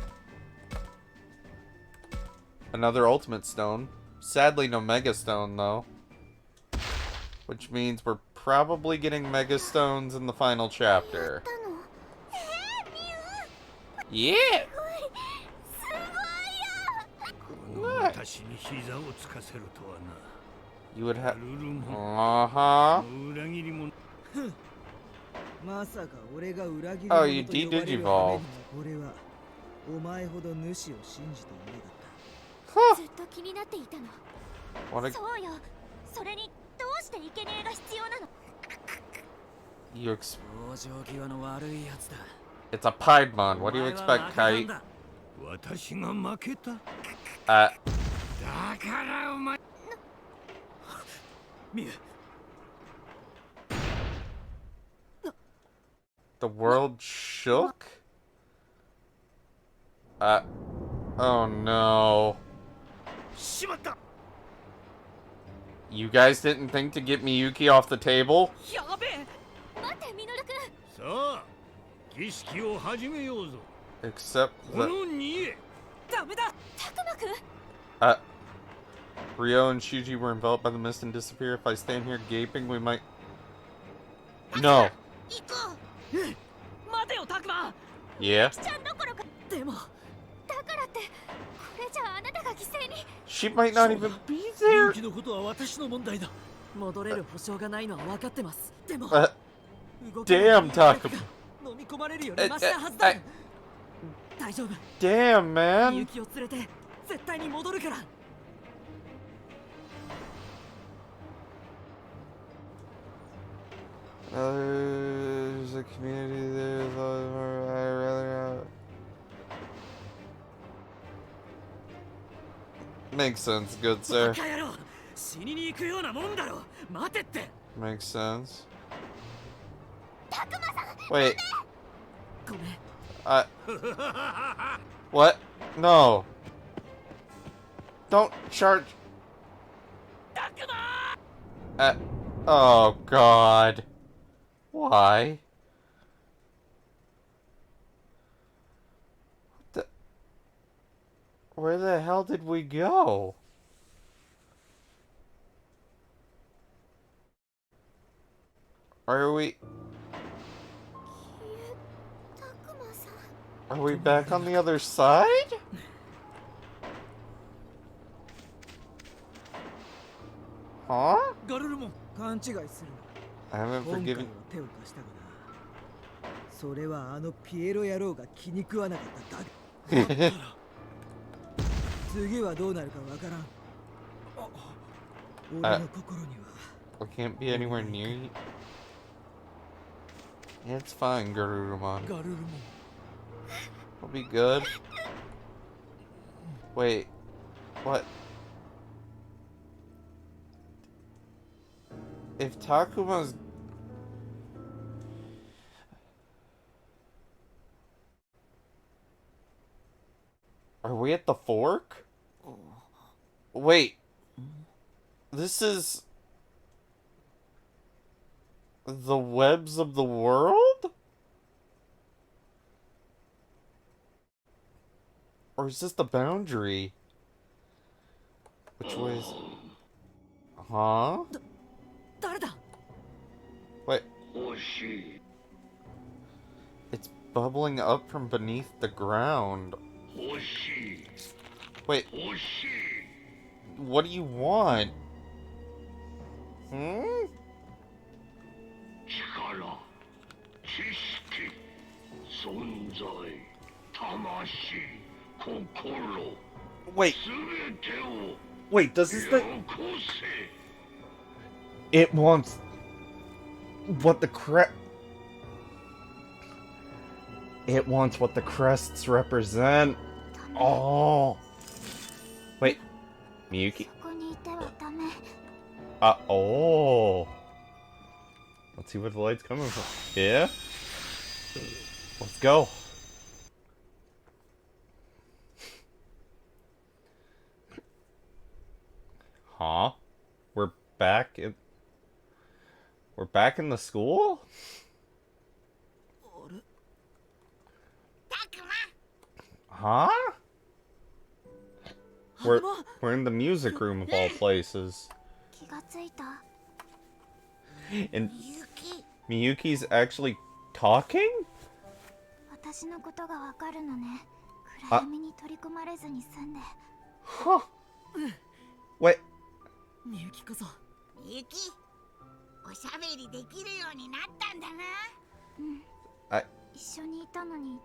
Another Ultimate Stone. Sadly, no Mega Stone, though. Which means we're probably getting Mega Stones in the final chapter. Yeah! What? You would have... Uh-huh. Oh, you de-digivolved. Huh. What a... You It's a Piedmon. What do you expect, Kite? The world shook? Oh no. You guys didn't think to get Miyuki off the table? Except that... Ryo and Shuji were enveloped by the mist and disappear. If I stand here gaping, we might... No. Yeah? She might not even be there. Damn, Takuma. Damn, man. There's a community there. Makes sense, good sir. Makes sense. Wait. What? No. Don't charge. Oh God. Why? Where the hell did we go? Are we back on the other side? 勘違いするな。 I haven't 今回 forgiven. は手を貸したがな。それはあのピエロ野郎が気に食わなかっただけ。だったら次はどうなるかわからん。俺の心には。I can't be anywhere near you. Yeah, it's fine, Garurumon. We'll be good. Wait, what? If Takuma's... Are we at the fork? Wait. This is... the webs of the world? Or is this the boundary? Which way is... Huh? Wait. It's bubbling up from beneath the ground. Wait. What do you want? Hmm? Wait. Wait, does this thing... It wants... what the It wants what the crests represent. Oh. Wait. Miyuki. Oh. Let's see where the light's coming from. Yeah? Let's go. Huh? We're back in the school? Huh? We're in the music room of all places. And Miyuki's actually talking? Huh. Wait. みゆきこそ。みゆき、おしゃべりできるようになったんだな。うん。一緒にいたのに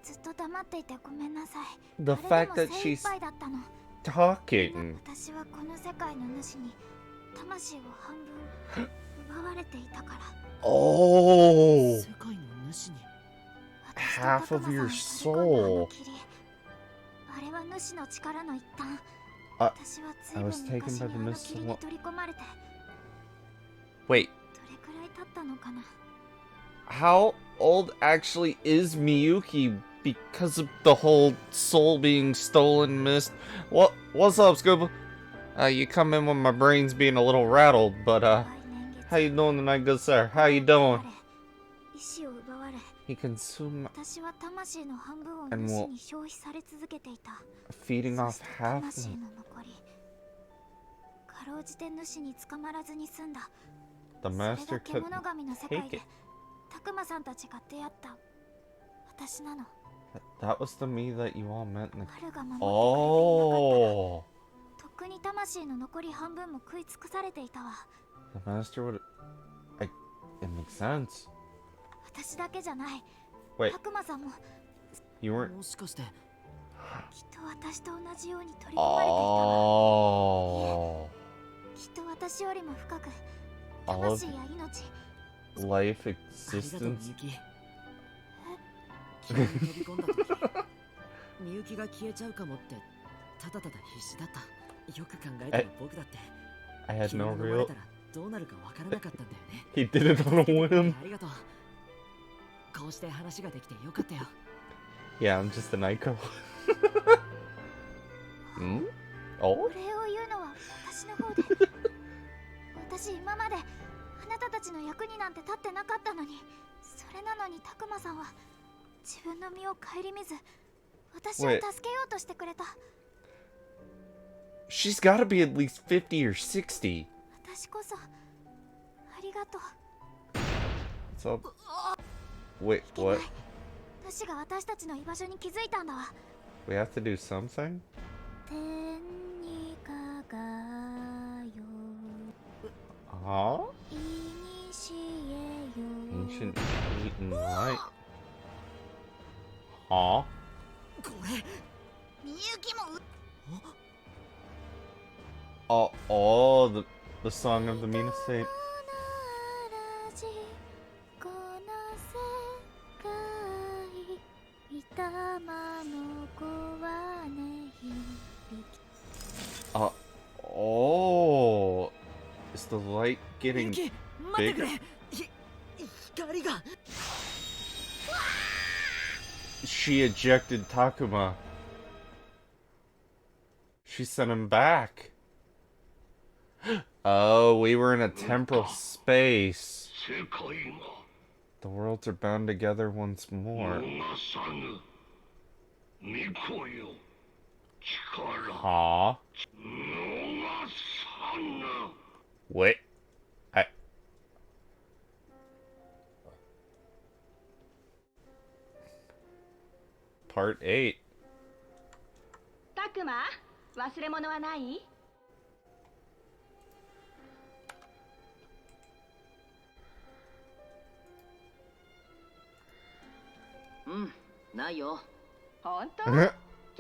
ずっと黙っていてごめんなさい。 The fact that she's talking. 私はこの世界の主に魂を半分奪われていたから。Oh. 世界の主に。 Half of your soul. あれは主の力の一端。 I was taken by the missile. Wait. How old actually is Miyuki because of the whole soul being stolen mist? What's up, Scuba? You come in when my brain's being a little rattled, but how you doing tonight, good sir? How you doing? He consumed and will feeding off half of the master could take it. That was the me that you all met in the... Oh! The master would... It makes sense. Wait. You weren't... Oh. All of life existence. みゆきが消えちゃうかもってただただ必死だった。よく考えたら僕だって I had no real... どうなるかわからなかったんだよね。 He did it on a whim. ありがとう。こうして話ができてよかったよ。 Yeah, I'm just a Nico. Hmm? Oh? 私今まであなたたちの役になんて立ってなかったのに、それなのにタクマさんは自分の身を顧みず私を助けようとしてくれた。 She's gotta be at least 50 or 60. 私こそありがとう。 What's up? Wait, what? 主が私たちの居場所に気づいたんだわ。 We have to do something? 天に輝よ。Huh? ancient heat and light. Aw. Oh, the song of the Mina State. Oh, is the light getting bigger? She ejected Takuma. She sent him back. Oh, we were in a temporal space. The worlds are bound together once more. Huh? Wait. Part 8. Takuma, 忘れ物はない？ないよ。本当？キ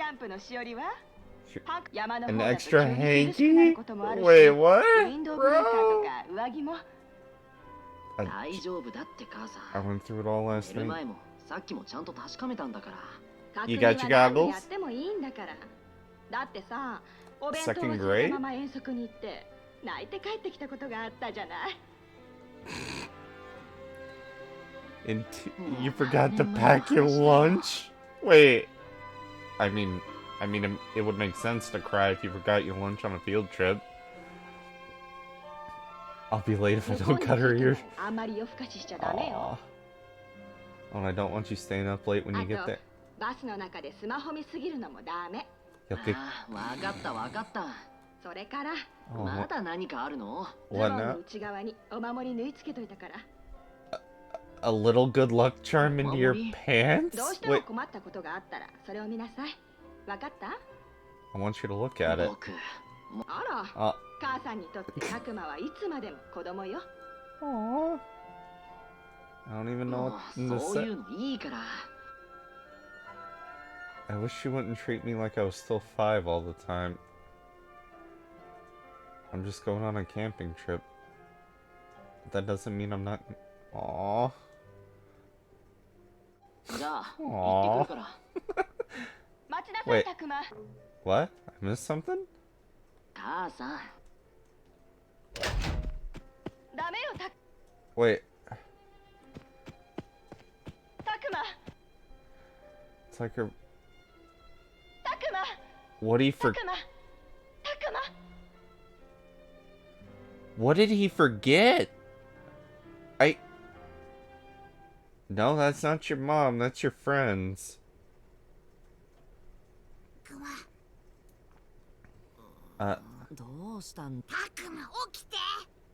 ャンプのしおりは？ An extra hanky? Wait, what? Bro? I went through it all last night. You got your goggles? Second grade? You forgot to pack your lunch? Wait. I mean, it would make sense to cry if you forgot your lunch on a field trip. I'll be late if I don't cut her ears. Aww. Oh, and I don't want you staying up late when you get there. A little good luck charm into your pants? Wait. I want you to look at it. Aww. I don't even know what to say. I wish she wouldn't treat me like I was still 5 all the time. I'm just going on a camping trip. That doesn't mean I'm not... Aww. Aww. Wait. What? I missed something? Wait. It's like her... What did he What did he forget? No, that's not your mom, that's your friends.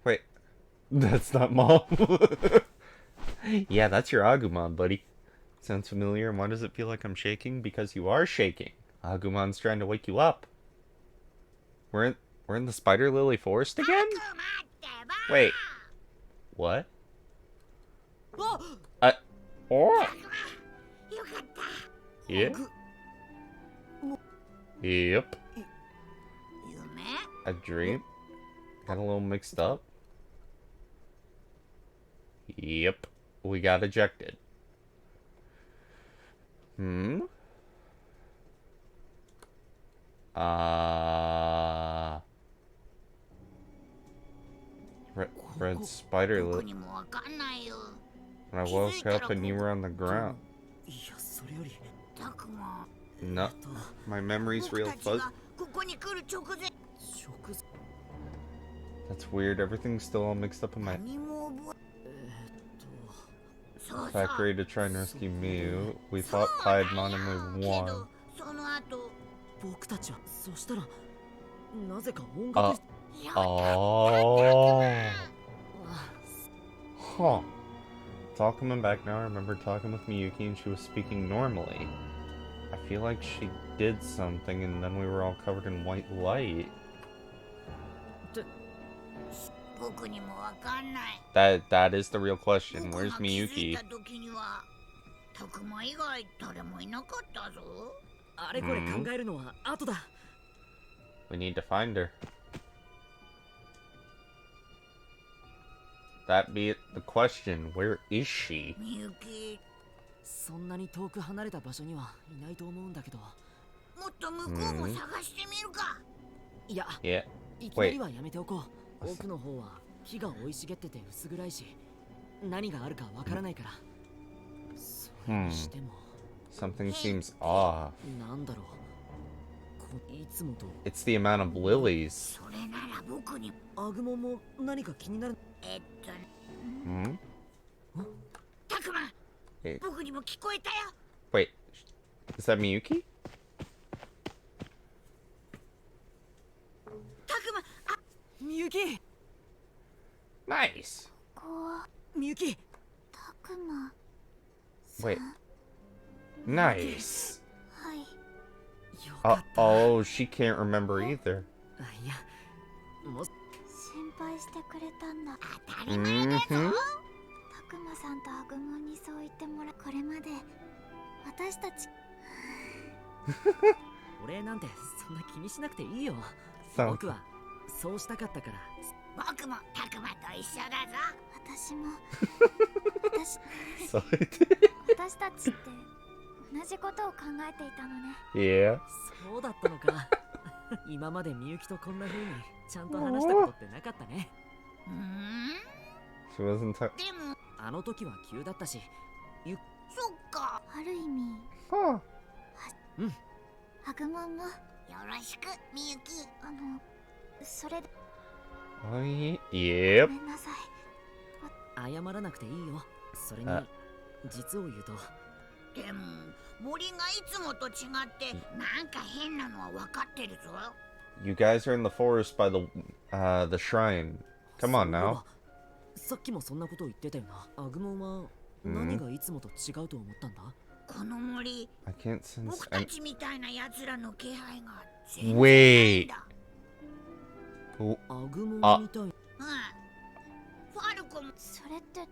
Wait. That's not mom. Yeah, that's your Agumon, buddy. Sounds familiar, and why does it feel like I'm shaking? Because you are shaking. Agumon's trying to wake you up. We're in the Spider Lily Forest again? Wait. What? Oh. Yeah. Yep. A dream? Got a little mixed up. Yep. We got ejected. Red spider lily. When I woke up and you were on the ground. No, my memory's real fuzzy. That's weird, everything's still all mixed up in my... Factory to try and rescue Miu. We fought Piedmon and we won. Huh. It's all coming back now. I remember talking with Miyuki and she was speaking normally. I feel like she did something and then we were all covered in white light. That is the real question. Where's Miyuki? タクマ以外誰もいなかったぞ。あれこれ考えるのは後だ。We need to find her. That be the question. Where is she? みゆき。そんなに遠く離れた場所にはいないと思うんだけど。もっと向こうも探してみるか。いや、Yeah. いきなりはやめておこう。奥の方は木が生い茂ってて薄暗いし、何があるかわからないから。Something seems off. なんだろう。いつもと。It's the amount of lilies. それなら僕に。アグモンも何か気になる。タクマ。僕にも聞こえたよ。Wait, is that Miyuki? タクマ、あ、みゆき。Nice. みゆき。タクマ。Wait. Nice. はい。Oh, she can't remember either. いや、もう心配してくれたんだ。当たり前だぞ。タクマさんとアグモンにそう言ってもらう。これまで私たち。俺なんてそんな気にしなくていいよ。僕はそうしたかったから。僕もタクマと一緒だぞ。私も。私たちって同じことを考えていたのね。Yeah. そうだったのか。今までみゆきとこんな風にちゃんと話したことってなかったね。She wasn't. でもあの時は急だったし。そっか。ある意味。うん。アグモンもよろしくみゆき。それで。Yep. ごめんなさい。謝らなくていいよ。それに実を言うと。でも森がいつもと違ってなんか変なのは分かってるぞ。You guys are in the forest by the shrine. Come on now. さっきもそんなことを言ってたよな。アグモンは何がいつもと違うと思ったんだ？この森、 I can't sense 僕たちみたいな奴らの気配が全然ないんだ。アグモンみたい。ファルコも。それって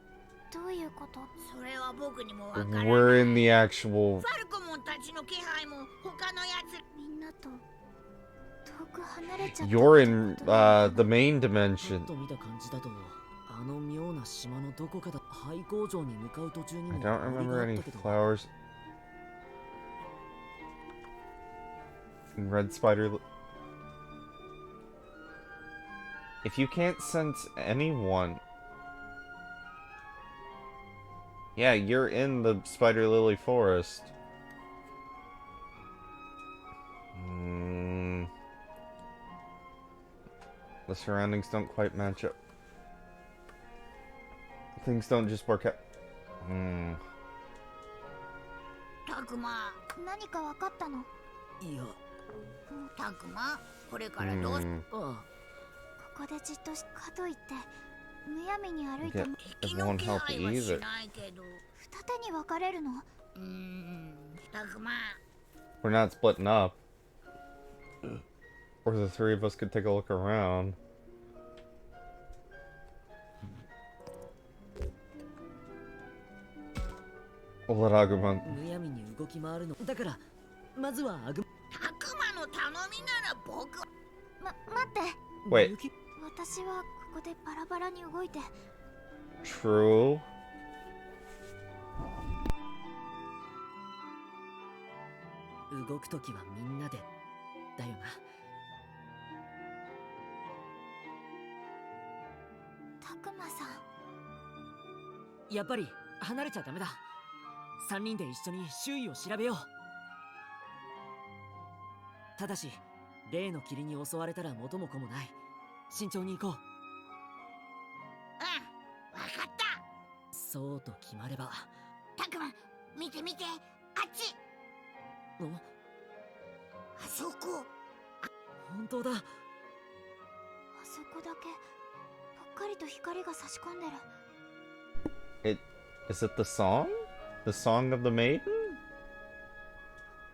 どういうこと？それは僕にもわからない。We're in the actual. ファルコモンたちの気配も他のやつみんなと遠く離れちゃった。 You're in the main dimension. と見た感じだとあの妙な島のどこかだ。廃工場に向かう途中にも。 I don't remember any flowers. Red spider. If you can't sense anyone. Yeah, you're in the spider lily forest. The surroundings don't quite match up. Things don't just work out. タクマ、何か分かったの？いや。タクマ、これからどうす？ここでじっとかといってむやみに歩いても敵の気配はしないけど。二手に分かれるの？タクマ。 We're not splitting up. Or the three of us could take a look around. We'll let Agumon. むやみに動き回るの。だからまずはアグ。タクマの頼みなら僕。待って。Wait. 私はここでバラバラに動いて。 True. 動くときはみんなでだよな。タクマさん。やっぱり離れちゃダメだ。3人で一緒に周囲を調べよう。ただし例の霧に襲われたら元も子もない。慎重に行こう。分かった。そうと決まれば。タクマ、見て見て、あっち。あそこ。本当だ。あそこだけぽっかりと光が差し込んでる。Is it the song? The song of the maiden?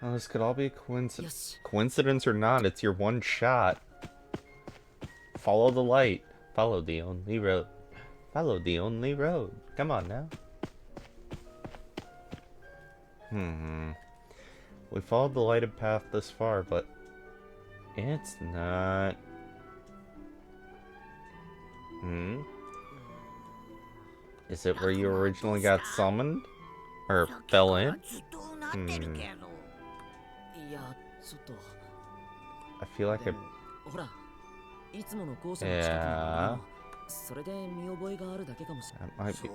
Oh, this could all be a coincidence. Yes. Coincidence or not, it's your one shot. Follow the light. Follow the only road. Follow the only road. Come on now. We followed the lighted path this far, but it's not. Is it where you originally got summoned? Or fell in? I feel like it. Yeah. That might be.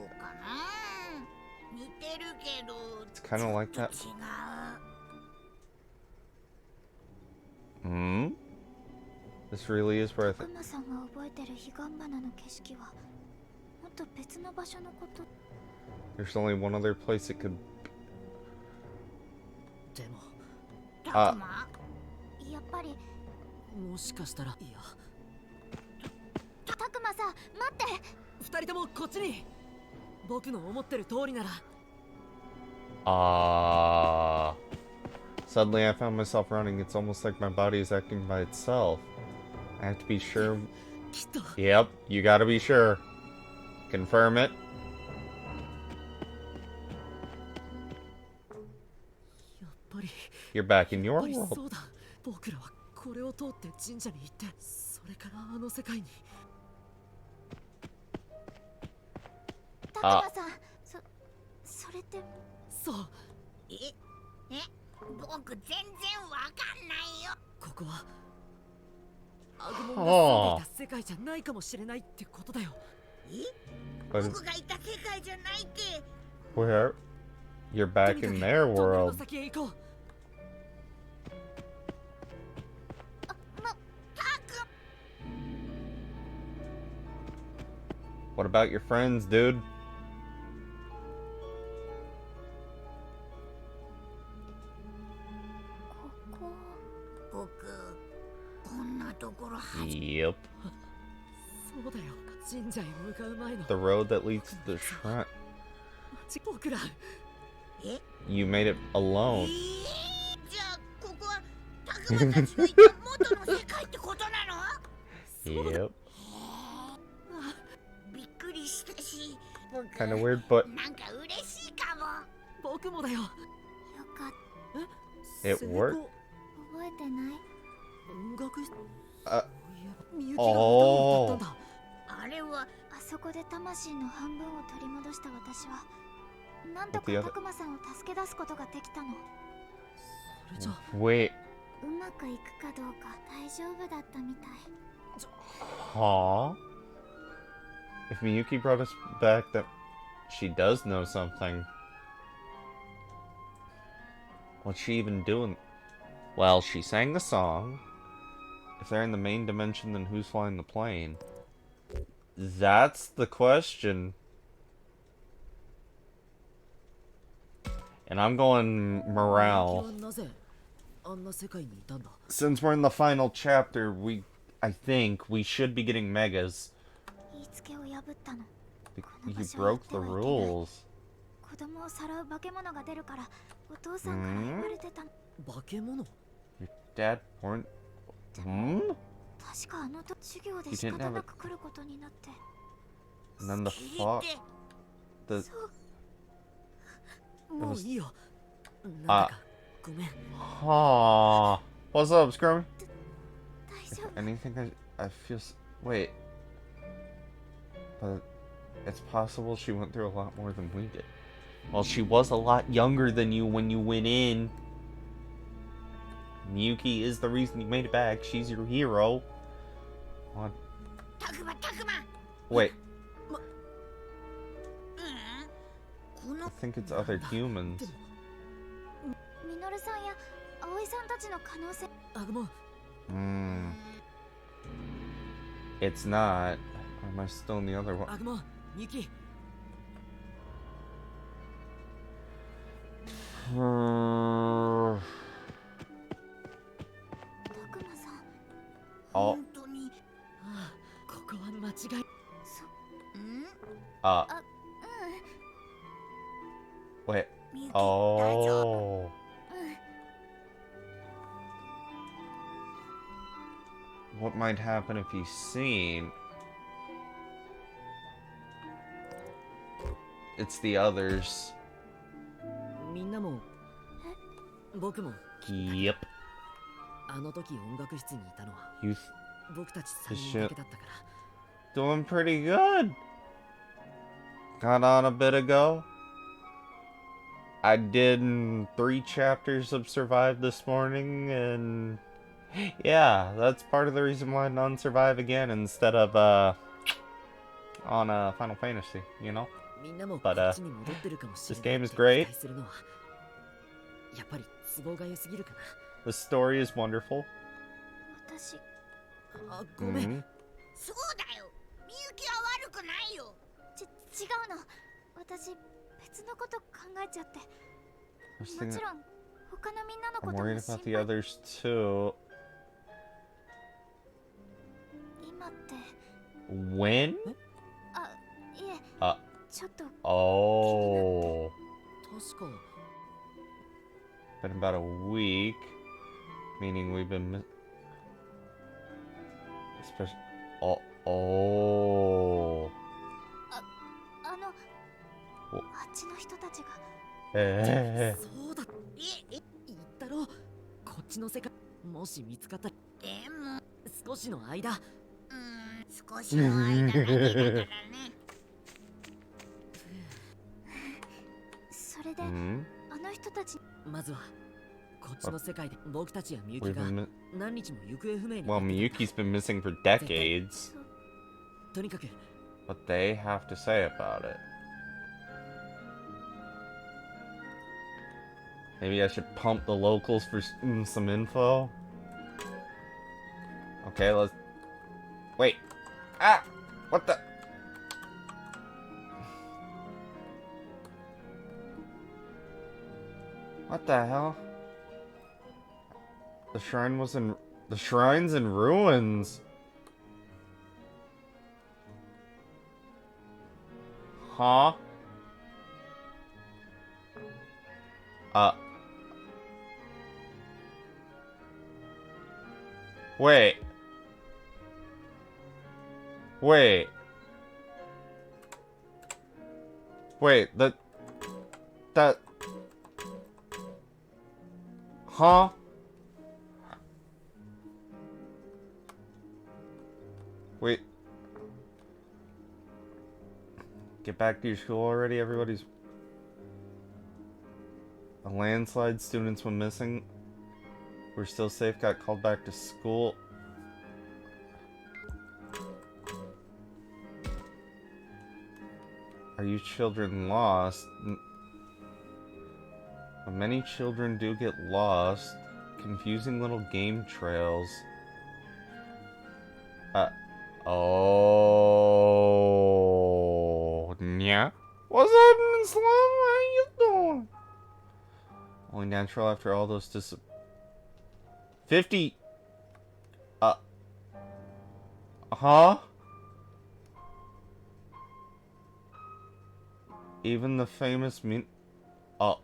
It's kind of like that. This really is where I think. There's only one other place it could. Suddenly I found myself running. It's almost like my body is acting by itself. I have to be sure. Yep, you gotta be sure. Confirm it. You're back in your world. Oh. Where? You're back in their world. What about your friends, dude? Yep. The road that leads to the shrine. You made it alone. Yep. Kind of weird, but it worked. Oh. Wait. Huh? If Miyuki brought us back, that she does know something. What's she even doing? Well, she sang the song. If they're in the main dimension, then who's flying the plane? That's the question. And I'm going morale. Since we're in the final chapter, I think we should be getting megas. You broke the rules. Your dad weren't. You didn't have it. And then the fog. What's up, Scrummy? If anything, I feel. Wait. But it's possible she went through a lot more than we did. Well, she was a lot younger than you when you went in. Miyuki is the reason you made it back. She's your hero. What? Wait. I think it's other humans. It's not. Or am I still in the other one? Oh. Wait. Oh. What might happen if he's seen? It's the others. みんなも僕も Yep. あの時音楽室にいたのは You 僕たち3人だけだったから doing pretty good. Got on a bit ago. I did 3 chapters of Survive this morning, and yeah, that's part of the reason why none survive again instead of on Final Fantasy, you know? But this game is great. The story is wonderful. 私あ、ごめん。 Mhm. そうだよみゆきは悪くないよ違うの私別のこと考えちゃって I was も thinking- ちろん他のみんなのこ I'm と worried も about 心 the 配 others too. 今って When? あいえ ちょっと Oh. 確か Been about a week. Meaning we've been especially. Oh. あのおあっちの人たちが そうだ言ったろこっちの世界もし見つかったらでも少しの間少しの間だけだからねそれで、 Mhm. あの人たちまずはこっちの世界で僕たちやみゆき We've が been 何日も行方不明に well, Miyuki's been missing for decades. とにかく What they have to say about it. Maybe I should pump the locals for some info. Okay, let's. Wait. Ah! What the? What the hell? The shrine was in. The shrine's in ruins. Huh? Wait. Wait. Wait, that... Huh? Wait. Get back to your school already, everybody's... A landslide, students went missing. We're still safe, got called back to school. Are you children lost? Many children do get lost. Confusing little game trails. Oh, yeah. What's happening, Slum? How you doing? Only natural after all those 50. Huh? Even the famous oh.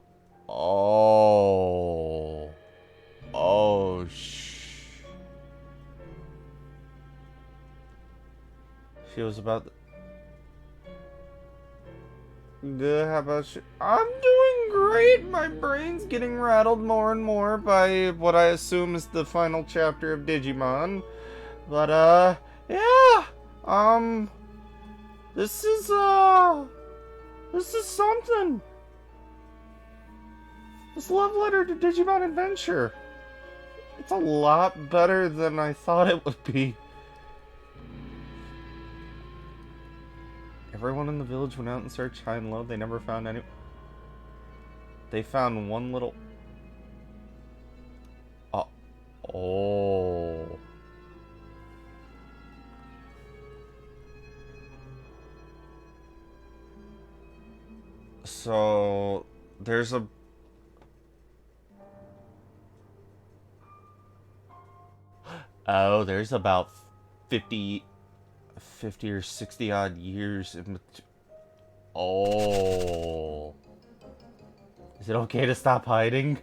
Oh, She was about Good, how about you? I'm doing great! My brain's getting rattled more and more by what I assume is the final chapter of Digimon. But, yeah! This is something! This love letter to Digimon Adventure. It's a lot better than I thought it would be. Everyone in the village went out and searched high and low. They never found any. They found one little. Oh. So there's a. Oh, there's about 50 or 60 odd years in Oh. Is it okay to stop hiding?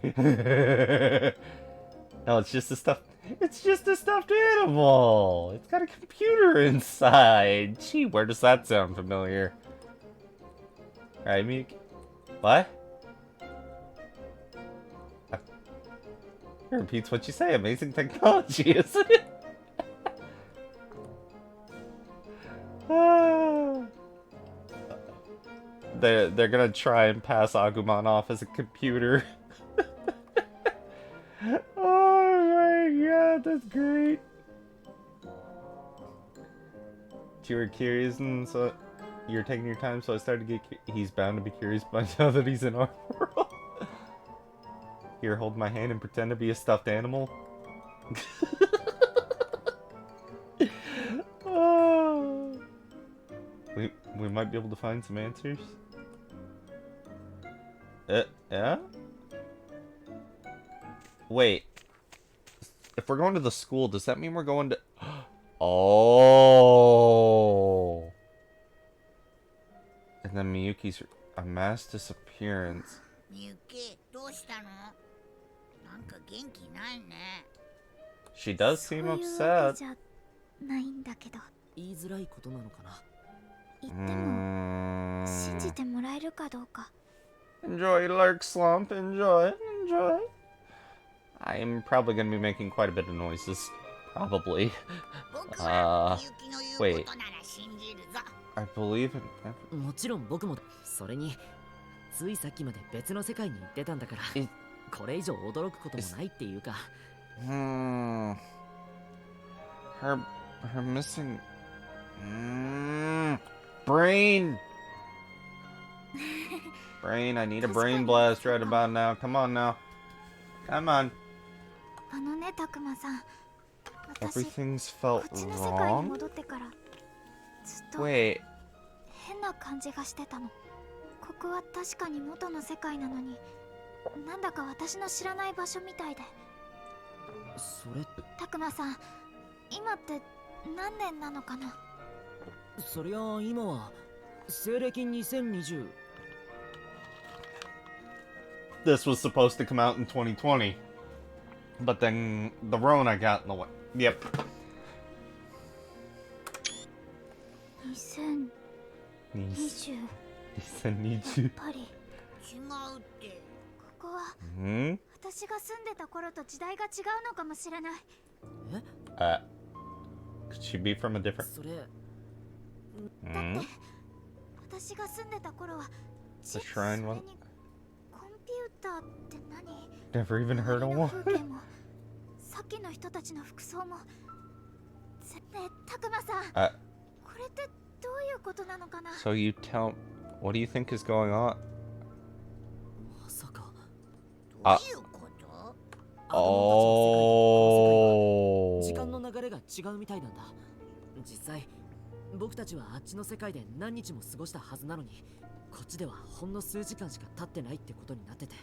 No, it's just a stuffed animal. It's got a computer inside. Gee, where does that sound familiar? Right, Miyuki? What? It repeats what you say. Amazing technology, isn't it? They're gonna try and pass Agumon off as a computer. Oh my god, that's great. You were curious, and so you're taking your time, so I started to get he's bound to be curious by now that he's in our world. Here, hold my hand and pretend to be a stuffed animal. Oh. We might be able to find some answers. Yeah? Wait. If we're going to the school, does that mean we're going to... Oh. And then Miyuki's a mass disappearance. Miyuki, どうしたの? なんか元気ないね. She does seem upset. ないんだけど。言いづらいことなのかな。言っても信じてもらえるかどうか。Enjoy, Lark Slump. Enjoy. Enjoy. I'm probably going to be making quite a bit of noises. Probably. Wait. I believe in... もちろん僕も。それに、ついさっきまで別の世界に行ってたんだから、これ以上驚くこともないっていうか。Her missing... Brain! Brain, I need a brain blast right about now. Come on now. Come on. あのね、たくまさん。 Everything's felt wrong? Wait. 変な感じがしてたの。ここは確かに元の世界なのに、なんだか私の知らない場所みたいで。それ、たくまさん、今って何年なのかな？そりゃ今は西暦2020。This was supposed to come out in 2020. But then the Rona got in the way. Yep. 2020。やっぱり違うって。ここは私が住んでた頃と時代が違うのかもしれない。Could she be from a different... それ。だって私が住んでた頃は The shrine was... コンピューターって何？ Never even heard of one. さっきの人たちの服装も。ねえ、たくまさん。これってどういうことなのかな？ So you tell... What do you think is going on? まさか。どういうこと？時間の流れが違うみたいなんだ。実際、僕たちはあっちの世界で何日も過ごしたはずなのに、こっちではほんの数時間しか経ってないってことになってて。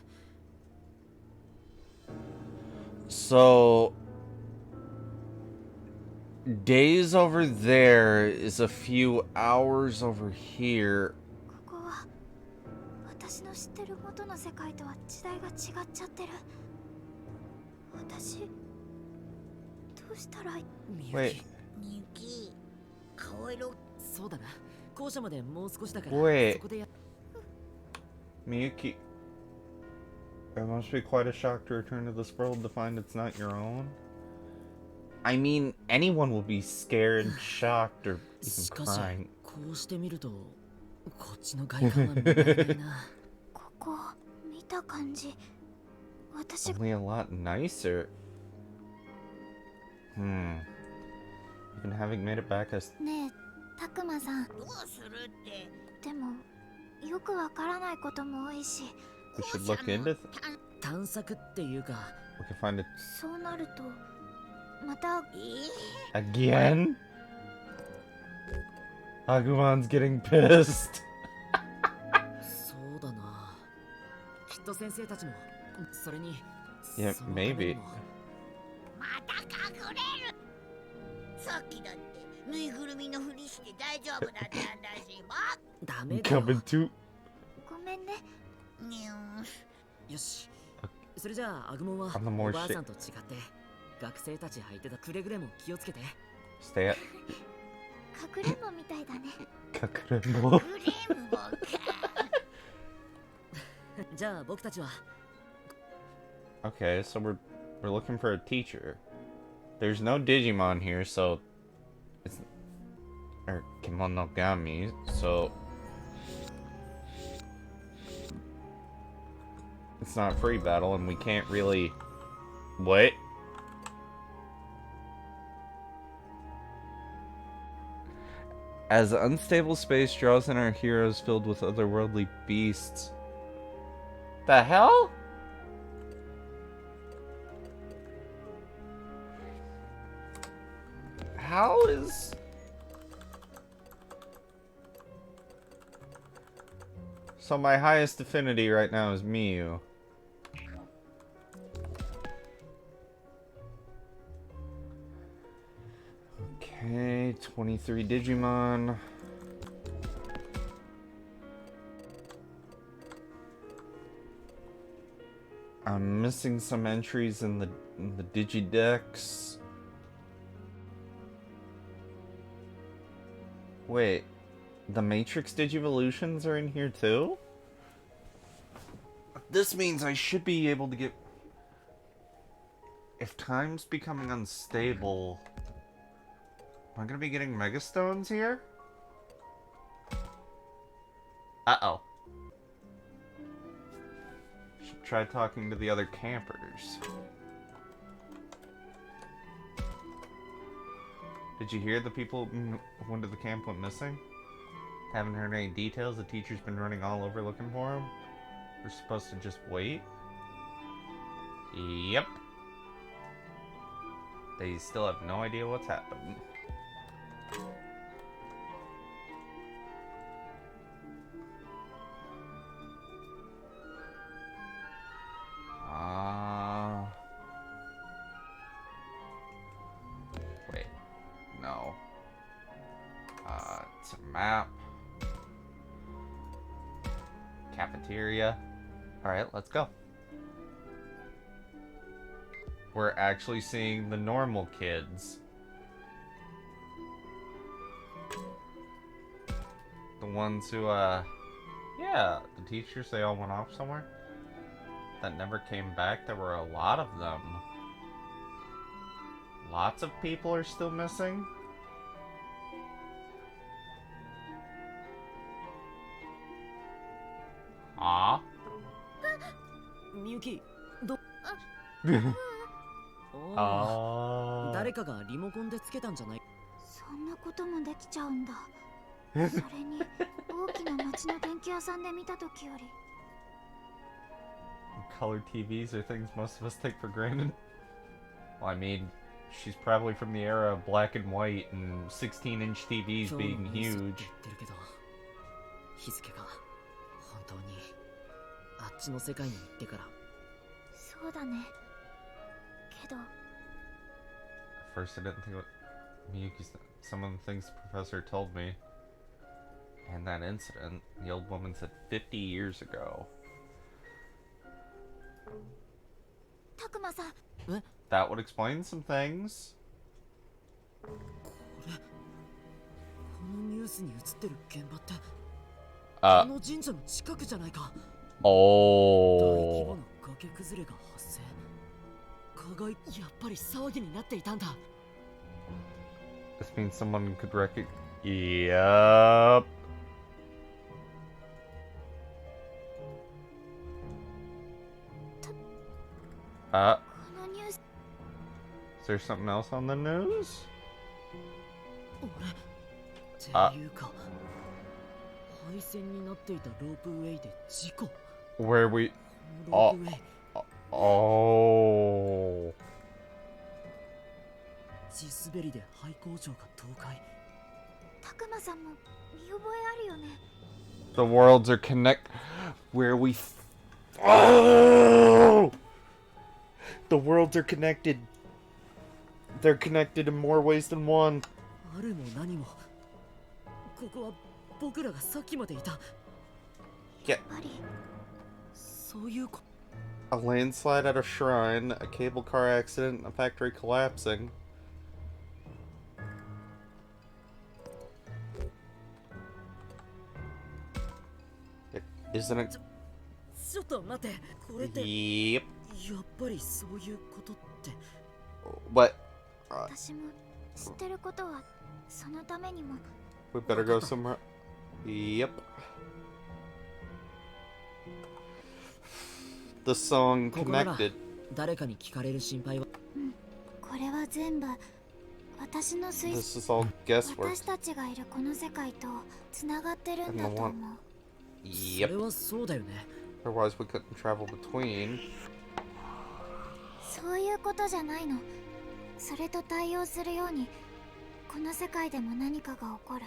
So... Days over there is a few hours over here. ここは私の知ってる元の世界とは時代が違っちゃってる。私どうしたらいい？みゆき、顔色。そうだな。校舎までもう少しだから。そこでや。Miyuki, it must be quite a shock to return to this world to find it's not your own. I mean, anyone will be scared and shocked or even crying. こうしてみると、こっちの外観は見ないな。ここ見た感じ、私。 Only a lot nicer. Even having made it back as. ねえ、たくまさん。どうするって。でも、よくわからないことも多いし。We should look into. 探索っていうか。We can find it. そうなると。また Again? Agumon's getting pissed. そうだな。きっと先生たちもそれに Yeah, maybe. また隠れる。さっきだってぬいぐるみのふりして大丈夫だったんだし。ダメだ。 Coming to. ごめんね。よし。それじゃあアグモンはおばあさんと違って学生たち相手だ。くれぐれも気をつけて。Stay at. かくれんぼみたいだね。かくれんぼ。かくれんぼか。Okay, so we're looking for a teacher. There's no Digimon here, so it's or Kemonogami, so it's not free battle, and we can't really. What? As unstable space draws in our heroes filled with otherworldly beasts. The hell? How is... So my highest affinity right now is Miyu. Okay, 23 Digimon. I'm missing some entries in the Digidex. Wait, the Matrix Digivolutions are in here too? This means I should be able to get... If time's becoming unstable... Am I gonna be getting Megastones here? Uh-oh. Should try talking to the other campers. Did you hear the people who went to the camp went missing? Haven't heard any details. The teacher's been running all over looking for him. We're supposed to just wait? Yep. They still have no idea what's happened. Wait. No. It's a map. Cafeteria. Alright, let's go. We're actually seeing the normal kids. The ones who, yeah, the teachers, they all went off somewhere. That never came back. There were a lot of them. Lots of people are still missing. Ah. Miyuki, Oh. 誰かがリモコンでつけたんじゃない？そんなこともできちゃうんだ。それに大きな町の電気屋さんで見た時より。Color TVs are things most of us take for granted. Well, I mean, she's probably from the era of black and white and 16-inch TVs being huge. 日付が本当にあっちの世界に行ってから。そうだね。けど。At first, I didn't think what Miyuki's. Some of the things the professor told me. And that incident, the old woman said 50 years ago. Takumaさん。That would explain some things. このニュースに映ってる現場ってあの神社の近くじゃないか。大規模な崖崩れが発生。加害やっぱり騒ぎになっていたんだ。This means someone could recognize. Yep. Is there something else on the news? Where we... Oh. Oh. The worlds are connect... Where we... Oh! The worlds are connected. They're connected in more ways than one. Yeah. A landslide at a shrine, a cable car accident, a factory collapsing. Isn't it? ちょっと待って、これって Yep. やっぱりそういうことって。 What? 私も知ってることはそのためにも。 We better go somewhere. Yep. The song ここなら connected. 誰かに聞かれる心配は。これは全部私の推 This is all guesswork. 私たちがいるこの世界とつながってるんだと思う。それはそうだよね。 Otherwise we couldn't travel between. そういうことじゃないの。それと対応するようにこの世界でも何かが起こる。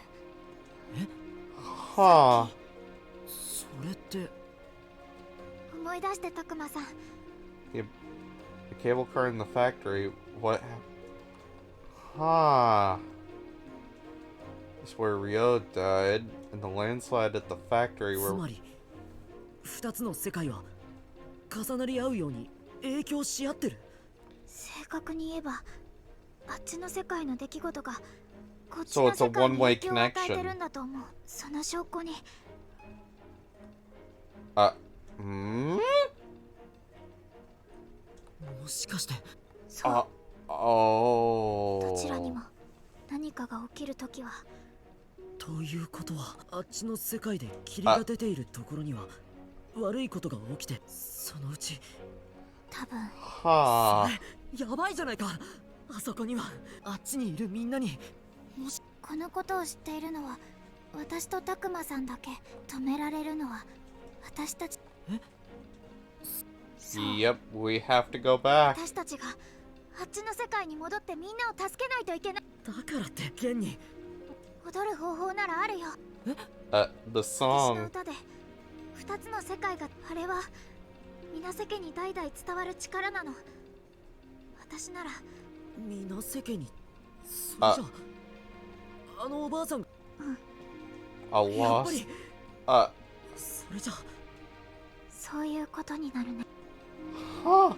はあ。それって思い出してタクマさん。 The cable car in the factory. What happened? Huh. It's where Ryo died, and the landslide at the factory つ where. まり2つの世界は重なり合うように影響し合ってる。正確に言えばあっちの世界の出来事がこっち So の it's a 世界に one-way 影響を与えて connection. るんだと思う。その証拠に。Hmm? もしかしてそう。 Oh. どちらにも何かが起きるときは。ということはあっちの世界で霧が出ているところには悪いことが起きて、そのうち多分。はあ。やばいじゃないか。あそこにはあっちにいるみんなにもしこのことを知っているのは私とタクマさんだけ。止められるのは私たち。Yep, we have to go back. 私たちがあっちの世界に戻ってみんなを助けないといけない。だからって現に踊る方法ならあるよ。The 私の song. 歌で2つの世界が。あれは皆世間に代々伝わる力なの。私なら。皆世間に。それじゃあのおばあさん。A やっぱ lost. り。それじゃそういうことになるね。Huh.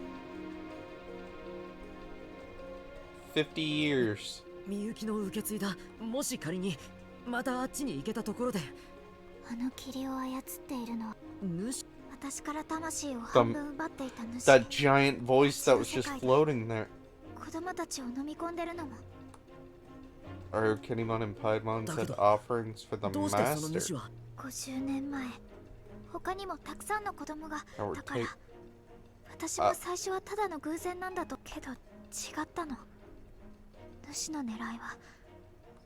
50 years. みゆきの受け継いだ。もし仮にまたあっちに行けたところであの霧を操っているのは主。私から魂を半分奪っていた主。 That giant voice that was just floating there. 子供たちを飲み込んでるのも。 Our Kinemon and Paimon said offerings for the どうしてその master. 主は50年前他にもたくさんの子供が。 Our だから take. 私も最初はただの偶然なんだと。けど違ったの。主の狙いは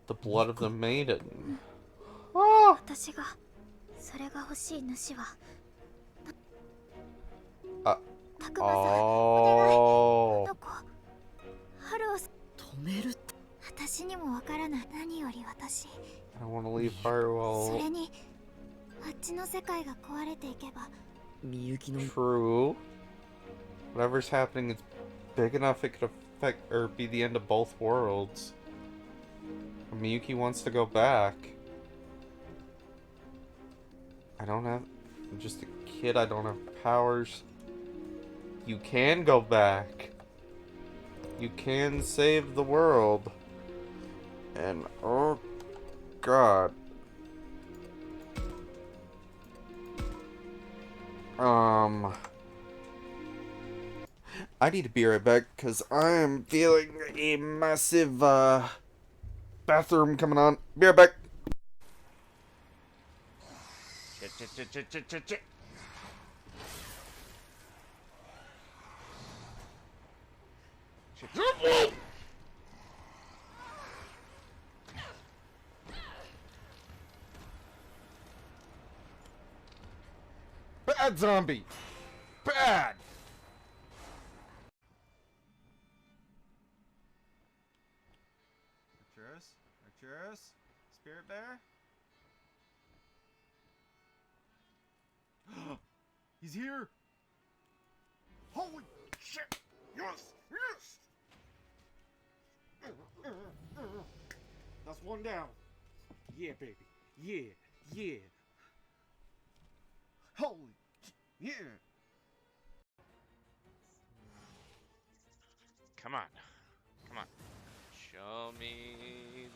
The blood of the maiden. 私がそれが欲しい主は。たくまさん、お願い。あの子春を止めるって。私にもわからない。何より私。 I don't want to leave そ Firewall. れにあっちの世界が壊れていけば。みゆきの。 True. Whatever's happening is big enough it could affect or be the end of both worlds. Miyuki wants to go back. I don't have. I'm just a kid. I don't have powers. You can go back. You can save the world. And oh god. I need to be right back because I am feeling a massive bathroom coming on. Be right back. Bad zombie! Bad! Arcturus? Arcturus? Spirit Bear? He's here! Holy shit! Yes! Yes! That's one down. Yeah, baby. Yeah. Yeah. Holy. Yeah. Come on. Come on. Show me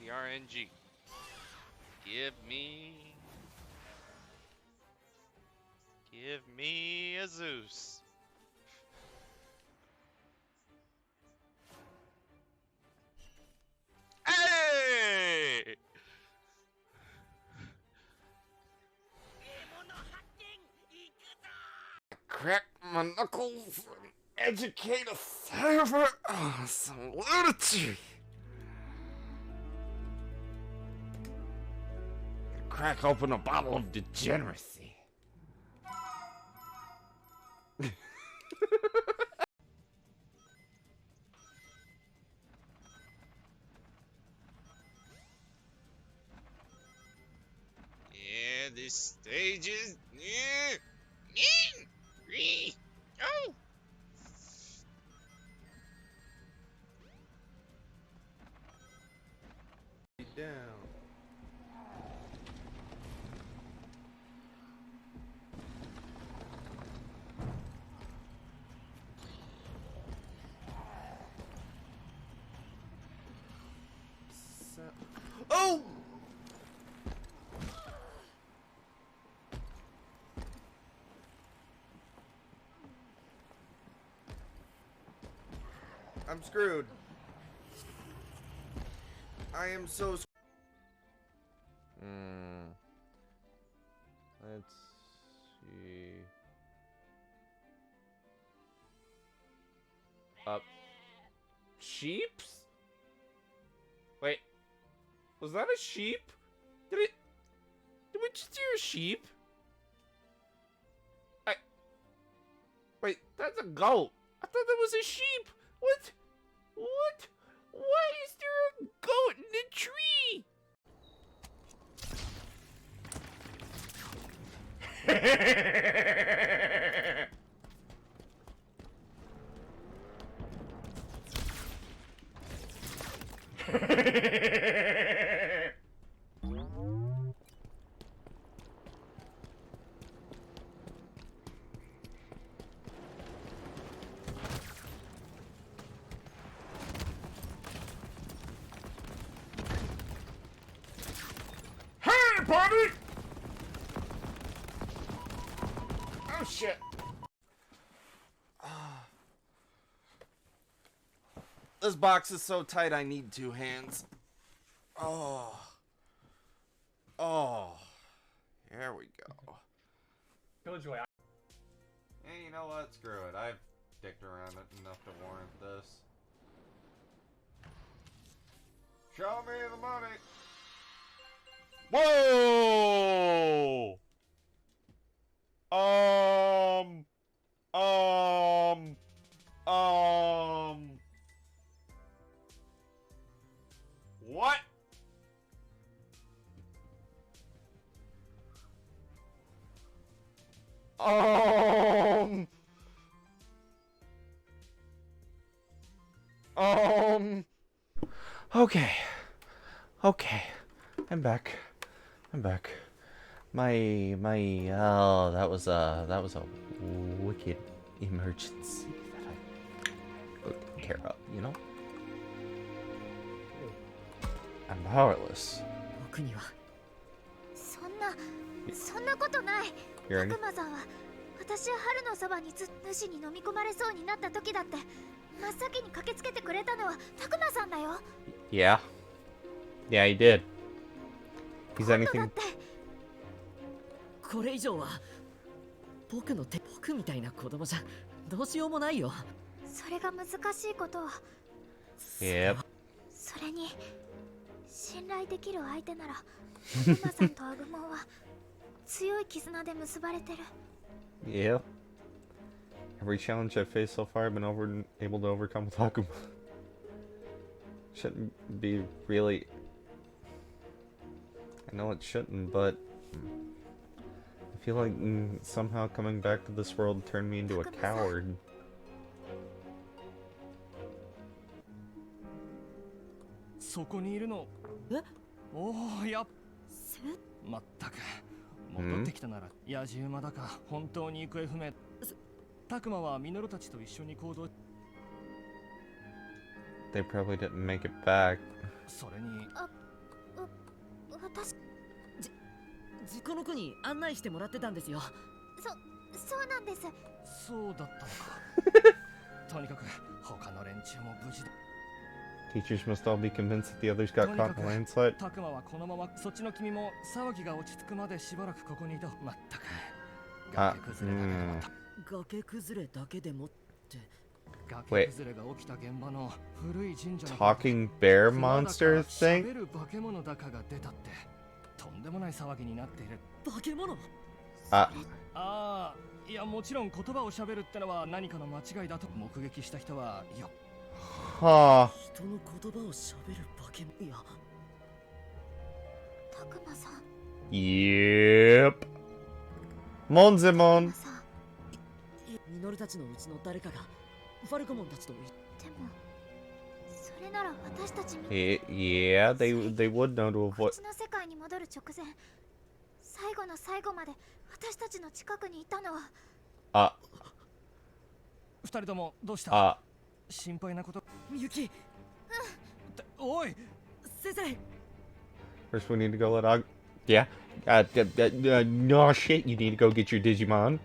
the RNG. Give me Give me a Zeus. Hey! Crack my knuckles and educate a server. Oh, some lunacy. Crack open a bottle of degeneracy. Yeah, this stage is. Oh! Down. Oh! I'm screwed. I am so screwed. Let's see. Sheeps? Wait. Was that a sheep? Did we just hear a sheep? Wait, that's a goat. I thought that was a sheep. What? What? Why is there a goat in a tree? Hey, buddy! Oh shit. This box is so tight I need two hands. Oh. Oh. Here we go. Killjoy. Hey, you know what? Screw it. I've dicked around it enough to warrant this. Show me the money. Whoa! What? Okay. Okay. I'm back. Oh, that was a wicked emergency that I took care of, you know? I'm powerless. 僕にはそんなことない。たくまさんは私は春のそばに主に飲み込まれそうになった時だって真っ先に駆けつけてくれたのはたくまさんだよ。Yeah, he did. He's anything. これ以上は僕みたいな子供じゃどうしようもないよ。それが難しいことは。Yep. それに信頼できる相手ならたくまさんとアグモンは強い絆で結ばれてる。Yeah. Every challenge I've faced so far, I've been able to overcome with Takuma. Shouldn't be really. I know it shouldn't, but I feel like somehow coming back to this world turned me into a coward. そこにいるの。おお、やっ。まったく。戻ってきたなら野獣馬だか本当に行方不明。タクマはミノルたちと一緒に行動。They probably didn't make it back. それに。私。この子に案内してもらってたんですよ。そうなんです。そうだったのか。とにかく他の連中も無事だ。 Teachers must all be convinced that the others got caught in the landslide. タクマはこのままそっちの君も騒ぎが落ち着くまでしばらくここにいた。まったく。崖崩れだけでもって。崖崩れが起きた現場の古い神社の Talking bear monster thing? 喋る化け物だかが出たってとんでもない騒ぎになっている。化け物？いやもちろん言葉を喋るってのは何かの間違いだと目撃した人はよ。はあ。人の言葉を喋る化け物。いや。たくまさん。Yep. Monzemon. ミノルたちのうちの誰かがファルコモンたちと。でもそれなら私たち。Yeah, they would know to avoid. こっちの世界に戻る直前、最後の最後まで私たちの近くにいたのは。二人ともどうした？心配なこと。みゆき。おい。先生。 First, we need to go let Yeah. No shit. You need to go get your Digimon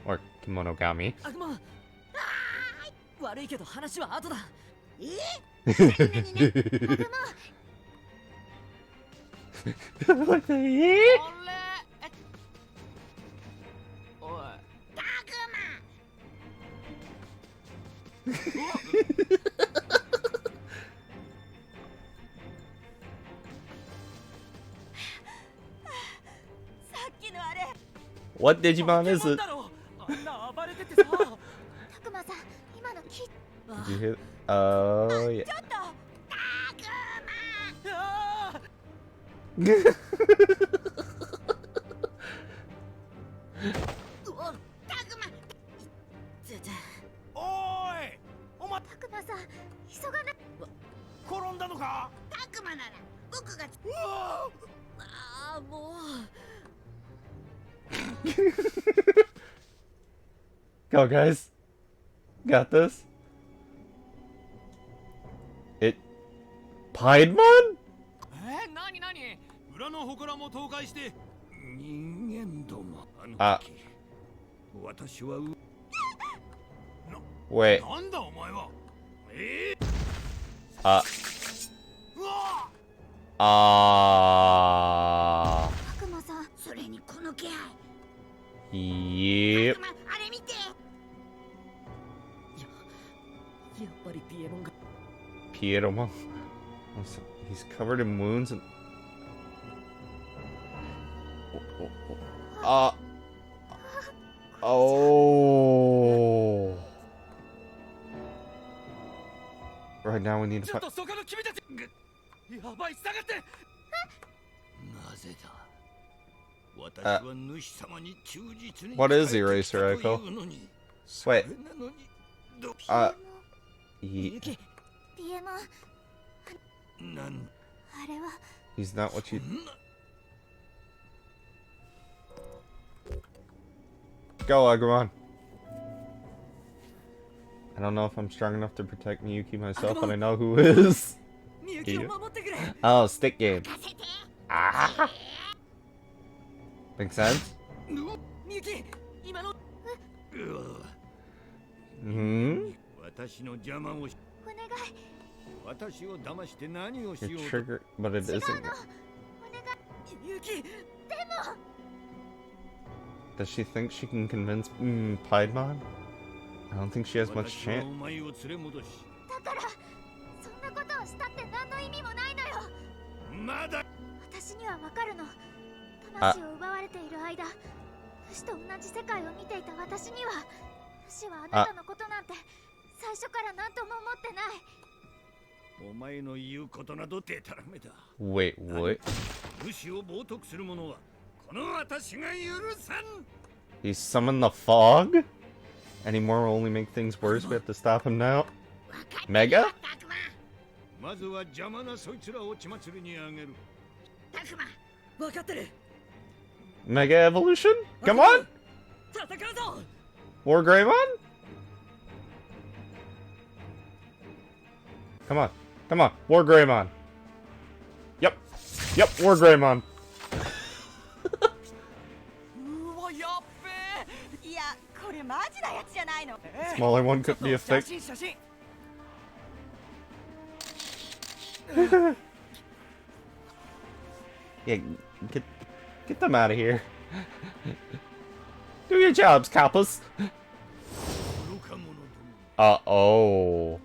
or Kemonogami. 悪魔。悪いけど話は後だ。What the heck? さっきのあれ。 What Digimon is it? たくまさん、今の木。 Did you hit? Oh yeah. ちょっと。たくまさん、急がない。転んだのか？たくまなら僕が。もう。Go guys. Got this. It. Piedmon? 何？裏の祠も倒壊して。人間ども。私はWait. なんだお前は。たくまさん、それにこの気配。Yep. あれ見て。やっぱりピエモンが。Piedmon. He's covered in wounds and. Oh. Right now we need to find. What is Eraser Echo? Wait. ピエモン。あれは。 He's not what you. Go, Agumon. I don't know if I'm strong enough to protect Miyuki myself, but I know who is. Oh, stick game. Makes sense? Your trigger, but it isn't. Does she think she can convince Piedmon? I don't think she has much chance. だからそんなことをしたって何の意味もないのよ。私にはわかるの。魂を奪われている間、フシと同じ世界を見ていた私には、フシはあなたのことなんて最初から何とも思ってない。お前の言うことなどデタラメだ。Wait, what? フシを冒涜する者はこの私が許さん。 He summoned the fog? Any more will only make things worse. We have to stop him now. Mega? まずは邪魔なそいつらを血祭りにあげる。わかってる。 Mega evolution? Come on! 戦うぞ。 War Greymon? Come on. Come on. War Greymon. Yep. Yep, War Greymon. うわ、やっべえ。いや、smaller one could be a fix. Yeah, get them out of here. Do your jobs, coppers. Uh-oh.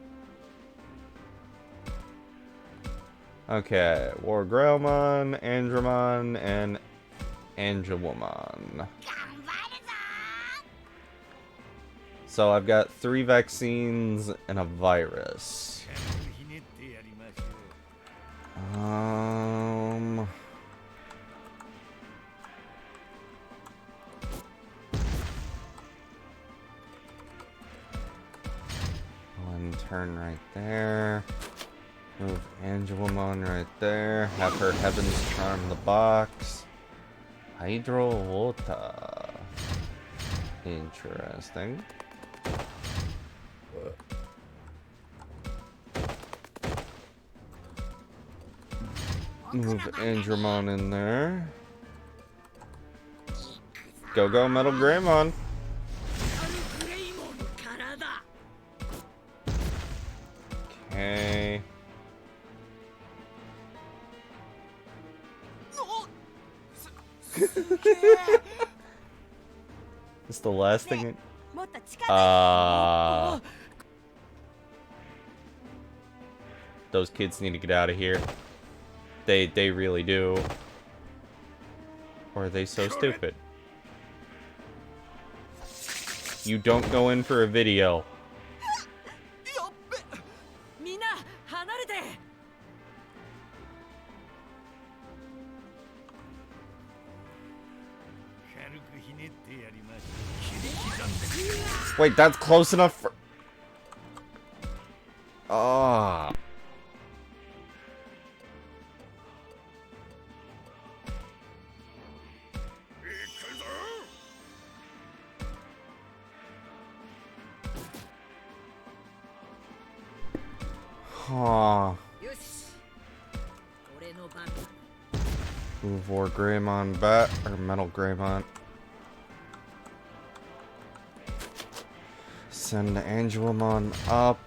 Okay, War Grailmon, Andromon, and Angelwomon. So I've got 3 vaccines and a virus. One turn right there. Move Angelwomon right there. Have her Heaven's Charm the box. Hydro Water. Interesting. Move Andromon in there. Go Metal Greymon. Okay. It's the last thing. Those kids need to get out of here. They really do. Or are they so stupid? You don't go in for a video. Wait, that's close enough for... Ah. Huh. Move War Greymon back, or Metal Greymon. Send Angelwomon up.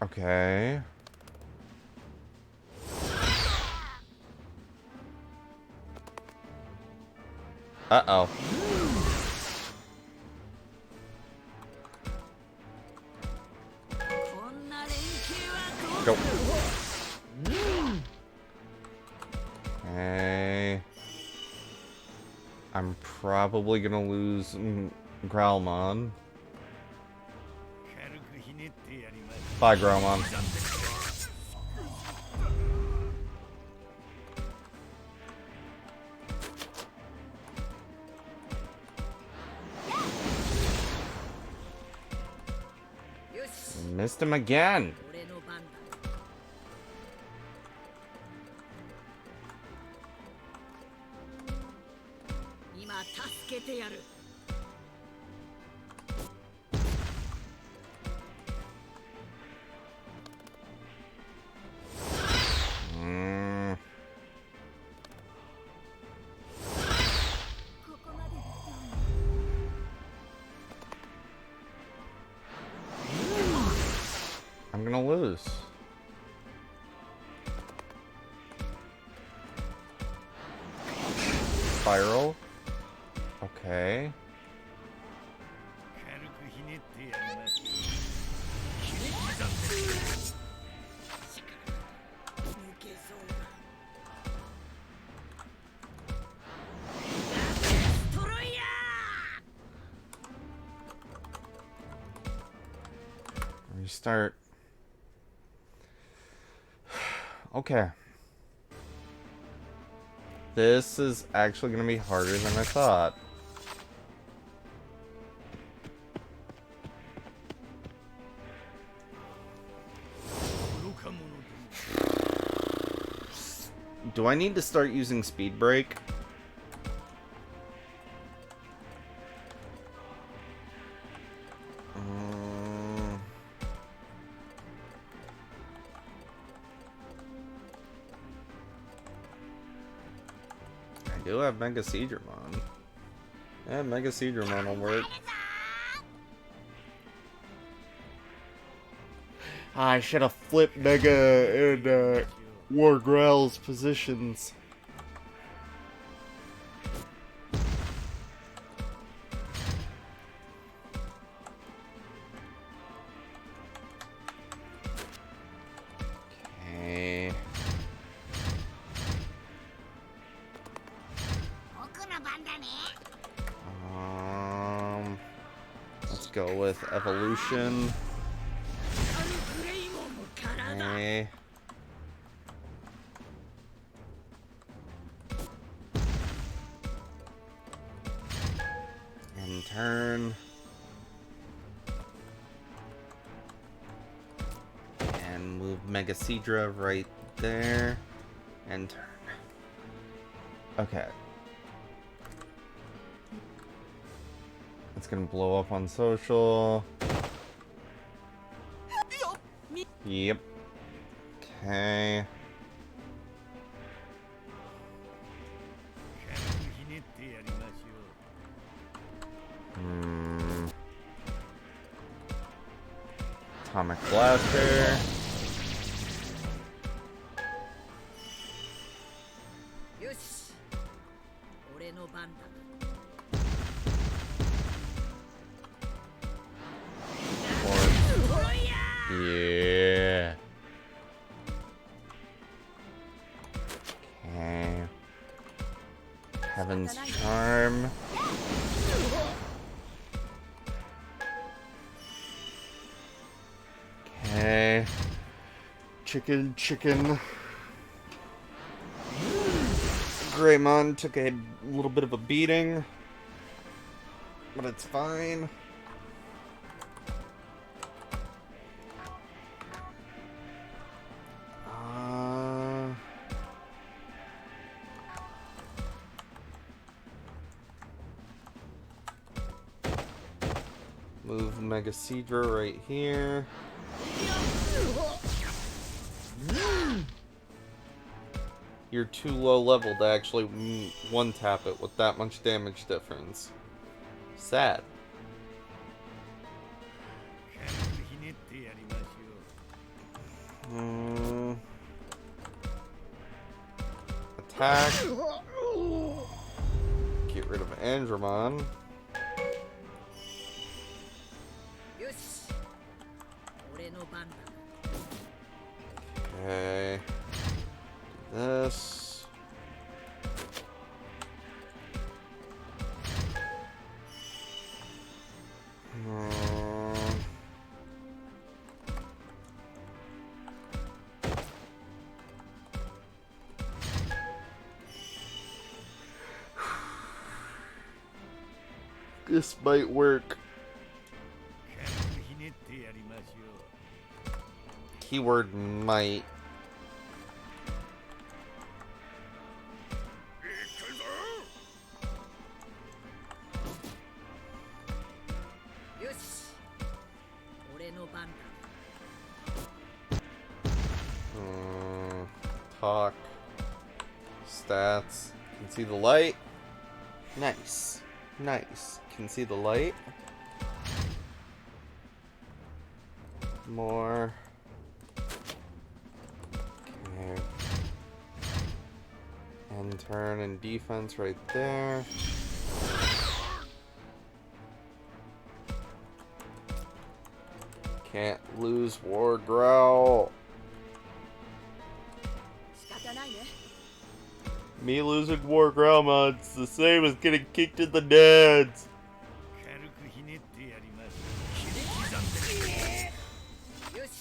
Okay. Uh-oh. Go. Okay. I'm probably gonna lose Growlmon. Bye, Growlmon. Missed him again. I'm gonna lose. Spiral. Okay. Restart. Okay. This is actually going to be harder than I thought. Do I need to start using Speed Break? I do have Mega Seedramon. Yeah, Mega Seedramon will work. I should have flipped Mega and War Growl's positions. Okay. Let's go with evolution. Okay. And turn. And move Mega Seadra right there. And turn. Okay. It's gonna blow up on social. Yep. Okay. Atomic Blaster. Yeah. Okay. Heaven's Charm. Okay. Chicken. Greymon took a little bit of a beating, but it's fine. Move Mega Seadra right here. You're too low level to actually one-tap it with that much damage difference. Sad. Attack. Get rid of Andromon. Okay. Do this. This might work. Keyword might. Talk. Stats. Can see the light. Nice. Nice. Can see the light. More. Okay. And turn and defense right there. Can't lose War Growl. Me losing War Growl mod's the same as getting kicked in the nads.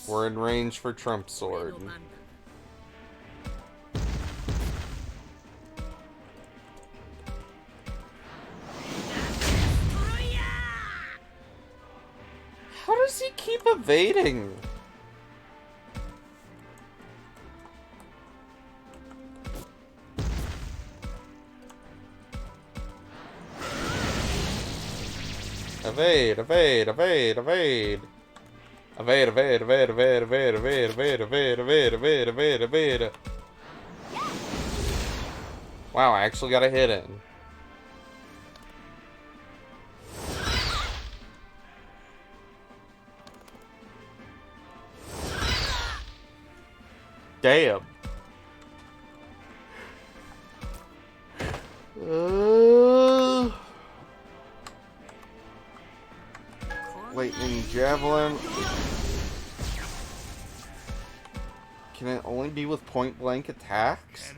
We're in range for Trump Sword. How does he keep evading? Evade, evade, evade, evade. Evade, evade, evade, evade, evade, evade, evade, evade, evade, evade, evade, evade. Wow, I actually got a hit in. Damn. Lightning javelin. Can it only be with point blank attacks?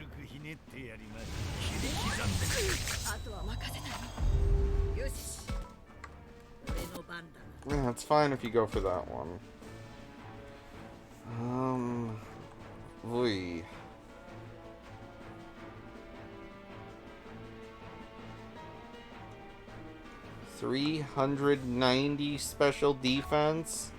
Yeah, it's fine if you go for that one. Oy. 390 special defense.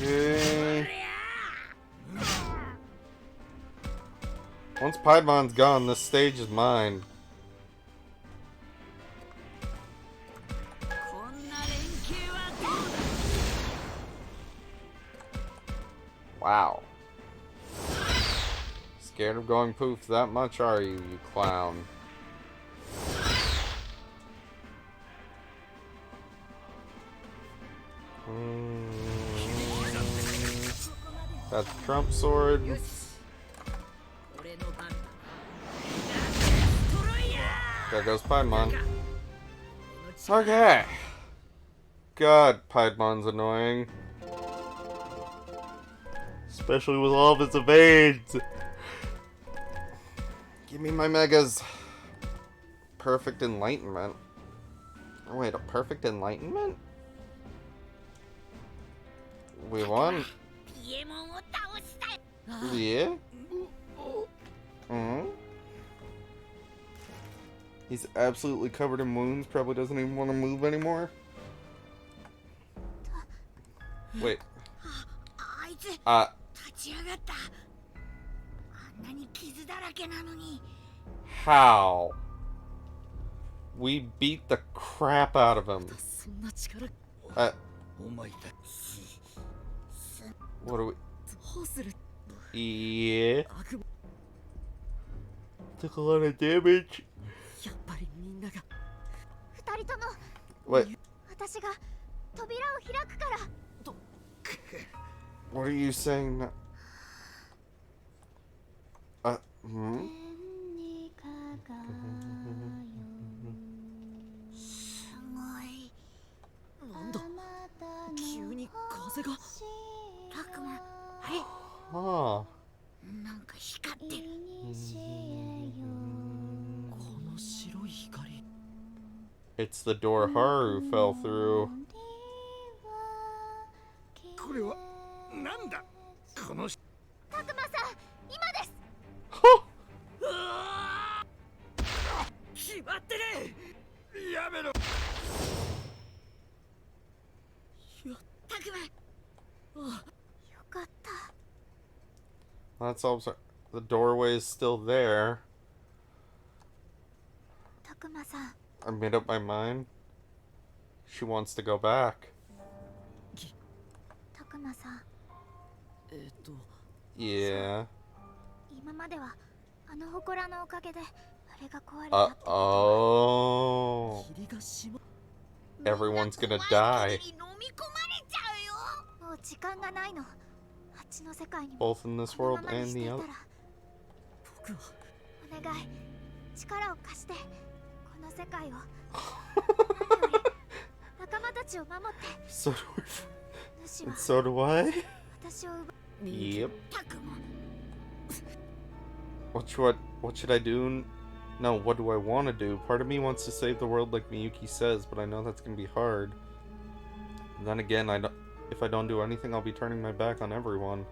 Okay. Okay. Once Paimon's gone, this stage is mine. Wow. Scared of going poof that much, are you, you clown? That's Trump sword. There goes Piedmon. Okay. God, Piedmon's annoying. Especially with all of its evades. Give me my megas. Perfect enlightenment. Oh, wait, a perfect enlightenment? We won. Yeah? He's absolutely covered in wounds, probably doesn't even want to move anymore. Wait. How? We beat the crap out of him. What do we... Yeah. Took a lot of damage. What? What are you saying now? Huh. It's the door Haru fell through. That's all. The doorway is still there. I made up my mind. She wants to go back. Yeah. Uh-oh. Everyone's gonna die. Both in this world and the other. So do we. And so do I. Yep. What should I do? No, what do I want to do? Part of me wants to save the world like Miyuki says, but I know that's gonna be hard. And then again, if I don't do anything, I'll be turning my back on everyone.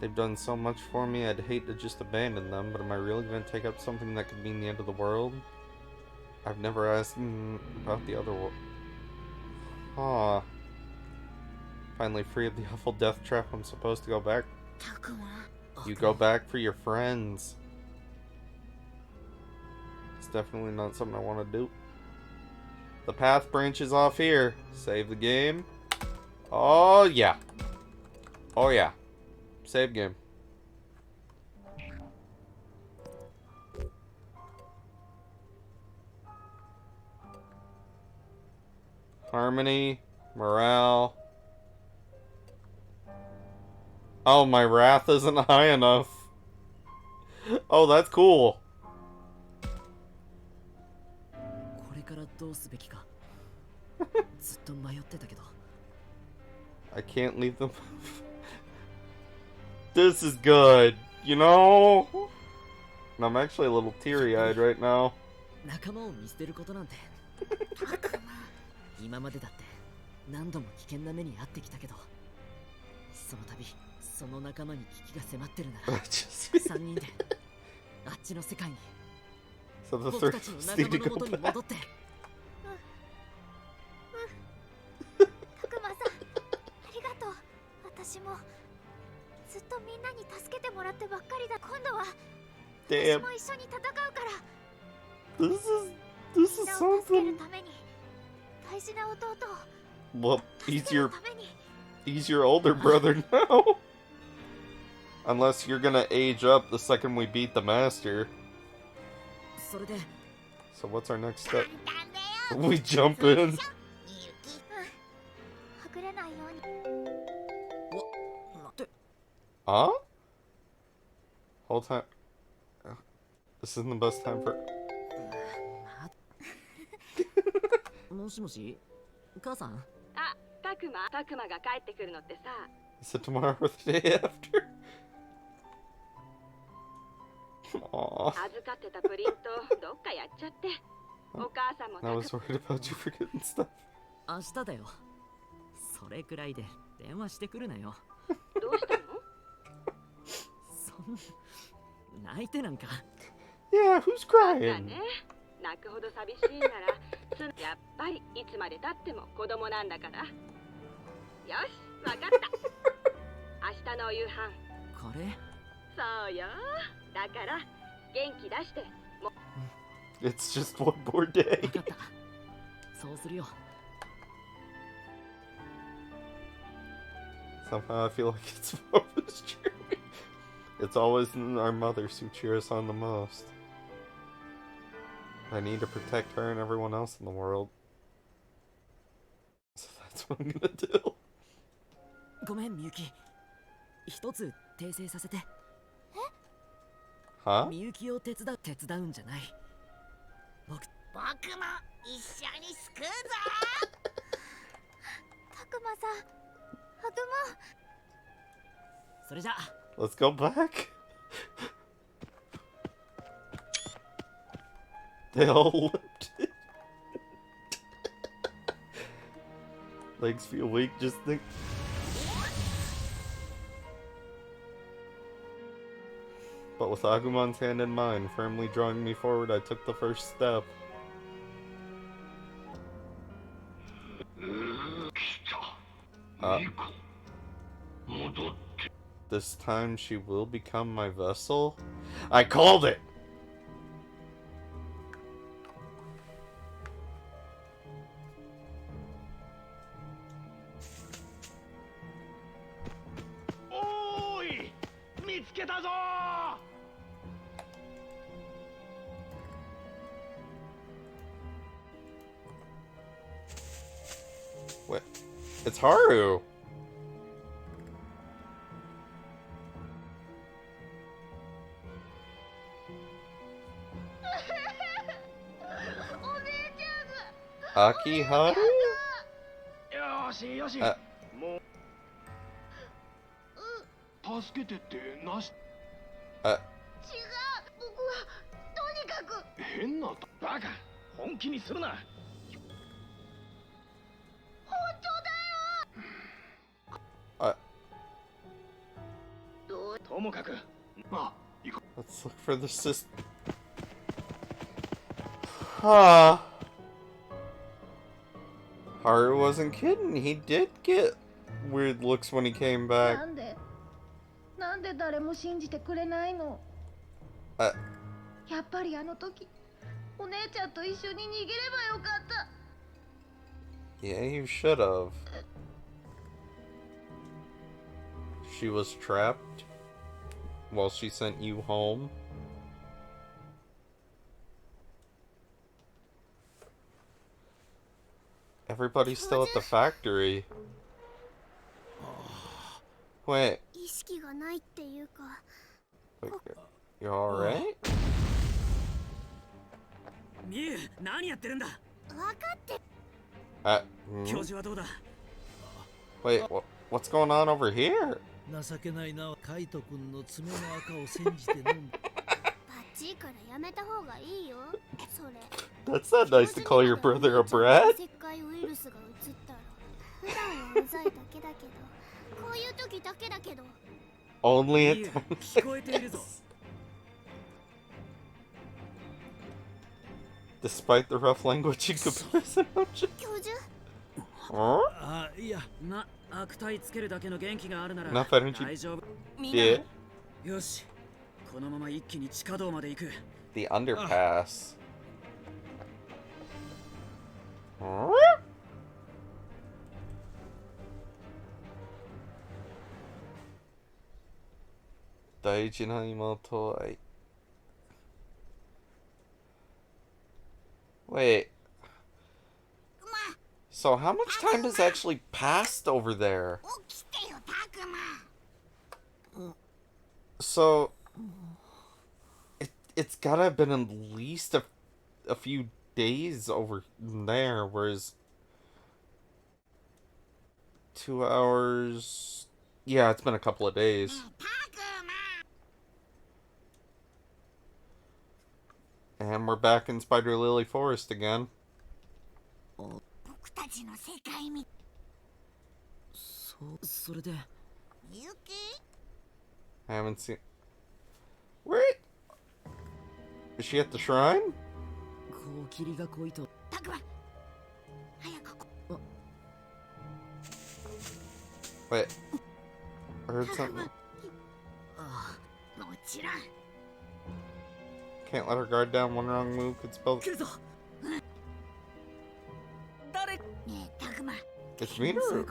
They've done so much for me, I'd hate to just abandon them, but am I really gonna take up something that could mean the end of the world? I've never asked about the other world. Huh. Finally free of the awful death trap, I'm supposed to go back. You go back for your friends. It's definitely not something I want to do. The path branches off here. Save the game. Oh, yeah. Oh, yeah. Save game. Harmony. Morale. Oh, my wrath isn't high enough. Oh, that's cool. I can't leave them. This is good, you know? I'm actually a little teary-eyed right now. 今までだって何度も危険な目に遭ってきたけど、その度その仲間に危機が迫ってるなら3人であっちの世界に僕たちの仲間の元に戻って。たくまさん、ありがとう。私もずっとみんなに助けてもらってばっかりだ。今度は私も一緒に戦うから。This is something. 大事な弟を。Well, he's your older brother now. Unless you're gonna age up the second we beat the master. So what's our next step? We jump in. Huh? Whole time. This isn't the best time for. もしもし、母さん。あ、たくまが帰ってくるのってさ。Is it tomorrow or the day after? Aww. 預かってたプリントどっかやっちゃって。お母さんも。I was worried about you forgetting stuff. 明日だよ。それくらいで電話してくるなよ。どうしたの？そんな泣いてなんか。Yeah, who's crying? 泣くほど寂しいなら、やっぱりいつまで経っても子供なんだから。よし、わかった。明日のお夕飯。これ？そうよ。だから元気出して。It's just one more day. わかった。そうするよ。Somehow I feel like it's Mama's cheering. It's always our mothers who cheer us on the most. I need to protect her and everyone else in the world. So that's what I'm gonna do. ごめん、みゆき。一つ訂正させて。は？みゆきを手伝うんじゃない。僕も一緒に救うぞ。たくまさん、ハグも。それじゃ。Let's go back. They all limped it. Legs feel weak, just think. But with Agumon's hand in mine, firmly drawing me forward, I took the first step. This time she will become my vessel? I called it! What? It's Haru! Aki Haru? よしよし。もう助けてってなし。違う、僕はとにかく。変なバカ、本気にするな。本当だよ。ともかく、まあ、行こう。Let's look for the system. Ah. Haru wasn't kidding. He did get weird looks when he came back. なんで誰も信じてくれないの？やっぱりあの時お姉ちゃんと一緒に逃げればよかった。Yeah, you should have. She was trapped while she sent you home. Everybody's still at the factory. Wait. You alright? Wait, what's going on over here? That's not nice to call your brother a brat. Only at times like this. Despite the rough language in comparison. Huh? Enough energy. Yeah. The underpass. Huh? Daiji na imoto ai. Wait. So how much time has actually passed over there? So it's gotta have been at least a few days over there, whereas 2 hours. Yeah, it's been a couple of days. And we're back in Spider Lily Forest again. I haven't seen. Where? Is she at the shrine? Wait. I heard something. Can't let her guard down. One wrong move could spell. It's Minoru.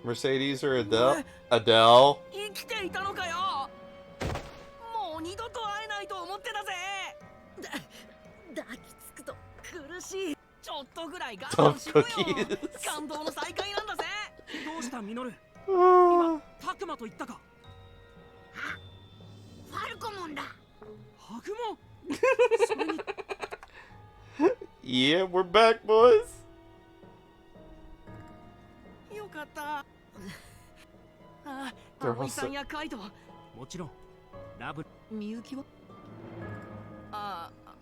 Mercedes or Adele? Adele? Tough cookies. どうしたミノル？今タクマと言ったか？ファルコモンだ。ハグモン。Yeah, we're back, boys. よかった。あ、葵さんやカイト、もちろんラブみゆきは？ああ、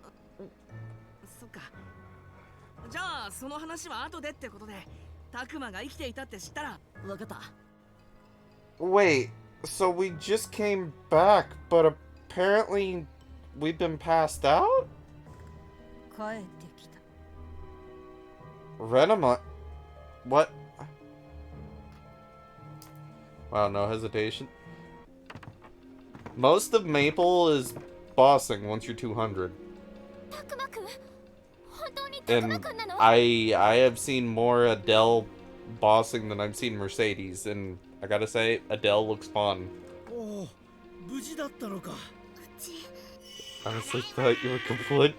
そっか。じゃあその話は後でってことで。 タクマが生きていたって知ったらわかった。 Wait, so we just came back, but apparently we've been passed out? 帰ってきた。 Renama? What? Wow, no hesitation. Most of Maple is bossing once you're 200. And I have seen more Adele bossing than I've seen Mercedes, and I gotta say, Adele looks fun. Oh, honestly thought you were complete.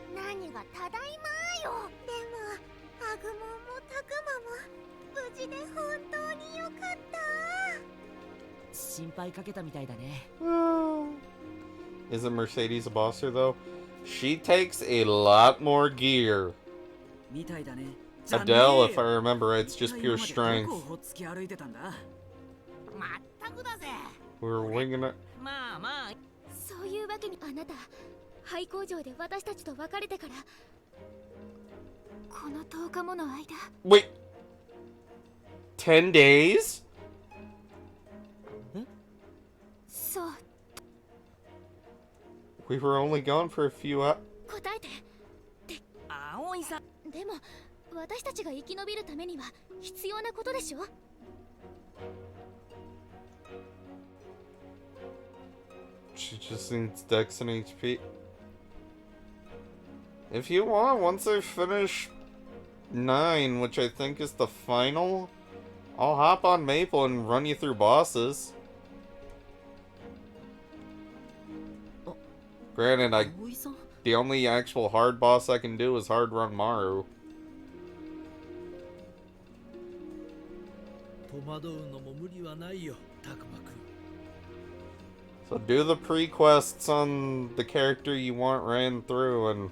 心配かけたみたいだね。 Isn't Mercedes a bosser though? She takes a lot more gear. みたいだね。 Adele, if I remember right, it's just pure strength. We were winging it. まあまあ、そういうわけにあなた、廃工場で私たちと別れてからこの10日もの間。 Wait. 10 days? そう。 We were only gone for a few hours. 答えて。葵さん。でも私たちが生き延びるためには必要なことでしょ。She just needs dex and HP. If you want, once I finish 9, which I think is the final, I'll hop on Maple and run you through bosses. Granted, the only actual hard boss I can do is hard run Maru. So do the pre-quests on the character you want ran through, and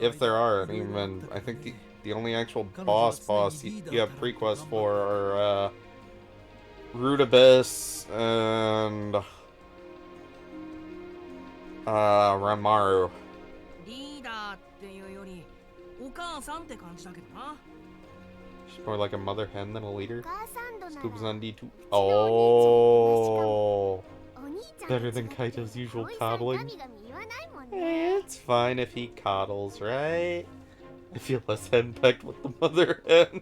if there are any, and I think the only actual boss you have pre-quests for are Root Abyss and Ranmaru. She's more like a mother hen than a leader. Scoops on D2. Oh, better than Kaito's usual coddling. It's fine if he coddles, right? I feel less henpecked with the mother hen.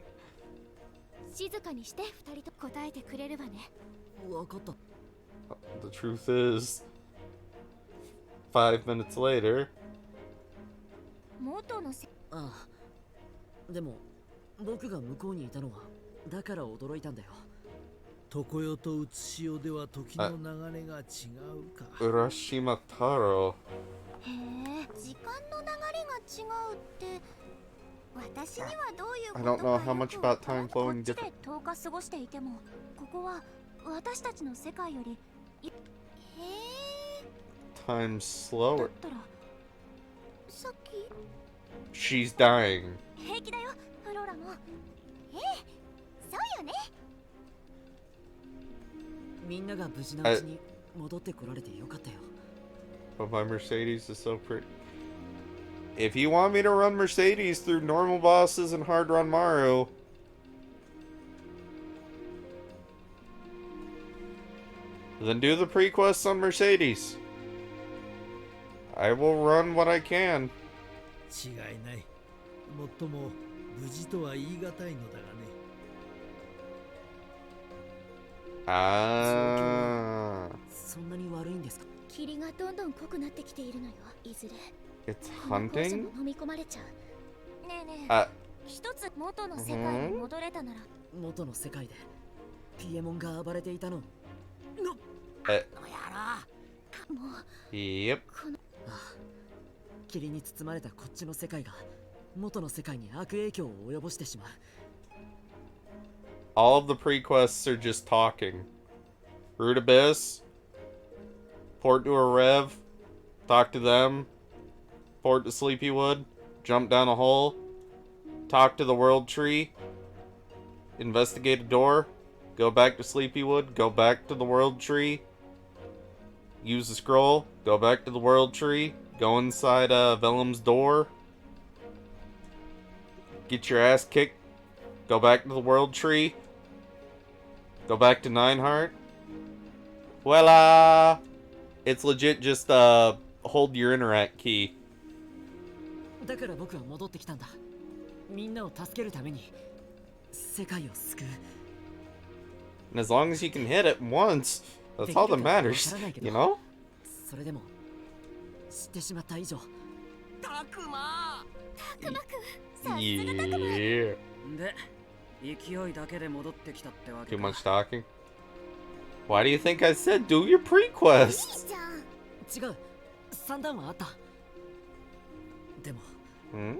The truth is, 5 minutes later. でも僕が向こうにいたのはだから驚いたんだよ。常世とうつしおでは時の流れが違うか。Urashima Taro. へえ、時間の流れが違うって。私にはどういうことか I don't know how much about time flowing different. こっちで10日過ごしていても、ここは私たちの世界より。へえ。Time slower. だったらさっき。She's dying. 平気だよ、フローラも。そうよね。みんなが無事なうちに戻ってこられてよかったよ。But my Mercedes is so pretty. If you want me to run Mercedes through normal bosses and hard run Mario, then do the pre-quests on Mercedes. I will run what I can. 違いない。もっとも無事とは言い難いのだがね。ああ。そんなに悪いんですか？霧がどんどん濃くなってきているのよ、いずれ。It's hunting? 飲み込まれちゃう。ねえねえ。一つ元の世界に戻れたなら。元の世界でピエモンが暴れていたの。Yep. 霧に包まれたこっちの世界が元の世界に悪影響を及ぼしてしまう。All of the pre-quests are just talking. Root Abyss. Port to a Rev. Talk to them. Port to Sleepywood. Jump down a hole. Talk to the World Tree. Investigate a door. Go back to Sleepywood. Go back to the World Tree. Use the scroll. Go back to the World Tree. Go inside Vellum's door. Get your ass kicked. Go back to the World Tree. Go back to Nineheart. Voila! It's legit just hold your interact key. だから僕は戻ってきたんだ。みんなを助けるために世界を救う。And as long as you can hit it once, that's all that matters, you know? それでも知ってしまった以上。タクマくん、さすがタクマ。Yeah. で、勢いだけで戻ってきたってわけ Too か。 much talking? Why do you think I said do your pre-quests? 違う、三段はあった。でも、み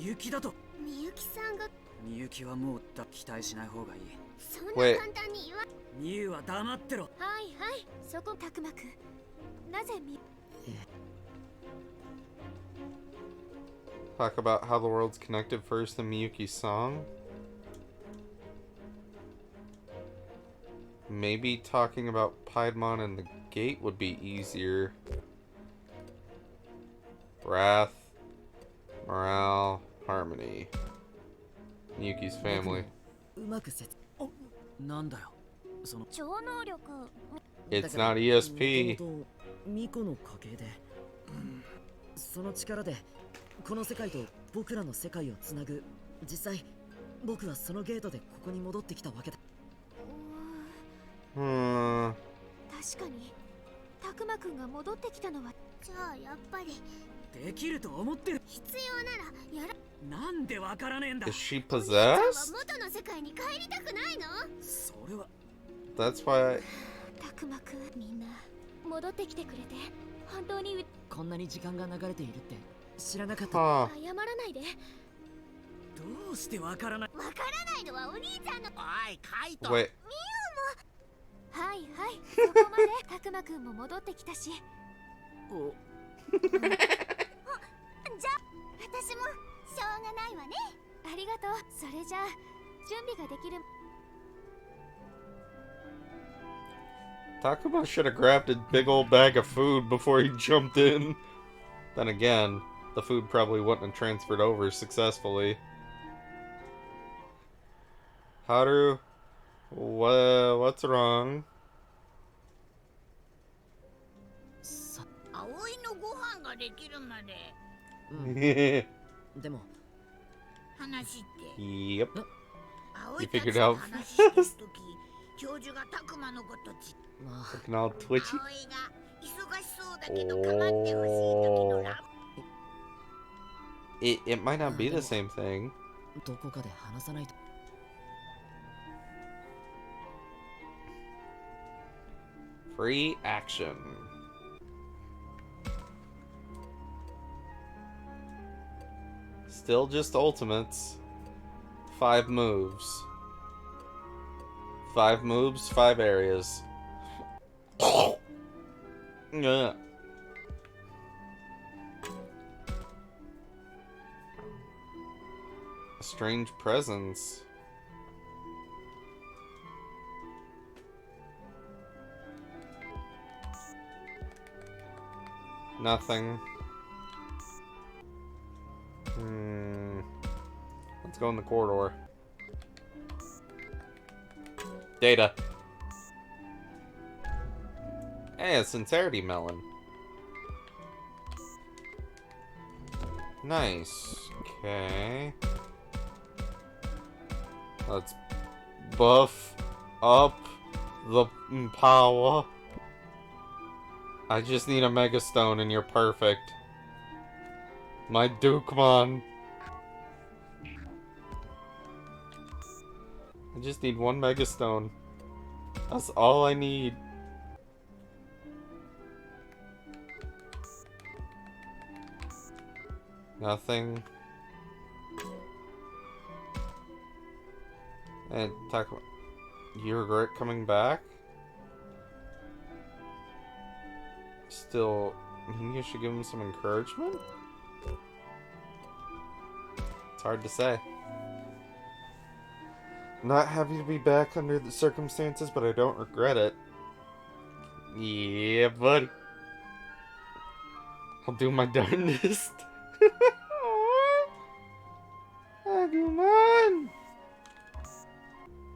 ゆきだと。みゆきさんが。みゆきはもう期待しない方がいい。そんな簡単に言わ。みゆは黙ってろ。はいはい、そこたくまくん。なぜみ。Talk about how the world's connected first in Miyuki's song? Maybe talking about Piedmon and the gate would be easier. Wrath, morale, harmony. Miyuki's family. うまく説。なんだよ。その超能力。It's not ESP. ミコの家系で、その力でこの世界と僕らの世界をつなぐ。実際僕はそのゲートでここに戻ってきたわけだ。確かにたくまくんが戻ってきたのは、じゃあやっぱりできると思ってる。必要ならやら。なんでわからねえんだ。 Is she お兄ちゃんは possessed? 元の世界に帰りたくないの？それは That's why たくまくん、みんな戻ってきてくれて本当にこんなに時間が流れているって知らなかった。Huh. 謝らないで。どうしてわからない。わからないのはお兄ちゃんの。おいカイト。 Wait. ミウも。はいはい、そこまで。たくまくんも戻ってきたし。おじゃあ私もしょうがないわね。ありがとう。それじゃあ準備ができる。 Takuma should have grabbed a big old bag of food before he jumped in. Then again, the food probably wouldn't have transferred over successfully. Haru, what's wrong? 葵のご飯ができるまで。でも話って。Yep. 葵 You た figured ちと out 話してる時、教授がたくまのことち。 Looking all twitchy. 葵が忙しそうだけど構ってほしい時のラブ。 It might not be the same thing. どこかで話さないと。 Free action. Still just ultimates. 5 moves. 5 moves, 5 areas. Yeah. A strange presence. Nothing. Let's go in the corridor. Data. Hey, a sincerity melon. Nice. Okay. Let's buff up the power. I just need a Mega Stone and you're perfect. My Dukemon. I just need 1 Mega Stone. That's all I need. Nothing. And Takuma, you regret coming back? Still, maybe you should give him some encouragement? It's hard to say. Not happy to be back under the circumstances, but I don't regret it. Yeah, buddy. I'll do my darndest. Agumon!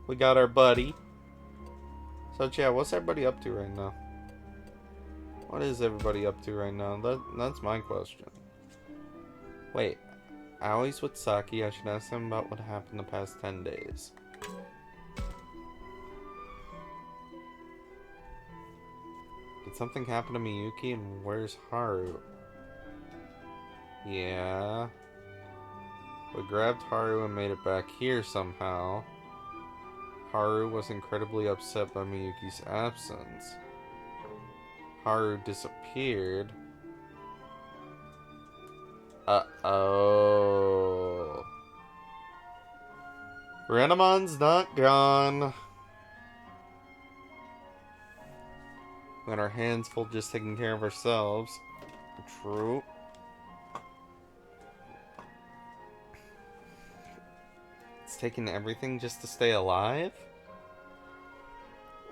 We got our buddy. So, yeah, what's everybody up to right now? What is everybody up to right now? That's my question. Wait, Aoi's with Saki. I should ask him about what happened the past 10 days. Did something happen to Miyuki, and where's Haru? Yeah. We grabbed Haru and made it back here somehow. Haru was incredibly upset by Miyuki's absence. Haru disappeared. Uh-oh. Renamon's not gone. We got our hands full just taking care of ourselves. True. It's taking everything just to stay alive?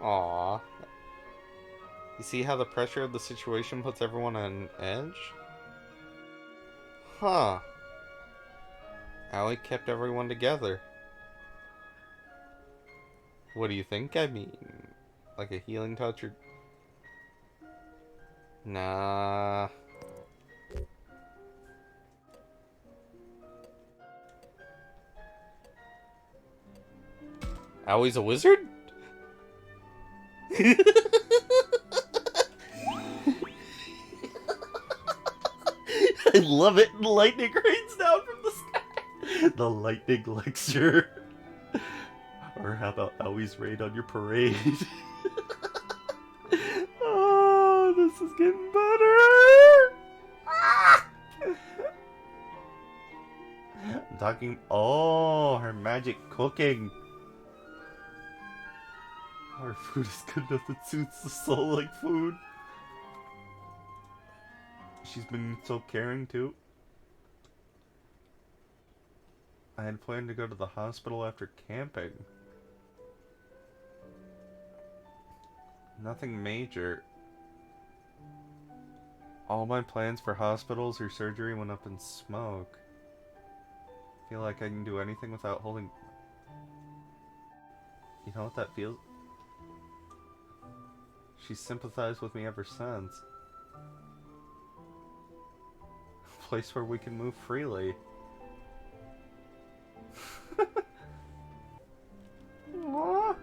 Aww. You see how the pressure of the situation puts everyone on edge? Huh. Aoi kept everyone together. What do you think I mean? Like a healing touch or... Nah. Aoi's a wizard? I love it. Lightning rains down from the sky. The lightning lecture. Or how about always rain on your parade? Oh, this is getting better. Ah! I'm talking. Oh, her magic cooking. Our food is good enough that suits the soul like food. She's been so caring too. I had planned to go to the hospital after camping. Nothing major. All my plans for hospitals or surgery went up in smoke. Feel like I can do anything without holding... You know what that feels? She's sympathized with me ever since. A place where we can move freely. Aww.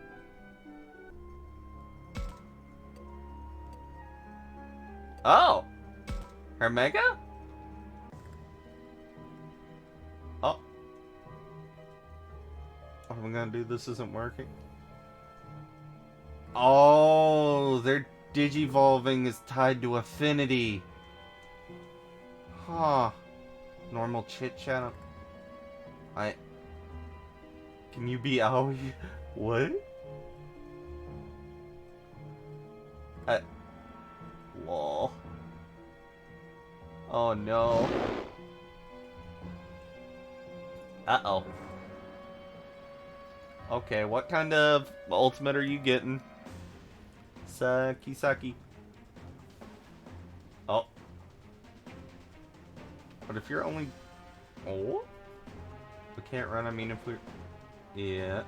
Oh! Her mega? Oh. What am I gonna do? This isn't working. Oh, their digivolving is tied to affinity. Huh. Normal chit chat. Can you be Aoi? What? Lol. Oh no. Uh-oh. Okay, what kind of ultimate are you getting? Saki. Oh. But if you're only... Oh? We can't run, I mean if we... Yeah.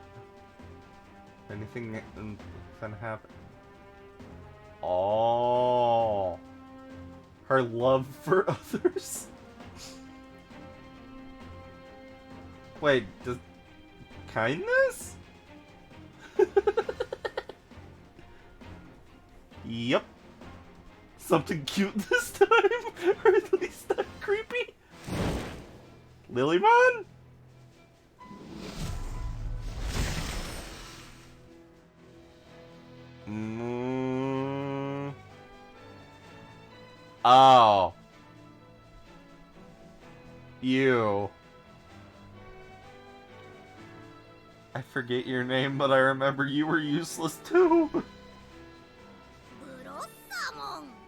Anything gonna happen? Oh. Her love for others? Wait, does... Kindness? Yep. Something cute this time? Or at least not creepy? Lilymon? Oh. You. I forget your name, but I remember you were useless too.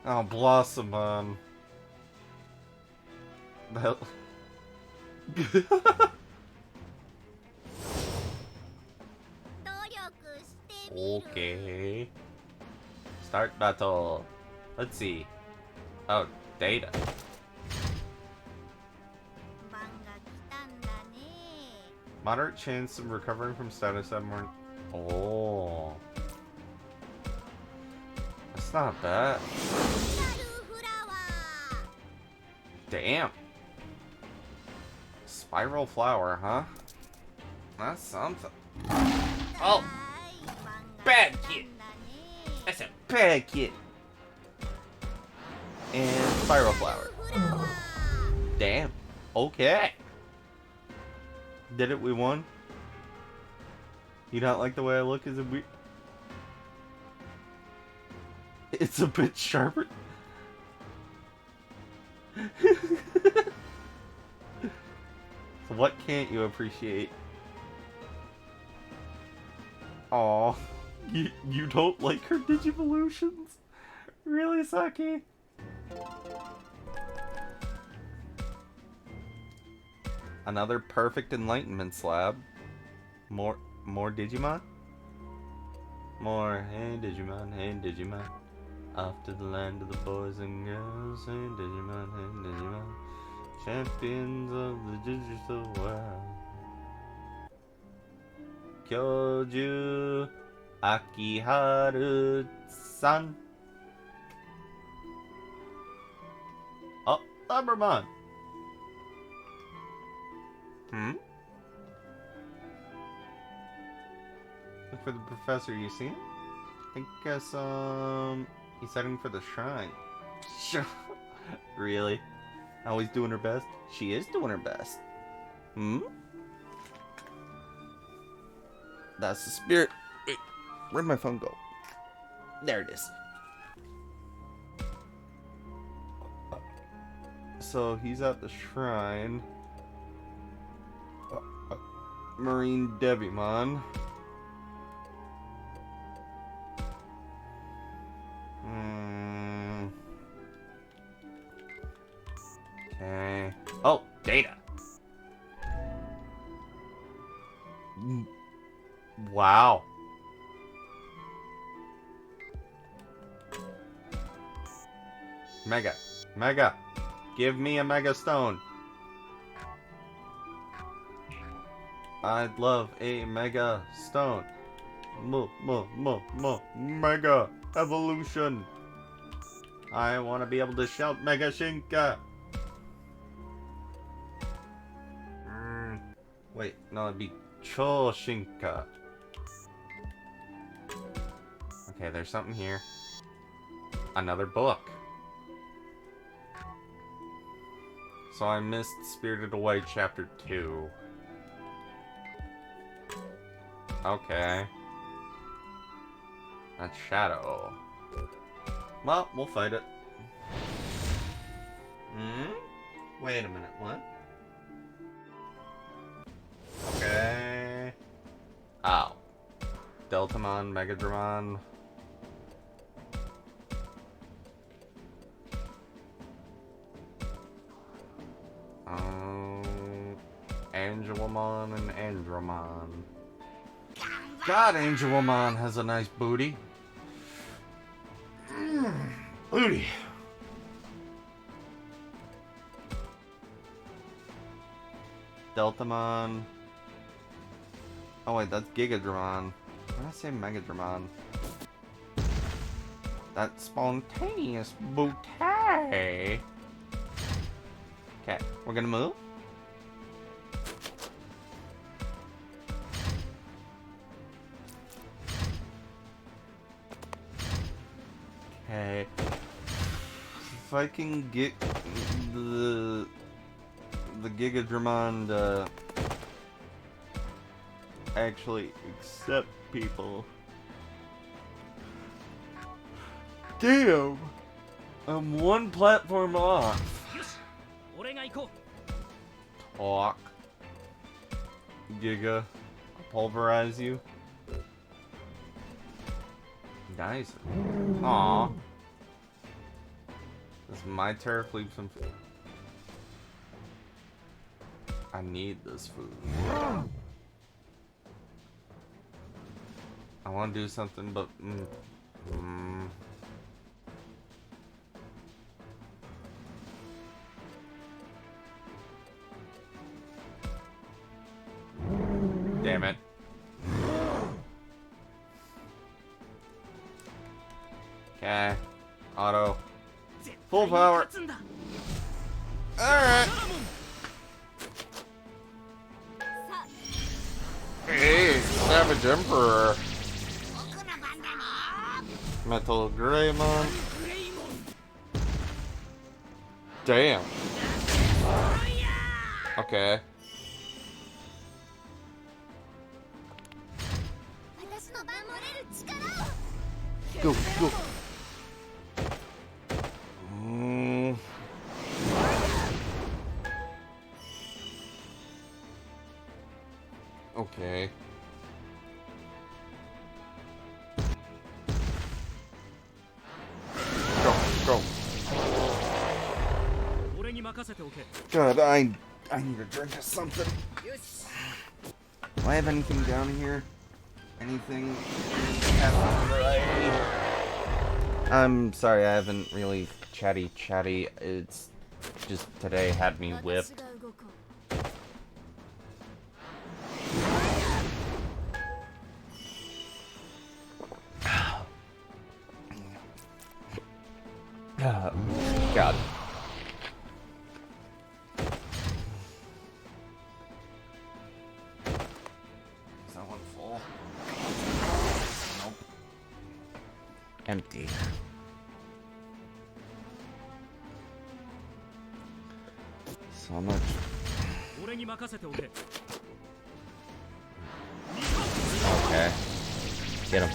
Oh, Blossomon. That... Okay. Start battle. Let's see. Oh, data. Moderate chance of recovering from status more. Oh. That's not bad. Damn. Spiral flower, huh? That's something. Oh! Bad kid! That's a bad kid! And spiral flower. Damn. Okay. Did it, we won. You don't like the way I look? Is it weird? It's a bit sharper. So what can't you appreciate? Aw, you don't like her Digivolutions? Really, Saki? Another perfect enlightenment slab. More Digimon? More, hey Digimon. Off to the land of the boys and girls. Hey Digimon. Champions of the digital world. Kyoju Akiharu-san. Oh, Lumbermon. Look for the professor, you see him? I guess, he's heading for the shrine. Really? Always doing her best. She is doing her best. Hmm? That's the spirit. Wait, where'd my phone go? There it is. So he's at the shrine. Marine Devimon. Okay. Oh, data. Wow. Mega. Mega. Give me a Mega Stone. I'd love a Mega Stone. Mega Evolution. I want to be able to shout Mega Shinka. Wait, no, it'd be Cho Shinka. Okay, there's something here. Another book. So I missed Spirited Away Chapter 2. Okay. That's Shadow. Well, we'll fight it. Wait a minute, what? Okay. Ow. Deltamon, Megadramon. Angelamon and Andromon. God, Angelamon has a nice booty. Booty. Deltamon. Oh wait, that's Gigadramon. Why did I say Megadramon? That spontaneous booty. Okay, we're gonna move. Okay. If I can get the Gigadramon to actually accept people. Damn! I'm one platform off. Talk. Giga. I'll pulverize you. Nice. Aw. This is my turf. Leave some food. I need this food. I want to do something, but damn it. Okay. Auto. Full power. Alright. Hey, Savage Emperor. Metal Greymon. Damn. Okay. Go, go. Okay. Go. God, I need a drink of something. Do I have anything down here? Anything? I'm sorry, I haven't really chatty. It's just today had me whipped. God. Is that one full? Nope. Empty. How much? Okay. Get him.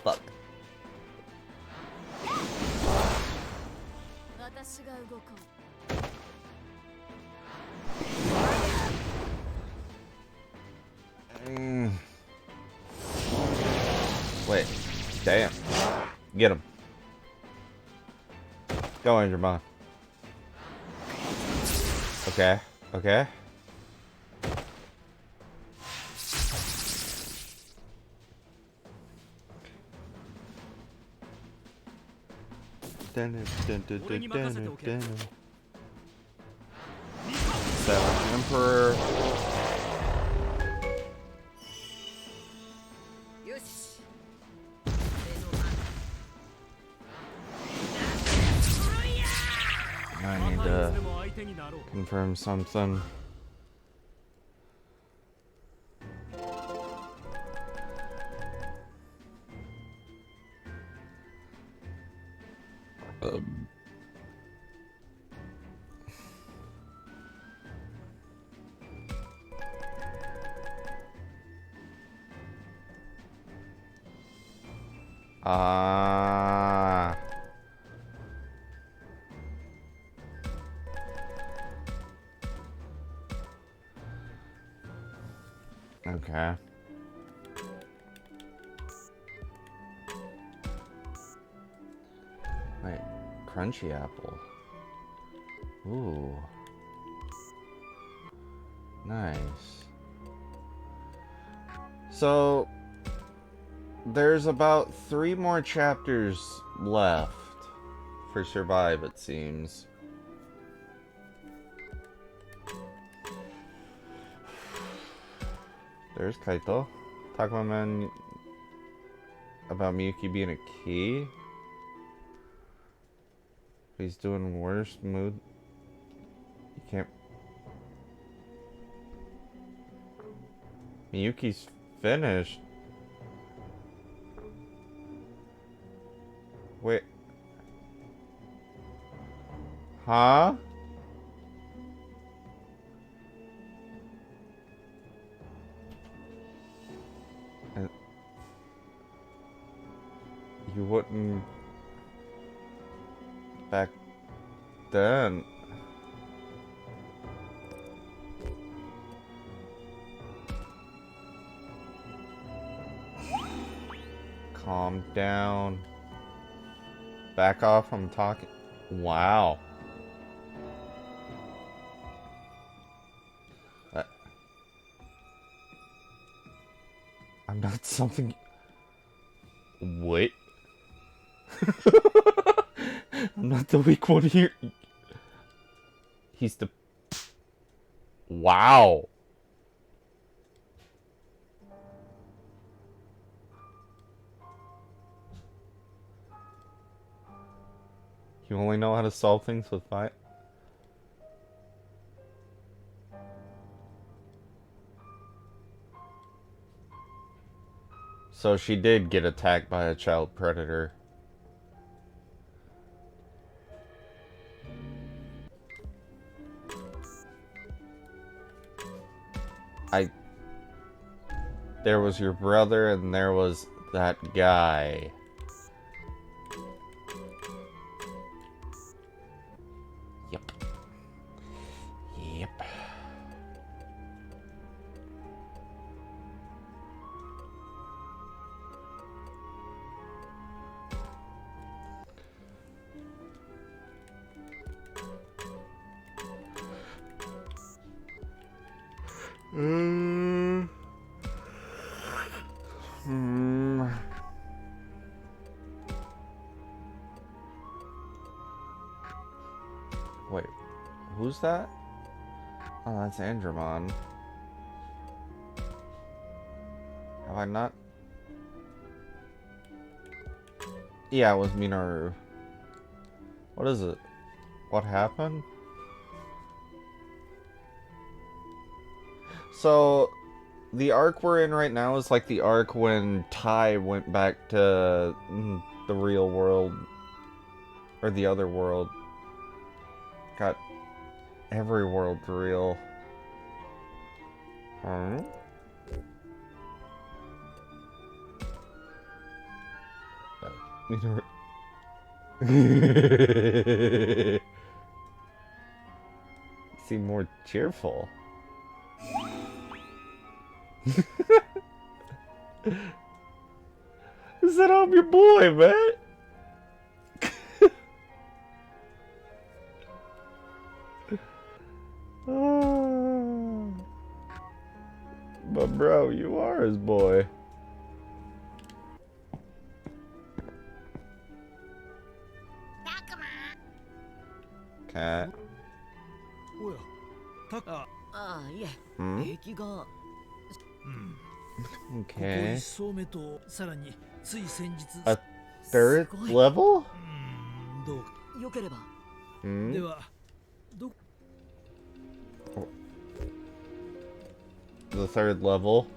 Fuck. Wait. Damn. Get him. Go, Andromon. Okay. Okay. Seventh Emperor. I need to confirm something. Okay. Wait, crunchy apple. Ooh. Nice. So, there's about 3 more chapters left for Survive, it seems. There's Kaito. Takuma man about Miyuki being a key. He's doing worse mood. You can't. Miyuki's finished. Wait. Huh? You wouldn't back then. Calm down. Back off, I'm talking. Wow. I'm not something. Wait. I'm not the weak one here. He's the. Wow. You only know how to solve things with fight. So she did get attacked by a child predator. There was your brother and there was that guy. Yep. Yep. Wait, who's that? Oh, that's Andromon. Have I not? Yeah, it was Minoru. What is it? What happened? So, the arc we're in right now is like the arc when Tai went back to the real world. Or the other world. Got every world's real. Huh? You seem more cheerful. Is that I'm your boy, man? Oh. But bro, you are his boy. Cat. Hmm? Okay. A third level? Hmm? The third level?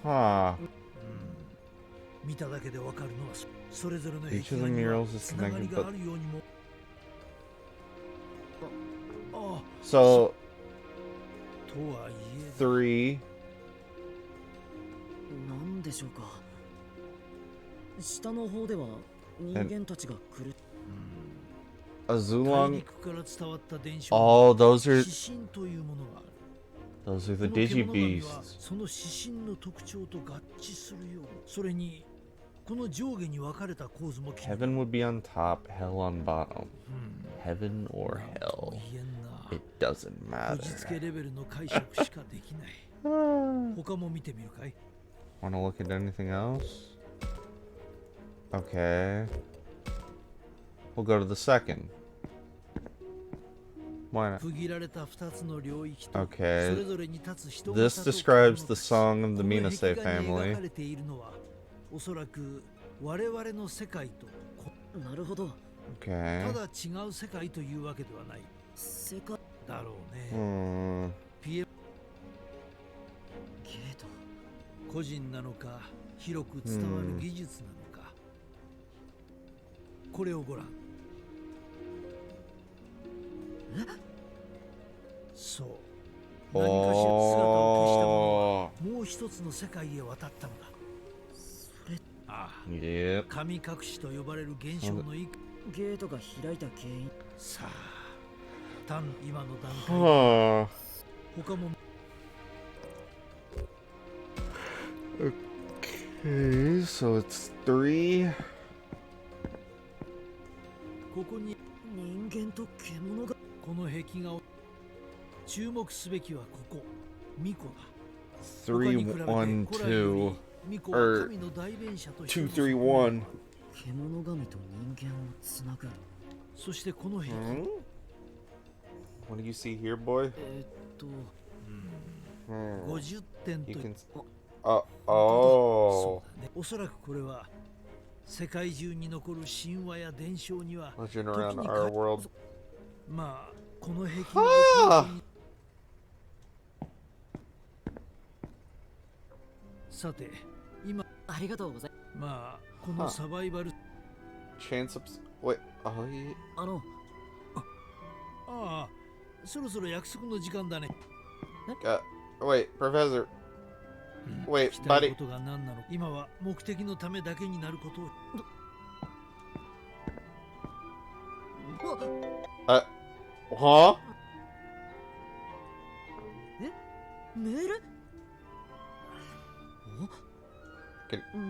Huh. Each of the murals is connected, but... So... 3... Azulong... Oh, those are the Digibeasts. Heaven would be on top, hell on bottom. Heaven or hell. It doesn't matter. Wanna look at anything else? Okay. We'll go to the second. Why not? Okay. This describes the song of the Minase family. Okay. Hmm. 個人なのか広く伝わる技術なのか、これをごらん。そう何かしら姿を消したものはもう一つの世界へ渡ったのだ。それ神隠しと呼ばれる現象のゲートが開いた原因。さあ単今の段階で他も Okay, so it's 3. ここに人間と獣がこの壁画を注目すべきはここ巫女だ。 3, 1, 2, or 2, 3, 1. 獣神と人間をつなぐ。そしてこの壁画。What do you see here, boy? 50点と。おそらくこれは世界中に残る神話や伝承には時にまあこの壁画をさて今ありがとうございます。まあこのサバイバル Chance of wait ああそろそろ約束の時間だね。Wait, Professor. Wait, buddy. 今は目的のためだけになることを。Huh? メール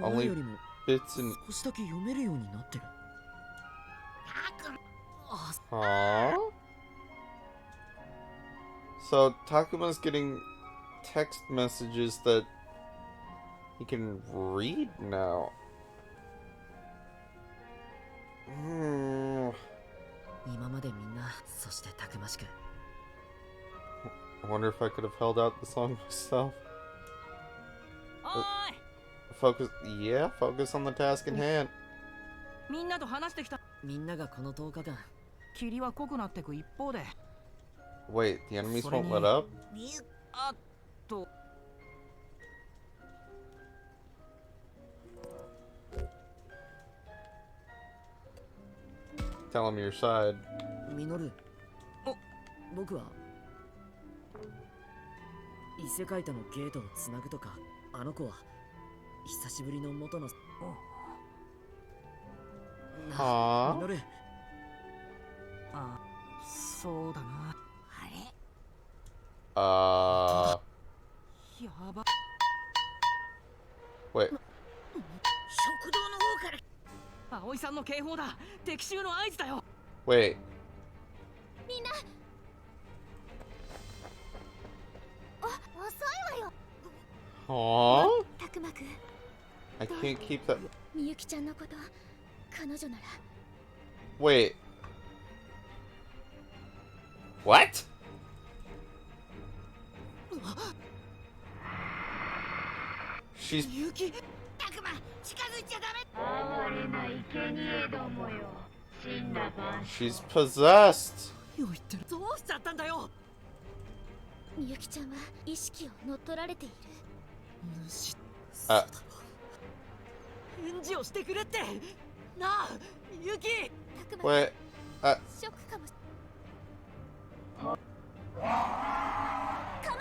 Only bits and 少しだけ読めるようになってる。Huh? So Takuma's getting text messages that he can read now. I wonder if I could have held out the song myself. Focus. Yeah, focus on the task in hand. みんなと話してきた。みんながこの10日間、霧は濃くなってく一方で。Wait, the enemies won't let up? あと。Tell him your side. ミノル。僕は異世界とのゲートをつなぐとか、あの子は久しぶりの元の。はあ。ミノル。あ、そうだな。やば。Wait. 食堂の方から。葵さんの警報だ。敵襲の合図だよ。Wait. みんな。遅いわよ。Aww. たくまくん。I can't keep that. みゆきちゃんのこと、彼女なら。Wait. What? She's. みゆき。たくま、近づいちゃダメ。哀れな生贄どもよ。死んだ晩。She's possessed. よ言ってる。どうしちゃったんだよ。みゆきちゃんは意識を乗っ取られている。あ。返事をしてくれって。なあ、みゆき。Wait. ショックかも。構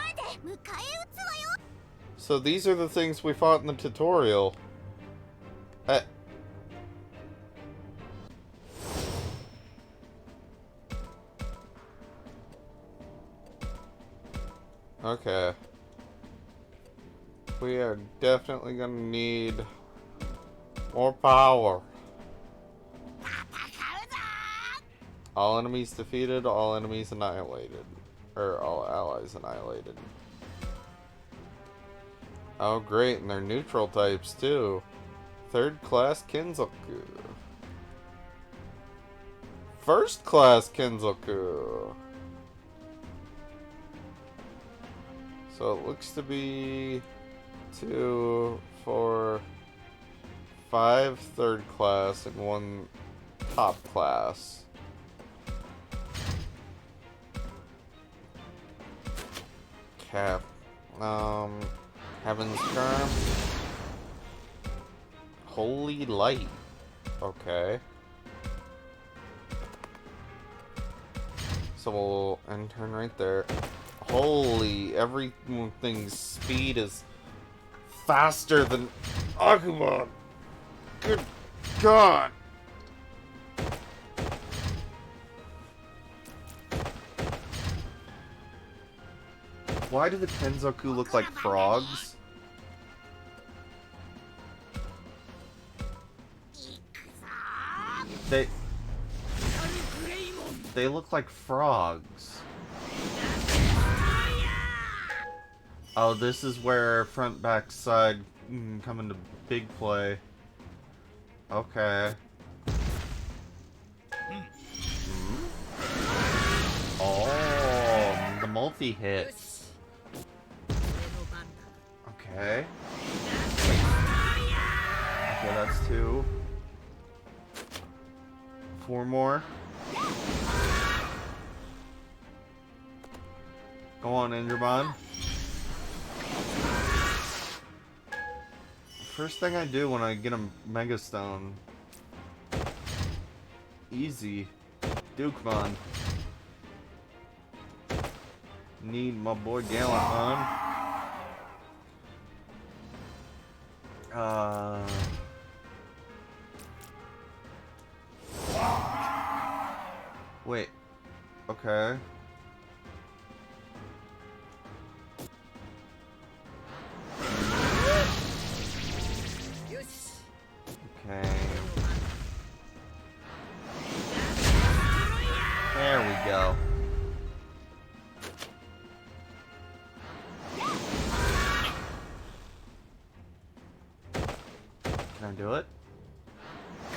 えて、迎え撃つわよ。So these are the things we fought in the tutorial. Okay. We are definitely gonna need more power. All enemies defeated, all enemies annihilated. Or all allies annihilated. Oh great, and they're neutral types too. Third class Kinzoku. First class Kinzoku. So it looks to be 2, 4, 5 third class and 1 top class. Cap. Heaven's Charm. Holy Light. Okay. So we'll end turn right there. Holy, everything's speed is faster than Takuma. Good God. Why do the Kenzoku look like frogs? They look like frogs. Oh, this is where front, back, side come into big play. Okay. Oh, the multi-hits. Okay. Okay, that's 2. 4 more. Go on, Enderbond. First thing I do when I get a Mega Stone. Easy. Dukemon. Need my boy Gallant on. Wait. Okay. Okay. There we go. Can I do it?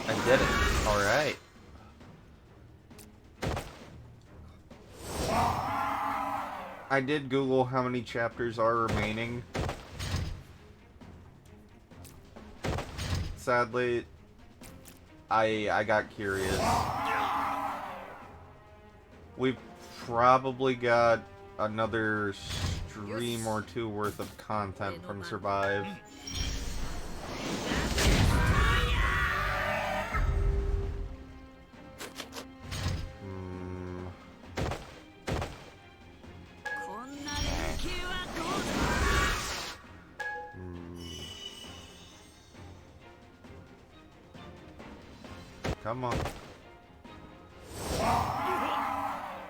I did it. Alright. I did Google how many chapters are remaining. sadly, I got curious. We've probably got another stream or two worth of content from Survive. Come on.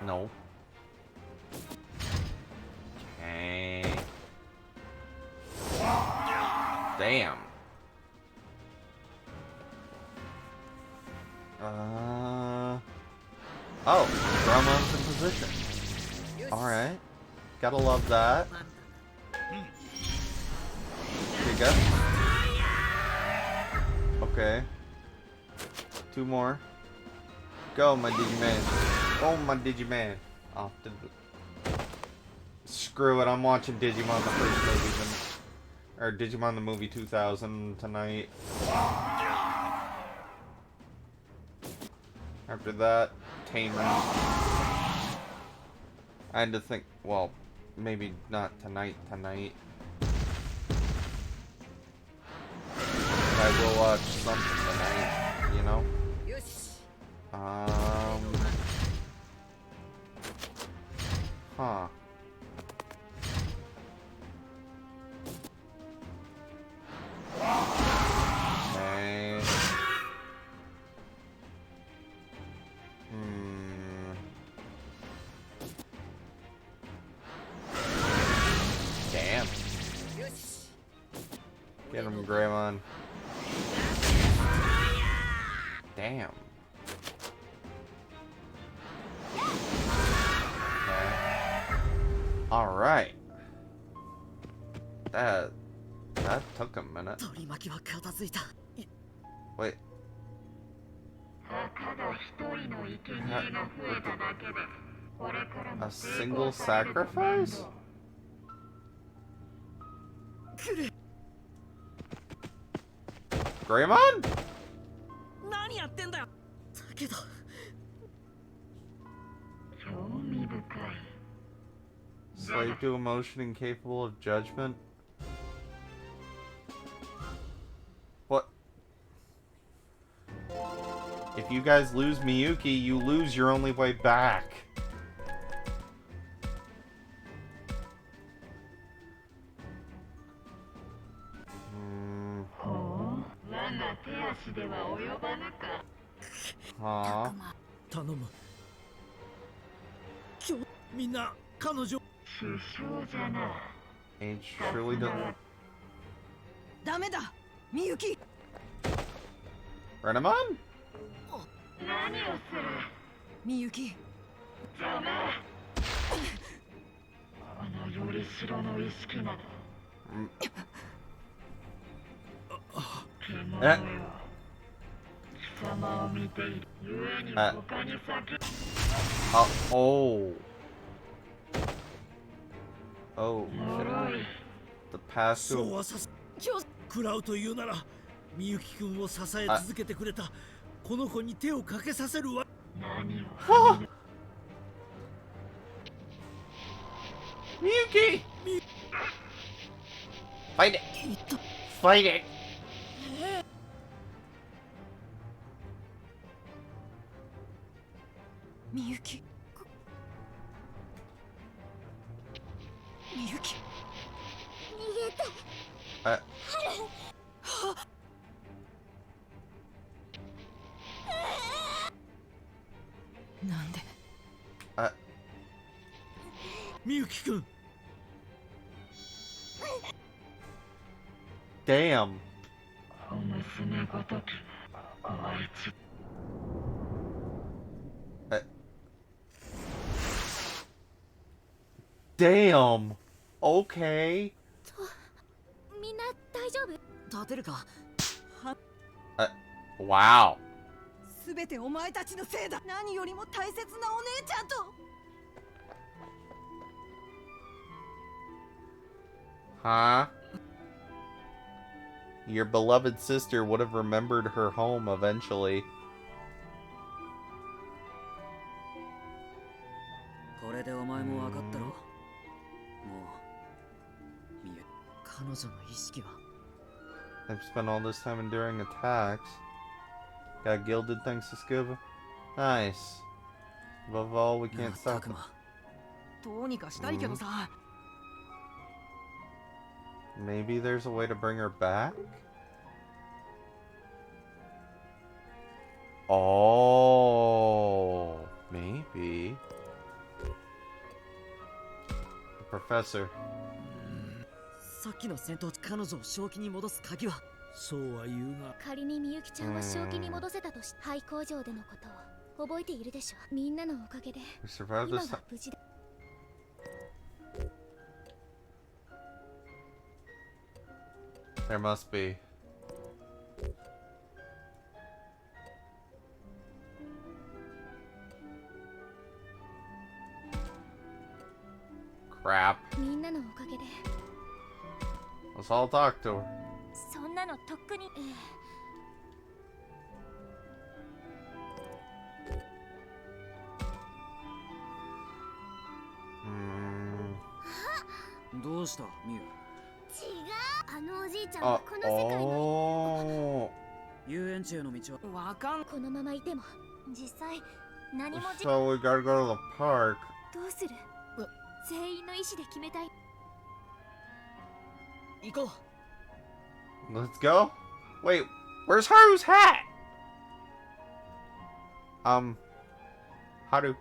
No. Okay. Damn. Oh, Grandma's in position. Alright. Gotta love that. Here you go. Okay. 2 more. Go, my Digiman. Oh, my Digiman. Off to the... Screw it, I'm watching Digimon the first movie. Or Digimon the movie 2000 tonight. After that, Tamer. I had to think, well, maybe not tonight. I will watch something tonight, you know? Huh. Okay. Damn. Get him, Greymon. Damn. Okay. Alright. That took a minute. Wait. A single sacrifice? Greymon? Slave to emotion incapable of judgment? What? If you guys lose Miyuki, you lose your only way back. Huh? Age truly doesn't. Renamon? Miyuki. Oh. Oh, shit. The passive. 食らうというなら、みゆきくんを支え続けてくれたこの子に手をかけさせるわ。何を。みゆき。Fight it. Fight it. Miyuki. Miyuki. なんでみゆきくん Damn. Damn. Okay. みんな大丈夫？立てるか。Wow. すべてお前たちのせいだ。何よりも大切なお姉ちゃんと。Huh? Your beloved sister would have remembered her home eventually. I've spent all this time enduring attacks. Got gilded thanks to Scuba. Nice. Above all, we can't stop them. Maybe there's a way to bring her back? Oh, maybe. Professor. さっきの戦闘地彼女を正気に戻す鍵はそうは言うが仮にみゆきちゃんを正気に戻せたとし廃工場でのことを覚えているでしょう。みんなのおかげで今は無事だ。There must be. Crap. みんなのおかげで Let's all talk to her. そんなのとっくにどうしたミュウ。違う。あのおじいちゃんはこの世界の遊園地への道はわかん。このままいても実際何もSo we gotta go to the park. どうする？全員の意思で決めたい。行こう。Let's go. Wait, where's Haru's hat? Haru.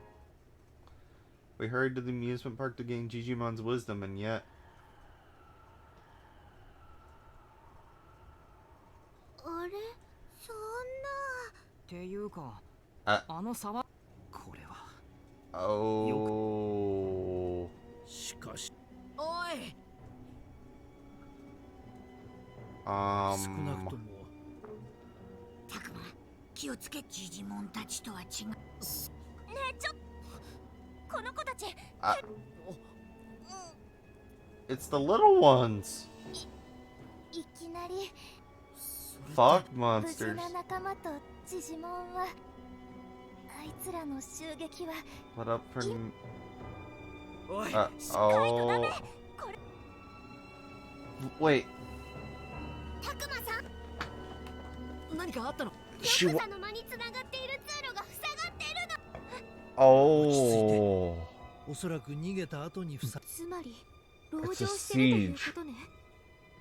We hurried to the amusement park to gain Jijimon's wisdom, and yet... あれ？そんな。っていうか、あの差はこれは。Oh. しかし。おい。少なくとも。たくま、気をつけ。ジジモンたちとは違う。ねえ、ちょっ。この子たち。It's the little ones. いきなり。Fog 無 monsters. 事な仲間とジジモンは。あいつらの襲撃は。What up for? おい。Oh. Wait. たくまさん。何かあったの？ヤクザの間に繋がっている通路が塞がっているの。Oh. おそらく逃げた後に塞。つまり籠城してるということね。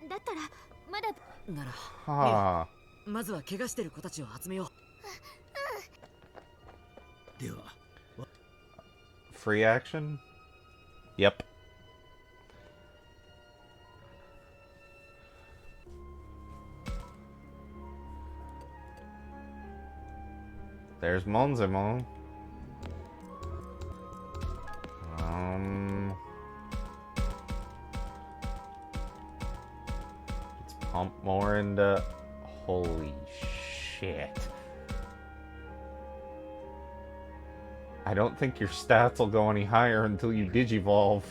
だったらまだなら、はあ。まずは怪我してる子たちを集めよう。では。Free action? Yep. There's Monzemon. Let's pump more into... Holy shit. I don't think your stats will go any higher until you digivolve.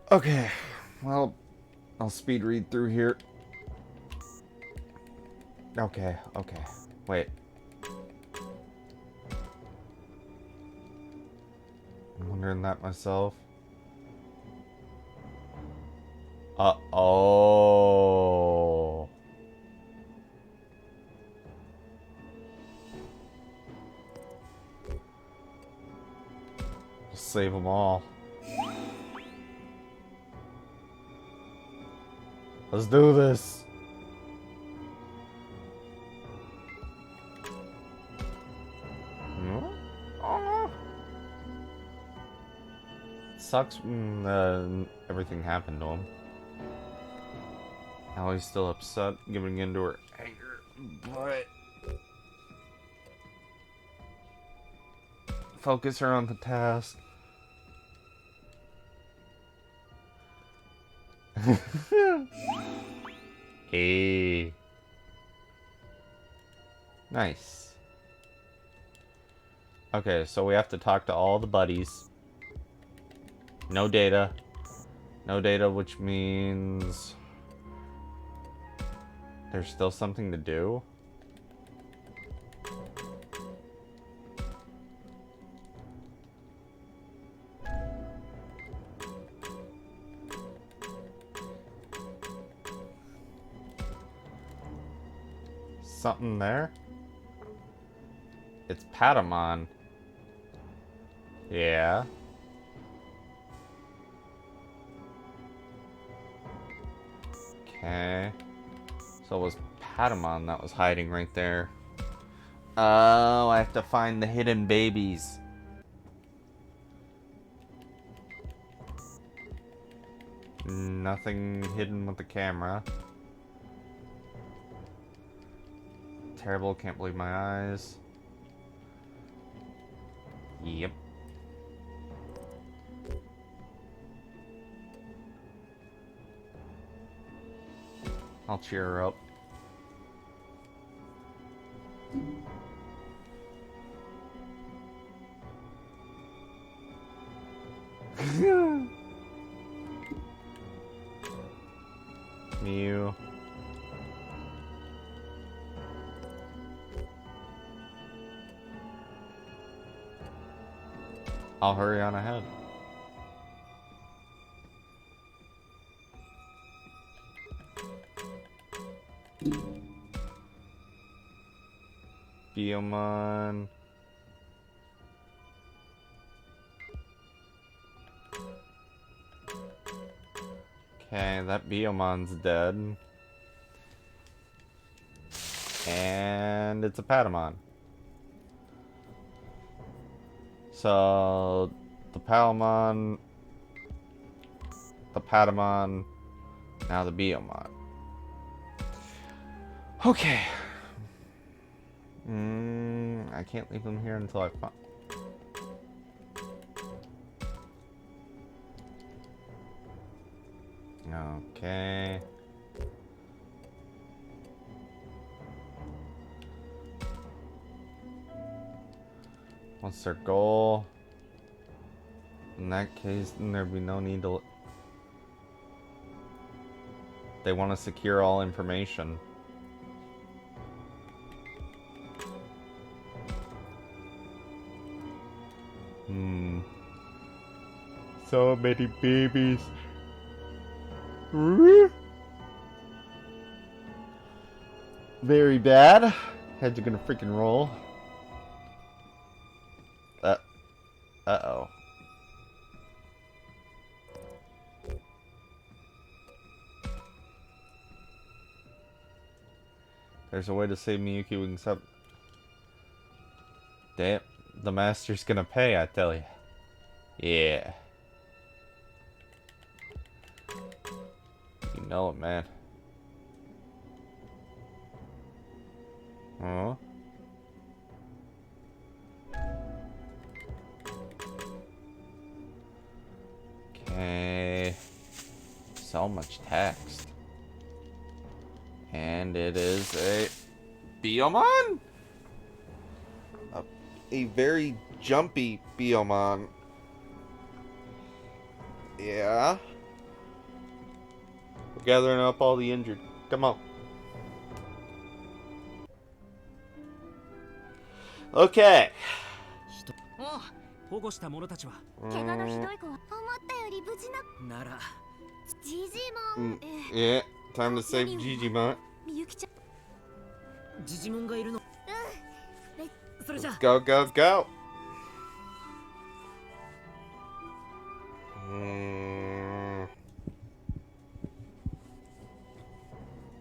Okay, well, I'll speed read through here. Okay, wait. I'm wondering that myself. Oh. We'll save them all. Let's do this. Sucks everything happened to him. Now he's still upset, giving in to her anger, but focus her on the task. Hey. Nice. Okay, so we have to talk to all the buddies. No data. No data, which means there's still something to do. Something there? It's Patamon. Yeah. Okay. So it was Patamon that was hiding right there. Oh, I have to find the hidden babies. Nothing hidden with the camera. Terrible, can't believe my eyes. Yep. I'll cheer her up. Mew. I'll hurry on ahead. Beomon. Okay, that Beomon's dead. And it's a Patamon. So, the Patamon, now the Beomon. Okay. I can't leave them here until I find... Okay. What's their goal? In that case, then there'd be no need to... They want to secure all information. So many babies. Very bad. Heads are gonna freaking roll. Uh-oh. There's a way to save Miyuki. We can stop. Damn, the master's gonna pay, I tell you. Yeah. You know it, man. Huh? Okay. So much text. And it is a Beomon? A very jumpy Beomon. Yeah. We're gathering up all the injured. Come on. Okay. 保護した者たちは怪我のひどい子は思ったより無事ならジジモン Yeah, time to save Jijimon. みゆきちゃんジジモンがいるのそれじゃ Go, go, go!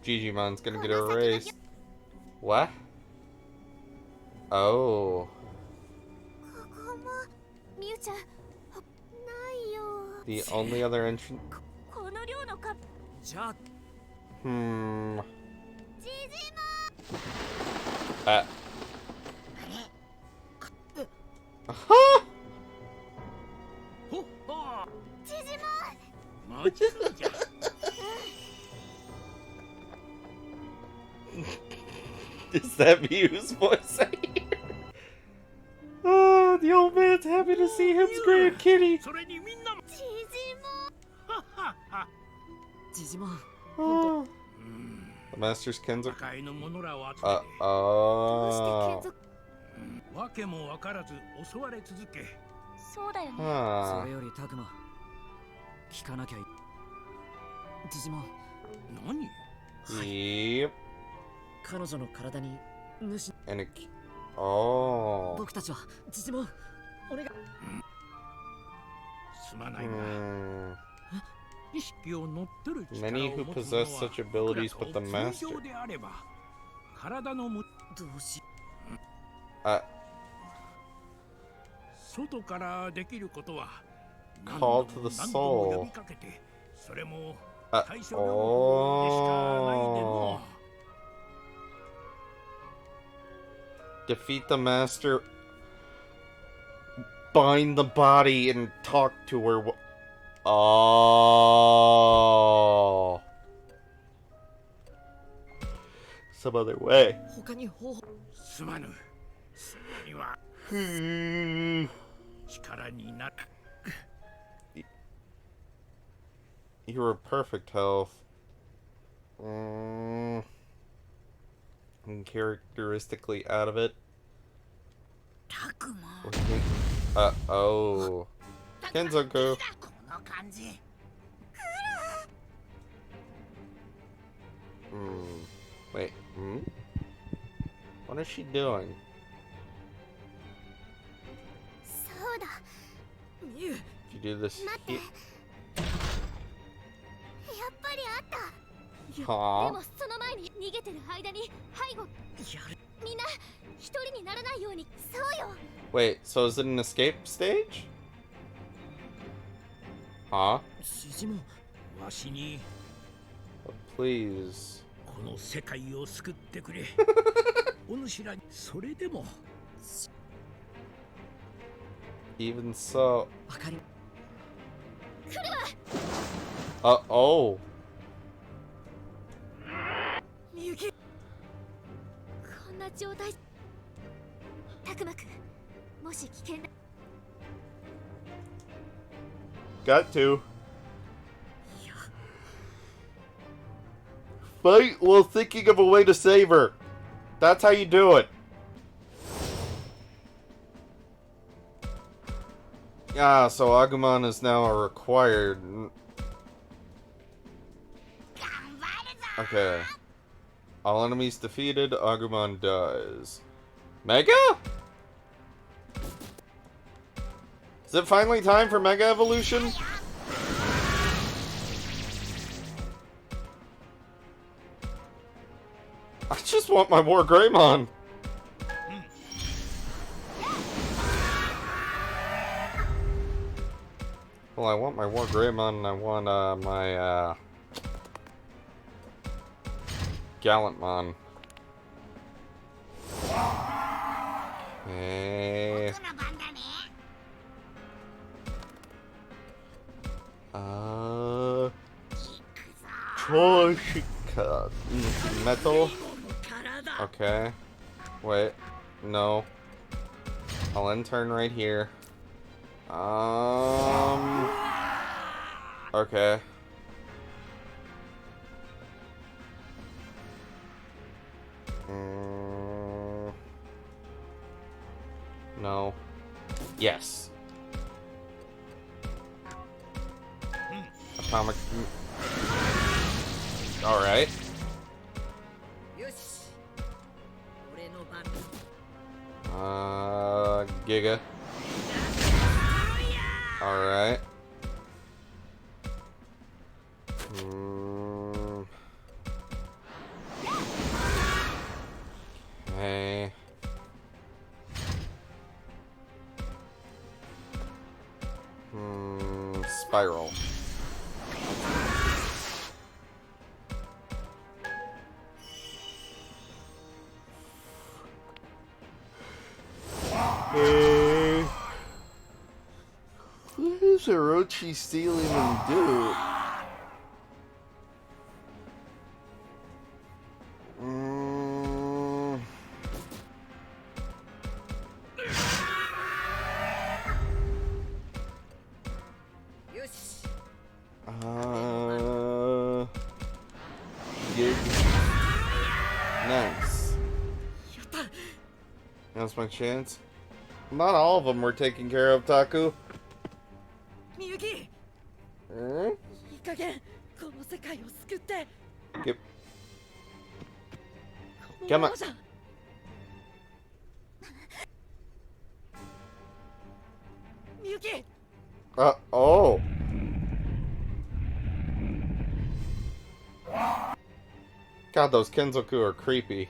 Jijimon's gonna get erased. What? Oh. The only other entrance. Huh? Is that Miu's voice I hear? Oh, the old man's happy to see him's grandkitty. Oh. The master's Kenzo. Oh. わけもわからず襲われ続け。そうだよね。それよりタクマ、聞かなきゃい。ジジモン。何？ Yep. 彼女の体に主。And it... Oh. 僕たちはジジモン、お願い。すまないな。意識を乗ってる力 Many who possess such abilities but the master. 体のむ。どうし。外からできることは Call to the soul. Oh. Defeat the master. Bind the body and talk to her. Oh. Some other way. You were perfect health. Uncharacteristically out of it. Takuma. Oh. Kenzoku. Wait. What is she doing? Did you do this? Huh? Wait, so is it an escape stage? Huh? Please. Even so. Oh. Got to. Fight while thinking of a way to save her. That's how you do it. Ah, so Agumon is now a required. Okay. All enemies defeated, Agumon dies. Mega? Is it finally time for Mega Evolution? I just want my more Greymon. Well, I want my War Greymon and I want my Gallantmon. Okay. Troshika. Metal. Okay. Wait. No. I'll intern right here. Okay. No. Yes. Atomic. Alright. Giga. Alright. Okay. Spiral. What does Orochi steal even do? Gig. Nice. Now's my chance. Not all of them were taken care of, Taku. Miyuki! Hmm? Yep. Come on. Miyuki! Oh. God, those Kenzoku are creepy.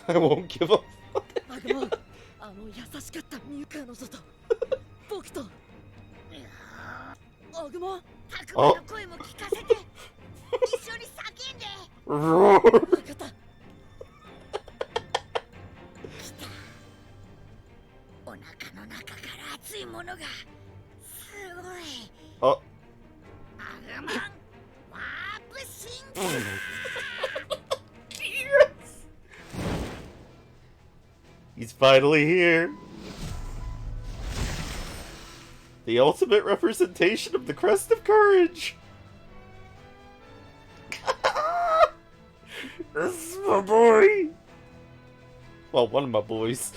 I won't give up. Oh. Roar. Oh. Yes. He's finally here. The ultimate representation of the crest of courage. This is my boy. Well, one of my boys.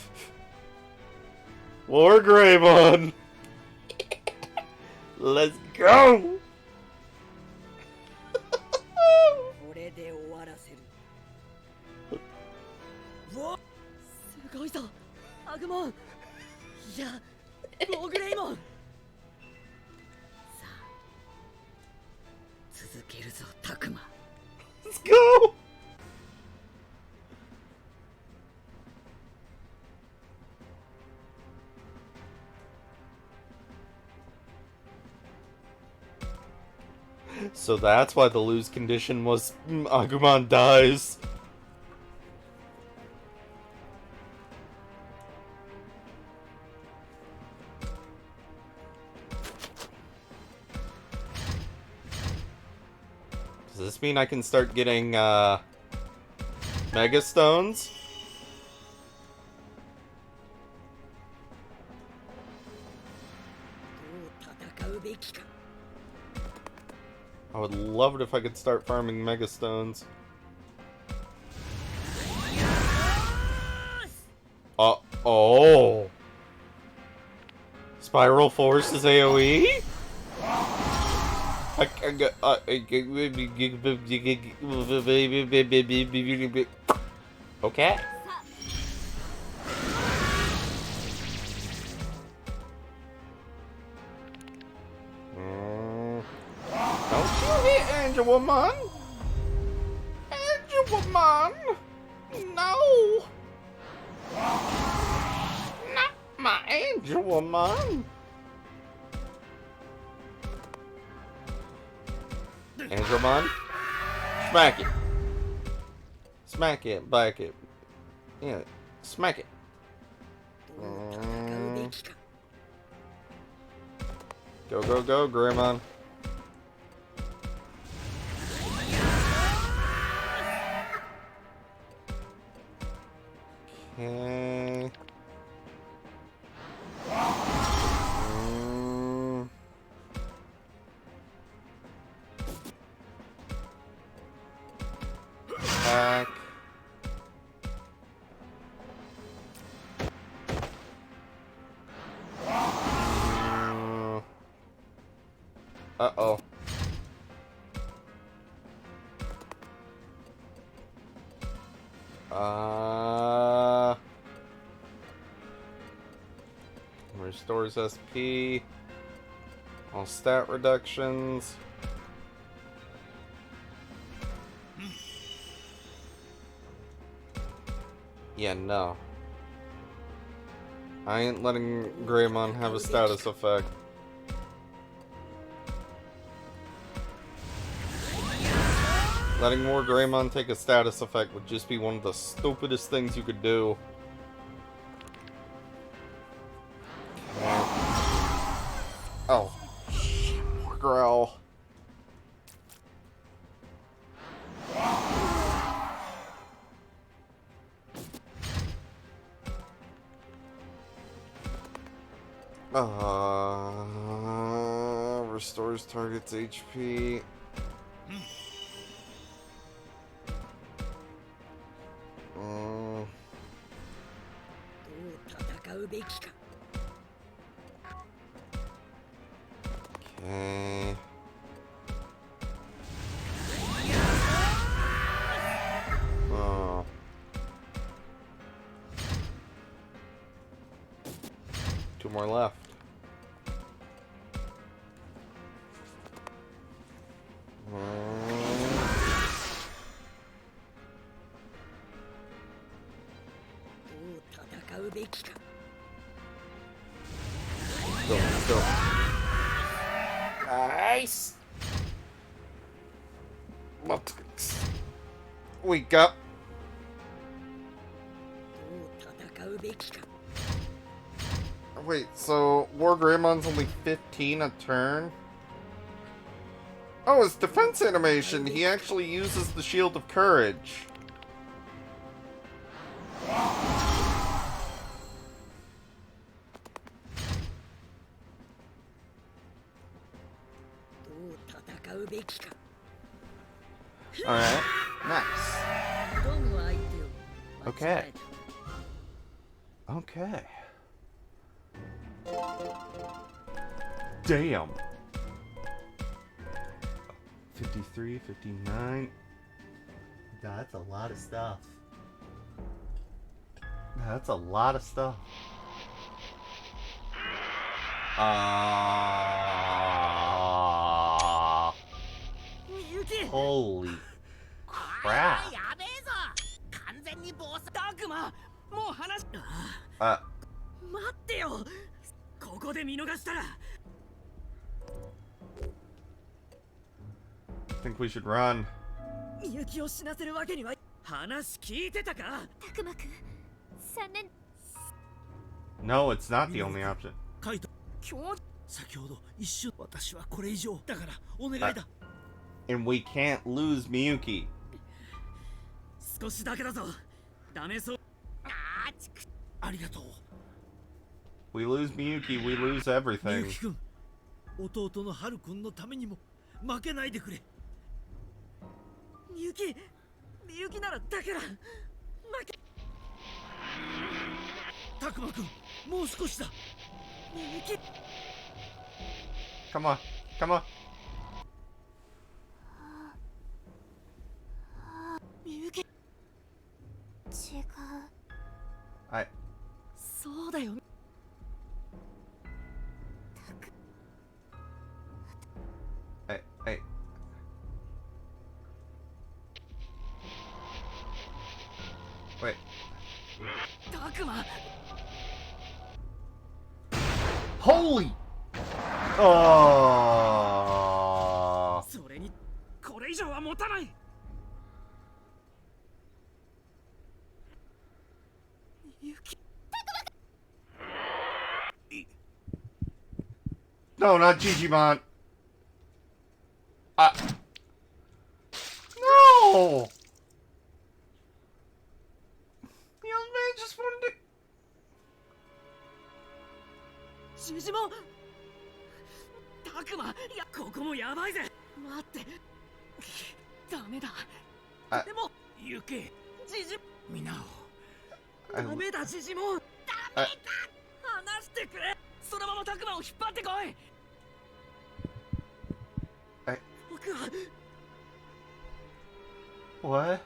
War Greymon. Let's go. Let's go. So that's why the lose condition was Agumon dies. Does this mean I can start getting Mega Stones? I would love it if I could start farming Mega Stones. Oh. Spiral Force is AoE? Okay. Don't you hit Angel Woman! Angel Woman! No! Not my Angel Woman! Angel Woman? Smack it! Smack it, back it. Yeah, smack it. Go, go, go, Greymon. Okay. Back. Uh-oh. Restores SP. All stat reductions. Yeah, no. I ain't letting Greymon have a status effect. Letting more Greymon take a status effect would just be one of the stupidest things you could do. Oh. More growl. Restores target's HP. Okay. Oh. Two more left. Go, go. Nice. Wake up. Wait, so War Greymon's only 15 a turn? Oh, his defense animation. He actually uses the Shield of Courage. Alright, nice. Okay. Okay. Damn. 53, 59. That's a lot of stuff. That's a lot of stuff. Holy crap. Takuma, もう話し。待ってよ。ここで見逃したら。I think we should run. みゆきを死なせるわけには。話聞いてたか？たくまくん、3年。No, it's not the only option. カイト、今日先ほど一瞬私はこれ以上だからお願いだ。And we can't lose Miyuki. 少しだけだぞ。ダメそう。ありがとう。We lose Miyuki, we lose everything. みゆきくん、弟のハルくんのためにも負けないでくれ。みゆきならだから負け。たくまくん、もう少しだ。みゆき。Come on, come on. みゆき。違う。はい。そうだよ。はいはい。Wait. たくま。Holy! Oh. それにこれ以上は持たない。No, not Gigimon. No! The old man just wanted to... ジジモン。たくま、いや、ここもやばいぜ。待って。ダメだ。でも、ゆけ。ジジ。みなダメだ、ジジモン。ダメだ。離してくれ。そのままたくまを引っ張ってこい。僕は。What?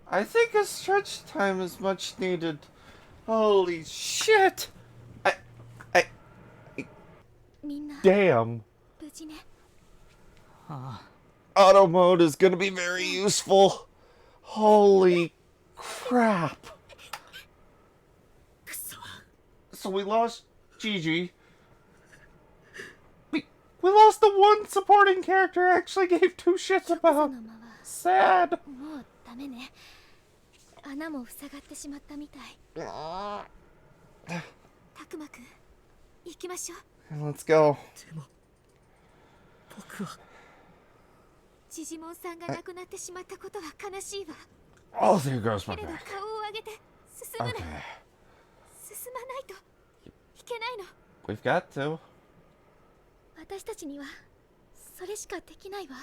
I think a stretch time is much needed. Holy shit! Damn. Auto mode is gonna be very useful. Holy crap. So we lost Gigi. We lost the one supporting character I actually gave two shits about. Sad. ダメね。穴も塞がってしまったみたい。たくまくん、行きましょう。Let's go. でも、僕は。ジジモンさんが亡くなってしまったことは悲しいわ。Oh, there goes my けれど back. 顔を上げて進むの。 Okay. 進まないといけないの。 We've got to. 私たちにはそれしかできないわ。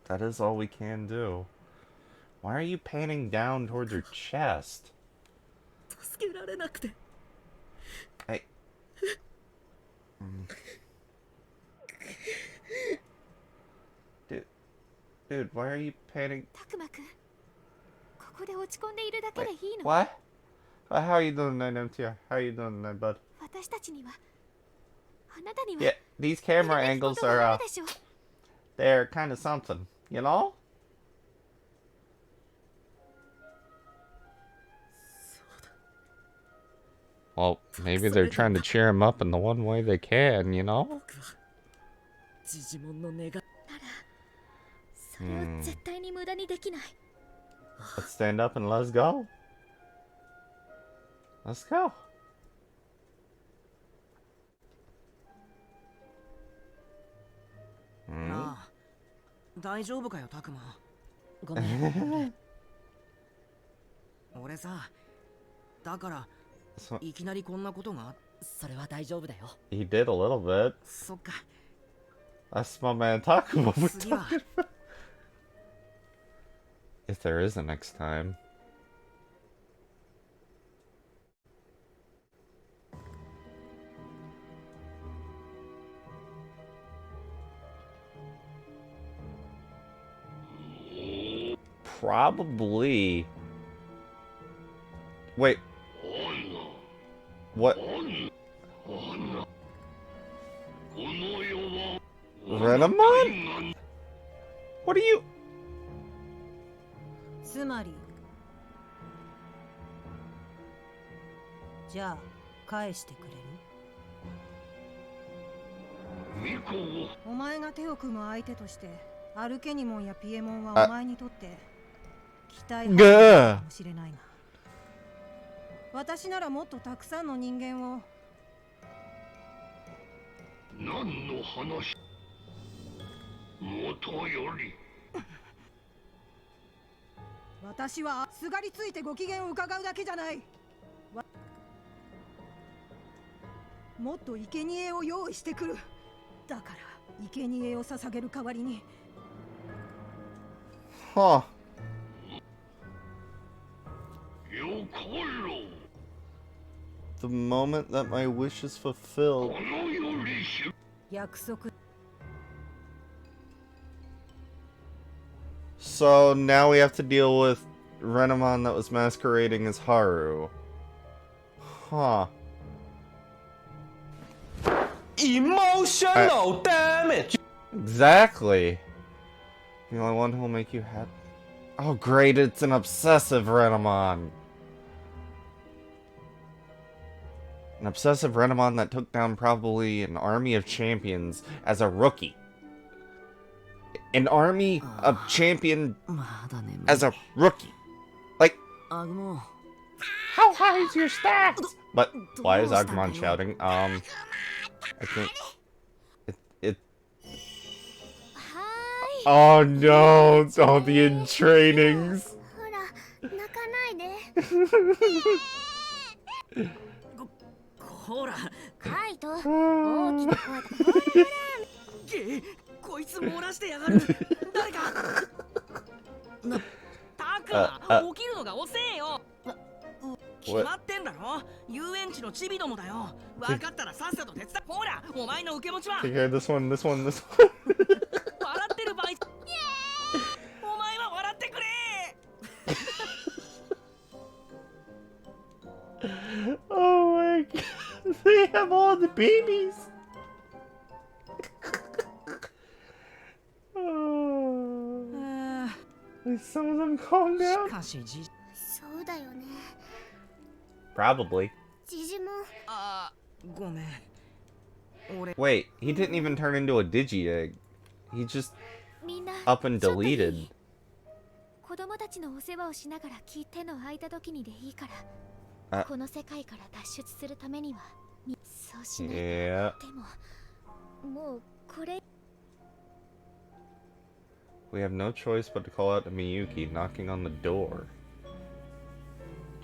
That is all we can do. Why are you panning down towards your chest? 助けられなくて。 Hey. Dude, why are you panning? たくまくん、ここで落ち込んでいるだけでいいの。 What? How are you doing tonight, MTR? How are you doing tonight, bud? 私たちにはあなたには Yeah, these camera angles are, they're kind of something, you know? Well, maybe they're trying to cheer him up in the one way they can, you know? ジジモンの願い。 それを絶対に無駄にできない。 Let's stand up and let's go. Let's go. ああ、大丈夫かよ、タクマ。ごめん。俺さ、だからいきなりこんなことが。それは大丈夫だよ。 He did a little bit. そっか。 That's my man Takuma. 次は。 If there is a next time. Probably. Wait. What? Renamon? What are you? つまりじゃあ返してくれる？お前が手を組む相手としてアルケニモンやピエモンはお前にとって期待外かもしれないが、私ならもっとたくさんの人間を。何の話？元より。私はすがりついてご機嫌を伺うだけじゃない。もっと生贄を用意してくる。だから生贄を捧げる代わりに。はあ。The moment that my wish is fulfilled. 約束。 So now we have to deal with Renamon that was masquerading as Haru. Huh. Emotional damage! Exactly. The only one who'll make you happy. Oh great, it's an obsessive Renamon. An obsessive Renamon that took down probably an army of champions as a rookie. An army of champion as a rookie. Like, how high is your stats? But why is Agumon shouting? I think it. Oh no! All the entrainings. ほら、泣かないで。ほら、カイト、大きな声だ。ほらほら。こいつ漏らしてやがる。誰か。タクマ、起きるのが遅えよ。決まってんだろ。遊園地のチビどもだよ。分かったらさっさと手伝う。ほら、お前の受け持ちは。Here, this one. 笑ってる場合。お前は笑ってくれ。Oh my god! They have all the babies. Some of them calm down. そうだよね。 Probably. ジジモン。あ、ごめん。Wait, he didn't even turn into a Digi-Egg. He just みんな up and deleted. 子供たちのお世話をしながら聞いての空いた時にでいいから。この世界から脱出するためにはそうしないと。でももうこれ。 We have no choice but to call out to Miyuki knocking on the door.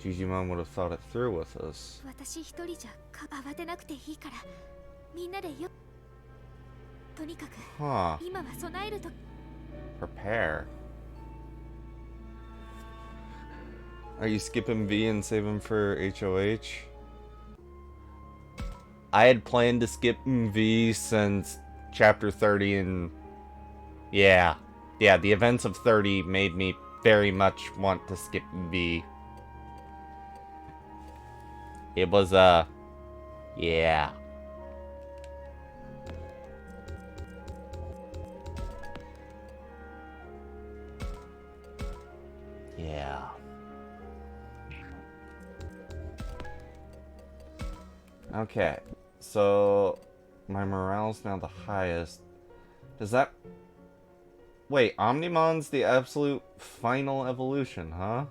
Jijimon would have thought it through with us. 私一人じゃ慌てなくていいからみんなでよとにかく Huh. 今は備えると Prepare. Are you skipping V and saving for HOH? I had planned to skip V since chapter 30 and yeah, the events of 30 made me very much want to skip V. It was, yeah. Yeah. Okay, so my morale's now the highest. Does that... Wait, Omnimon's the absolute final evolution, huh?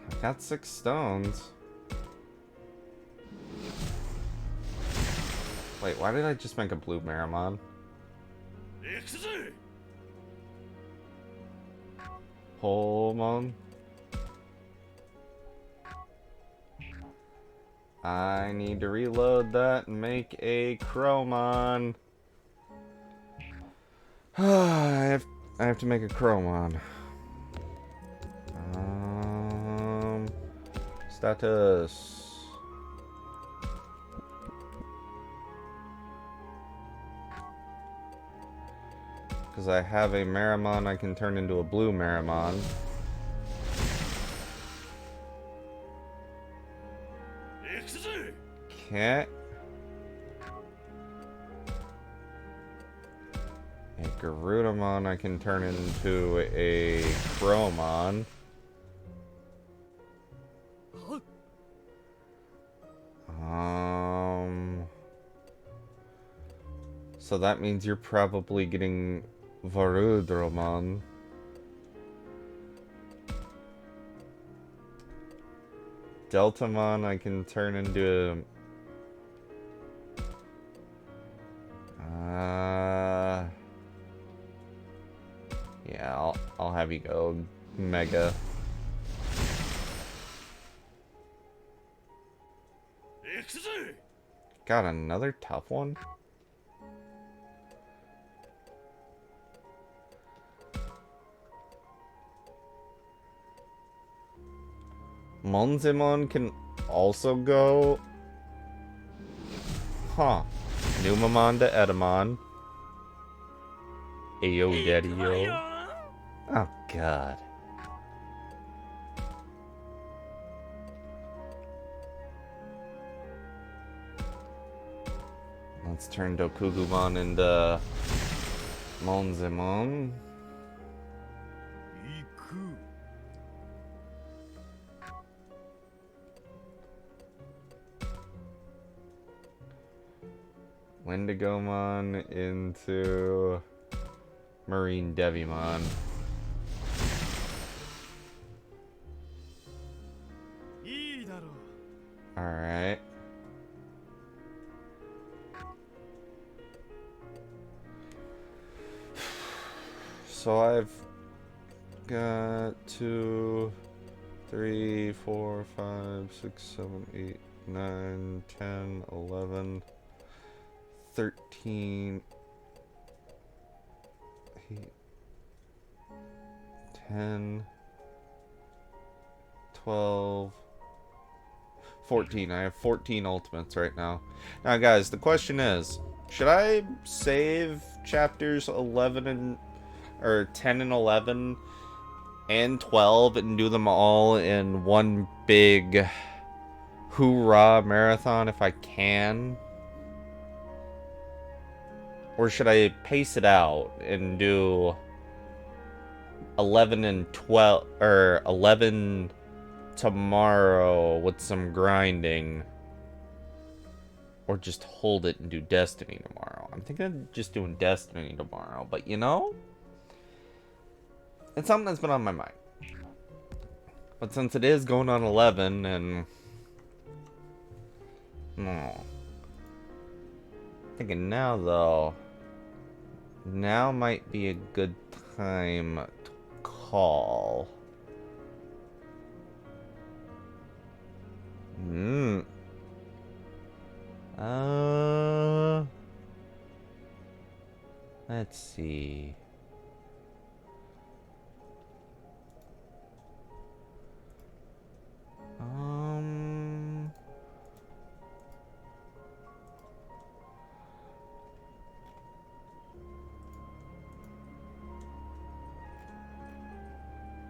I've got 6 stones. Wait, why did I just make a blue Marimon? Polmon. I need to reload that and make a Chromon. I have to make a Chromon. Status. Because I have a Marimon I can turn into a blue Marimon. Okay. A Garudamon I can turn into a Chromon. So that means you're probably getting Varudramon. Deltamon I can turn into yeah, I'll have you go Mega. Got another tough one? Monzemon can also go? Huh. Numamon to Edamon. Ayo Daddy-yo. Oh god. Let's turn Dokugumon into Monzemon. Wendigomon into Marine Devimon. Alright. So I've got 2, 3, 4, 5, 6, 7, 8, 9, 10, 11, 13, 8, 10, 12, 14. I have 14 ultimates right now. Now guys, the question is, should I save chapters 11 and or 10 and 11 and 12 and do them all in one big hoorah marathon if I can? Or should I pace it out and do 11 and 12 or 11 tomorrow with some grinding, or just hold it and do Destiny tomorrow? I'm thinking of just doing Destiny tomorrow, but you know, it's something that's been on my mind. But since it is going on 11 and thinking now though, now might be a good time to call. Let's see.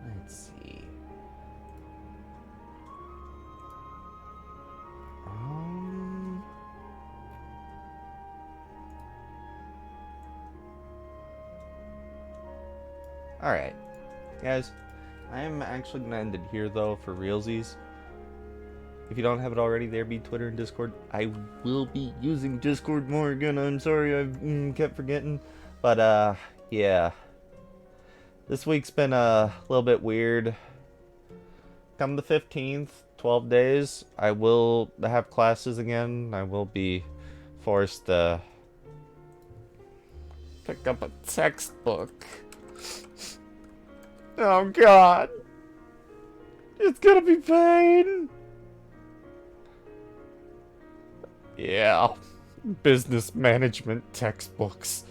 Let's see. Alright. Guys, I am actually going to end it here, though, for realsies. If you don't have it already, there be Twitter and Discord. I will be using Discord more again. I'm sorry, I've kept forgetting. But, yeah. This week's been a little bit weird. Come the 15th, 12 days, I will have classes again. I will be forced to pick up a textbook. Oh, God. It's gonna be pain. Yeah. Business management textbooks.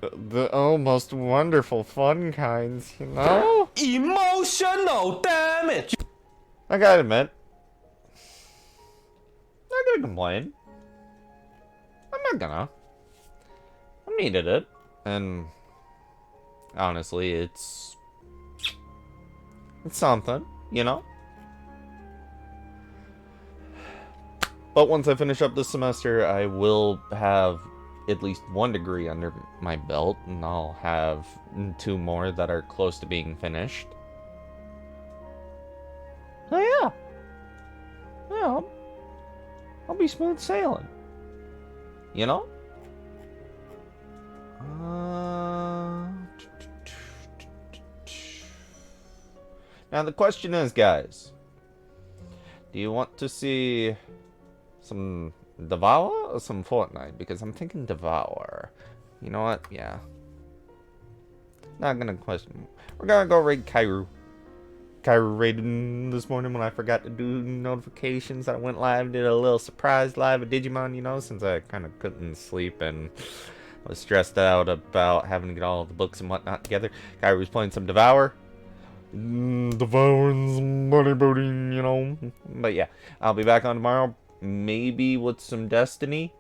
The almost wonderful fun kinds, you know? Emotional damage! I gotta admit, I'm not gonna complain. I'm not gonna. I needed it. And honestly, it's something, you know? But once I finish up this semester, I will have at least one degree under my belt, and I'll have 2 more that are close to being finished. So yeah. Yeah, I'll be smooth sailing. You know? Now the question is, guys, do you want to see some Devour or some Fortnite? Because I'm thinking Devour. You know what? Yeah. Not gonna question. We're gonna go raid Kairu. Kairu raided this morning when I forgot to do notifications. I went live, did a little surprise live of Digimon, you know, since I kind of couldn't sleep and was stressed out about having to get all the books and whatnot together. Kairu was playing some Devour. Devouring some money booting, you know. But yeah, I'll be back on tomorrow. Maybe with some Destiny.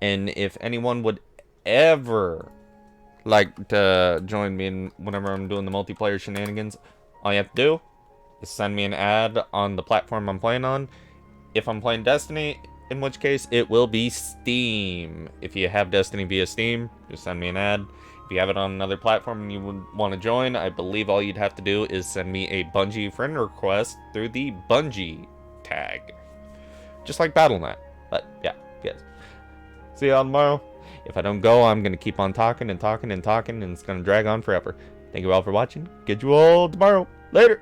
And if anyone would ever like to join me in whenever I'm doing the multiplayer shenanigans, all you have to do is send me an ad on the platform I'm playing on. If I'm playing Destiny, in which case it will be Steam. If you have Destiny via Steam, just send me an ad. If you have it on another platform and you would want to join, I believe all you'd have to do is send me a Bungie friend request through the Bungie tag. Just like Battle.net. But yeah, yes. See y'all tomorrow. If I don't go, I'm going to keep on talking and talking and talking, and it's going to drag on forever. Thank you all for watching. Get you all tomorrow. Later.